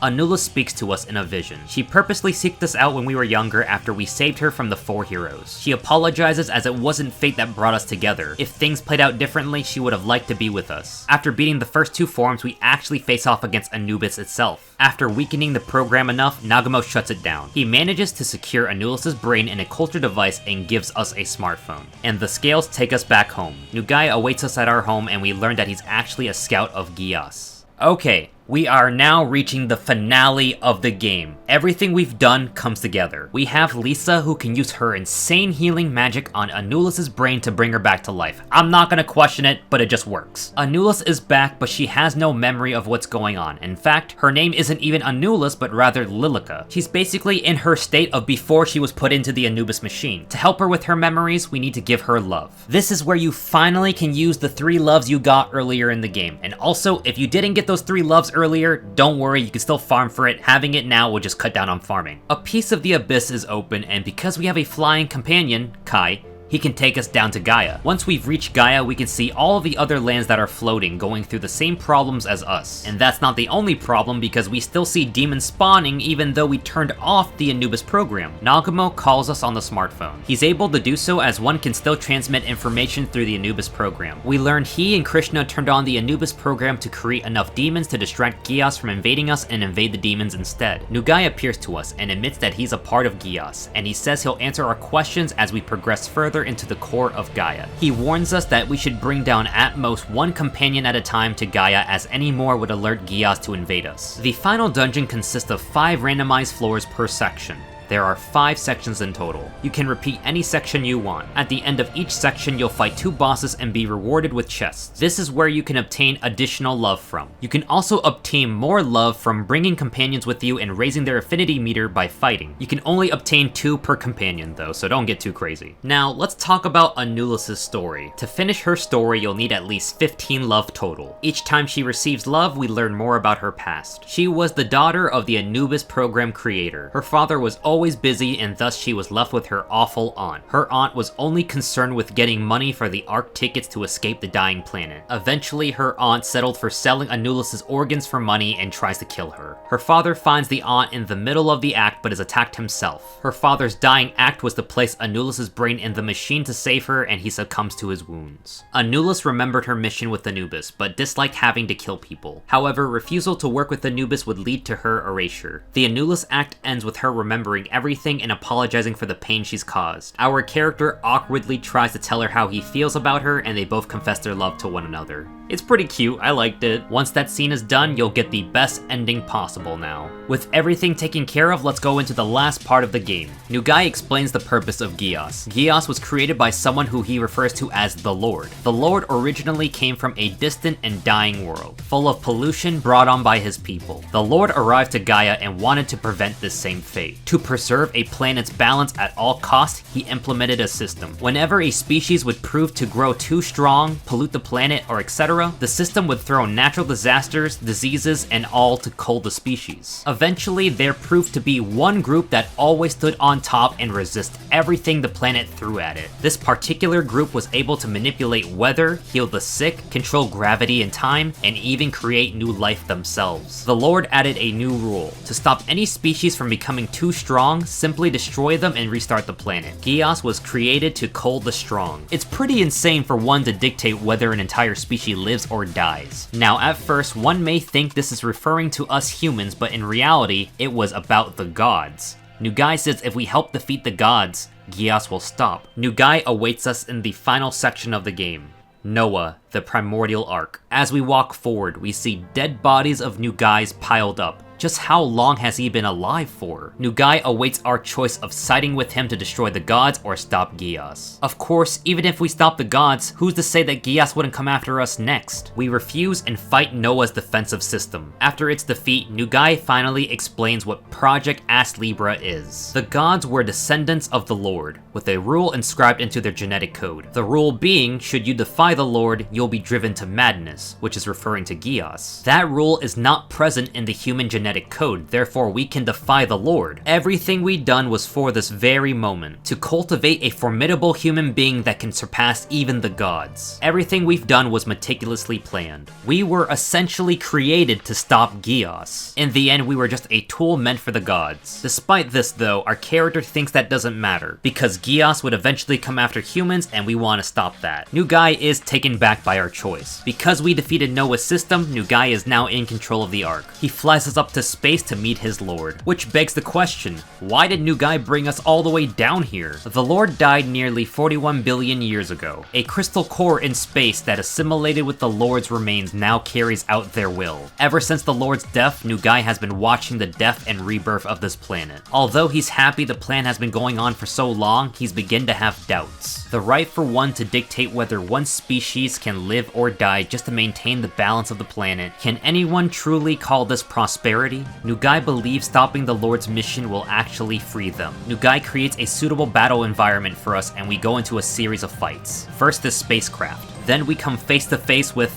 Anulus speaks to us in a vision. She purposely seeked us out when we were younger after we saved her from the 4 heroes. She apologizes as it wasn't fate that brought us together. If things played out differently, she would have liked to be with us. After beating the first 2 forms, we actually face off against Anubis itself. After weakening the program enough, Nagumo shuts it down. He manages to secure Anulus' brain in a culture device and gives us a smartphone. And the scales take us back home. Nugai awaits us at our home and we learn that he's actually a scout of Gias. Okay, we are now reaching the finale of the game. Everything we've done comes together. We have Lisa who can use her insane healing magic on Anulus' brain to bring her back to life. I'm not gonna question it, but it just works. Anulus is back, but she has no memory of what's going on. In fact, her name isn't even Anulus, but rather Lilia. She's basically in her state of before she was put into the Anubis machine. To help her with her memories, we need to give her love. This is where you finally can use the 3 loves you got earlier in the game. And also, if you didn't get those 3 loves earlier, don't worry, you can still farm for it. Having it now will just cut down on farming. A piece of the abyss is open, and because we have a flying companion, Kai, he can take us down to Gaia. Once we've reached Gaia, we can see all of the other lands that are floating, going through the same problems as us. And that's not the only problem, because we still see demons spawning even though we turned off the Anubis program. Nagumo calls us on the smartphone. He's able to do so as one can still transmit information through the Anubis program. We learned he and Krishna turned on the Anubis program to create enough demons to distract Gias from invading us and invade the demons instead. Nugai appears to us and admits that he's a part of Gias, and he says he'll answer our questions as we progress further into the core of Gaia. He warns us that we should bring down at most 1 companion at a time to Gaia, as any more would alert Gias to invade us. The final dungeon consists of 5 randomized floors per section. There are 5 sections in total. You can repeat any section you want. At the end of each section, you'll fight 2 bosses and be rewarded with chests. This is where you can obtain additional love from. You can also obtain more love from bringing companions with you and raising their affinity meter by fighting. You can only obtain 2 per companion though, so don't get too crazy. Now, let's talk about Anulus' story. To finish her story, you'll need at least 15 love total. Each time she receives love, we learn more about her past. She was the daughter of the Anubis program creator. Her father was always busy, and thus she was left with her awful aunt. Her aunt was only concerned with getting money for the Ark tickets to escape the dying planet. Eventually, her aunt settled for selling Anulus' organs for money and tries to kill her. Her father finds the aunt in the middle of the act but is attacked himself. Her father's dying act was to place Anulus' brain in the machine to save her, and he succumbs to his wounds. Anulus remembered her mission with Anubis, but disliked having to kill people. However, refusal to work with Anubis would lead to her erasure. The Anulus act ends with her remembering everything and apologizing for the pain she's caused. Our character awkwardly tries to tell her how he feels about her, and they both confess their love to one another. It's pretty cute, I liked it. Once that scene is done, you'll get the best ending possible now. With everything taken care of, let's go into the last part of the game. Nugai explains the purpose of Gias. Gias was created by someone who he refers to as the Lord. The Lord originally came from a distant and dying world, full of pollution brought on by his people. The Lord arrived to Gaia and wanted to prevent this same fate. To preserve a planet's balance at all costs, he implemented a system. Whenever a species would prove to grow too strong, pollute the planet, or etc., the system would throw natural disasters, diseases, and all to cull the species. Eventually, there proved to be one group that always stood on top and resist everything the planet threw at it. This particular group was able to manipulate weather, heal the sick, control gravity and time, and even create new life themselves. The Lord added a new rule. To stop any species from becoming too strong, simply destroy them and restart the planet. Gias was created to cull the strong. It's pretty insane for one to dictate whether an entire species lives or dies. Now, at first, one may think this is referring to us humans, but in reality, it was about the gods. Nugai says if we help defeat the gods, Gias will stop. Nugai awaits us in the final section of the game. Noah, the primordial ark. As we walk forward, we see dead bodies of Nugais piled up. Just how long has he been alive for? Nugai awaits our choice of siding with him to destroy the gods or stop Gias. Of course, even if we stop the gods, who's to say that Gias wouldn't come after us next? We refuse and fight Noah's defensive system. After its defeat, Nugai finally explains what Project As Libra is. The gods were descendants of the Lord, with a rule inscribed into their genetic code. The rule being, should you defy the Lord, you'll be driven to madness, which is referring to Gias. That rule is not present in the human genetic genetic code, therefore we can defy the Lord. Everything we'd done was for this very moment, to cultivate a formidable human being that can surpass even the gods. Everything we've done was meticulously planned. We were essentially created to stop Gios. In the end, we were just a tool meant for the gods. Despite this though, our character thinks that doesn't matter, because Gios would eventually come after humans and we want to stop that. Nugai is taken back by our choice. Because we defeated Noah's system, Nugai is now in control of the Ark. He flies us up to space to meet his lord. Which begs the question, why did Nugai bring us all the way down here? The lord died nearly 41 billion years ago. A crystal core in space that assimilated with the lord's remains now carries out their will. Ever since the lord's death, Nugai has been watching the death and rebirth of this planet. Although he's happy the plan has been going on for so long, he's begun to have doubts. The right for one to dictate whether one species can live or die just to maintain the balance of the planet. Can anyone truly call this prosperity? Nugai believes stopping the Lord's mission will actually free them. Nugai creates a suitable battle environment for us and we go into a series of fights. First this spacecraft. Then we come face to face with,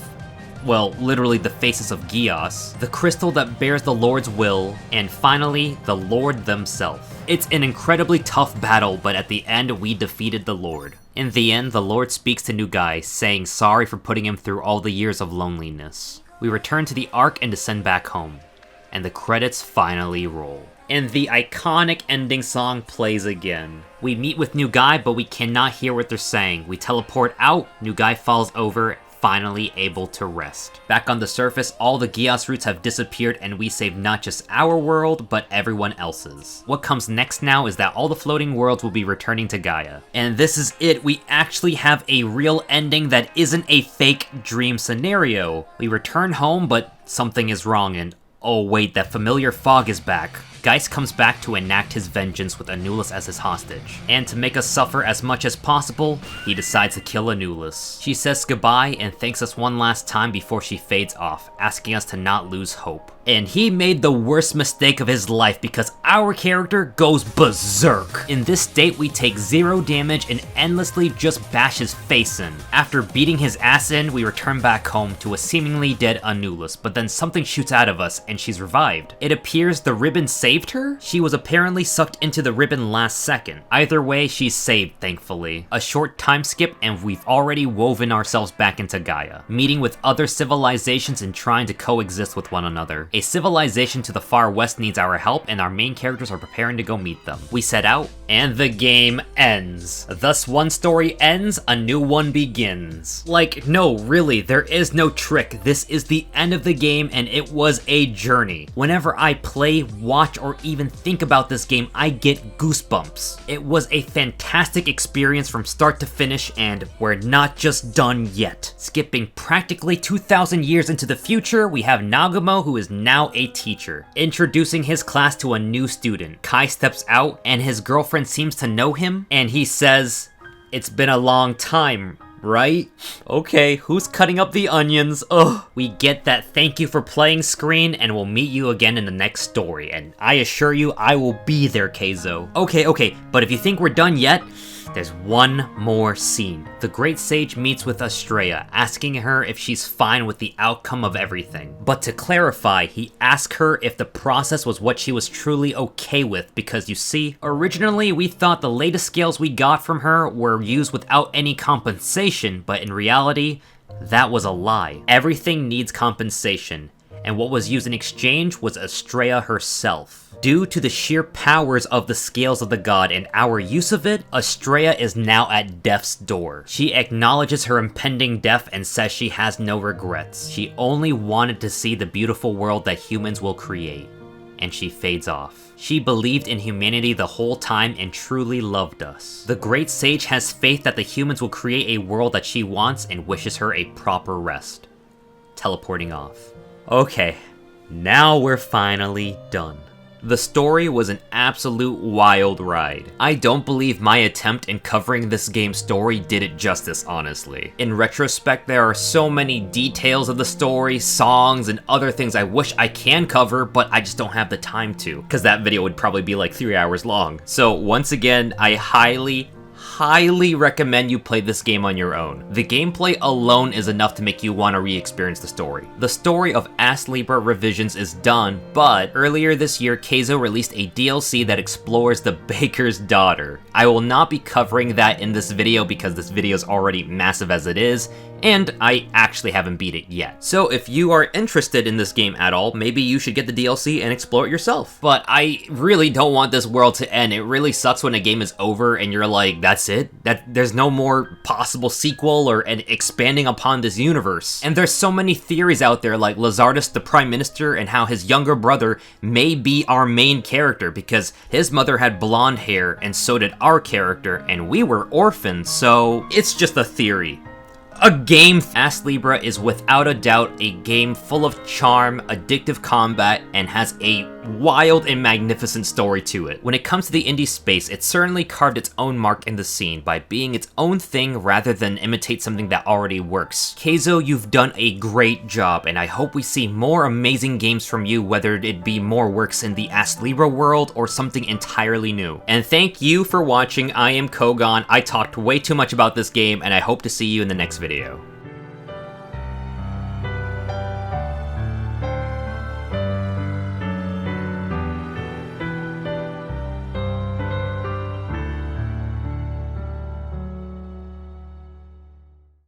well, literally the faces of Gios, the crystal that bears the Lord's will, and finally, the Lord themselves. It's an incredibly tough battle, but at the end, we defeated the Lord. In the end, the Lord speaks to Nugai, saying sorry for putting him through all the years of loneliness. We return to the Ark and descend back home, and the credits finally roll. And the iconic ending song plays again. We meet with Nugai, but we cannot hear what they're saying. We teleport out, Nugai falls over, finally able to rest. Back on the surface, all the Gios roots have disappeared and we save not just our world, but everyone else's. What comes next now is that all the floating worlds will be returning to Gaia. And this is it, we actually have a real ending that isn't a fake dream scenario. We return home, but something is wrong and oh wait, that familiar fog is back. Geist comes back to enact his vengeance with Anulus as his hostage. And to make us suffer as much as possible, he decides to kill Anulus. She says goodbye and thanks us one last time before she fades off, asking us to not lose hope. And he made the worst mistake of his life because our character goes berserk. In this state, we take 0 damage and endlessly just bash his face in. After beating his ass in, we return back home to a seemingly dead Anulus, but then something shoots out of us and she's revived. It appears the ribbon saved her? She was apparently sucked into the ribbon last second. Either way, she's saved, thankfully. A short time skip and we've already woven ourselves back into Gaia, meeting with other civilizations and trying to coexist with one another. A civilization to the far west needs our help and our main characters are preparing to go meet them. We set out, and the game ends. Thus one story ends, a new one begins. Like, no, really, there is no trick. This is the end of the game and it was a journey. Whenever I play, watch, or even think about this game, I get goosebumps. It was a fantastic experience from start to finish and we're not just done yet. Skipping practically 2,000 years into the future, we have Nagumo, who is now a teacher, introducing his class to a new student. Kai steps out and his girlfriend seems to know him and he says, "It's been a long time, right?" Okay, who's cutting up the onions? Ugh. We get that thank you for playing screen and we'll meet you again in the next story, and I assure you I will be there, Keizo. Okay, but if you think we're done yet, there's one more scene. The Great Sage meets with Estrella, asking her if she's fine with the outcome of everything. But to clarify, he asks her if the process was what she was truly okay with, because you see, originally we thought the latest scales we got from her were used without any compensation, but in reality, that was a lie. Everything needs compensation, and what was used in exchange was Estrella herself. Due to the sheer powers of the scales of the god and our use of it, Estrella is now at death's door. She acknowledges her impending death and says she has no regrets. She only wanted to see the beautiful world that humans will create. And she fades off. She believed in humanity the whole time and truly loved us. The Great Sage has faith that the humans will create a world that she wants and wishes her a proper rest. Teleporting off. Okay, now we're finally done. The story was an absolute wild ride. I don't believe my attempt in covering this game's story did it justice, honestly. In retrospect, there are so many details of the story, songs, and other things I wish I can cover, but I just don't have the time to, because that video would probably be like 3 hours long. So once again, I highly highly recommend you play this game on your own. The gameplay alone is enough to make you want to re-experience the story. The story of As Libra Revisions is done, but earlier this year, Keizo released a DLC that explores the baker's daughter. I will not be covering that in this video because this video is already massive as it is, and I actually haven't beat it yet. So if you are interested in this game at all, maybe you should get the DLC and explore it yourself. But I really don't want this world to end. It really sucks when a game is over and you're like, that's it? There's no more possible sequel or expanding upon this universe. And there's so many theories out there like Lazardus the Prime Minister and how his younger brother may be our main character because his mother had blonde hair and so did our character and we were orphans, so it's just a theory. A game. As Libra is without a doubt a game full of charm, addictive combat, and has a wild and magnificent story to it. When it comes to the indie space, it certainly carved its own mark in the scene by being its own thing rather than imitate something that already works. Keizo, you've done a great job, and I hope we see more amazing games from you, whether it be more works in the As Libra world or something entirely new. And thank you for watching. I am Kogan. I talked way too much about this game, and I hope to see you in the next video.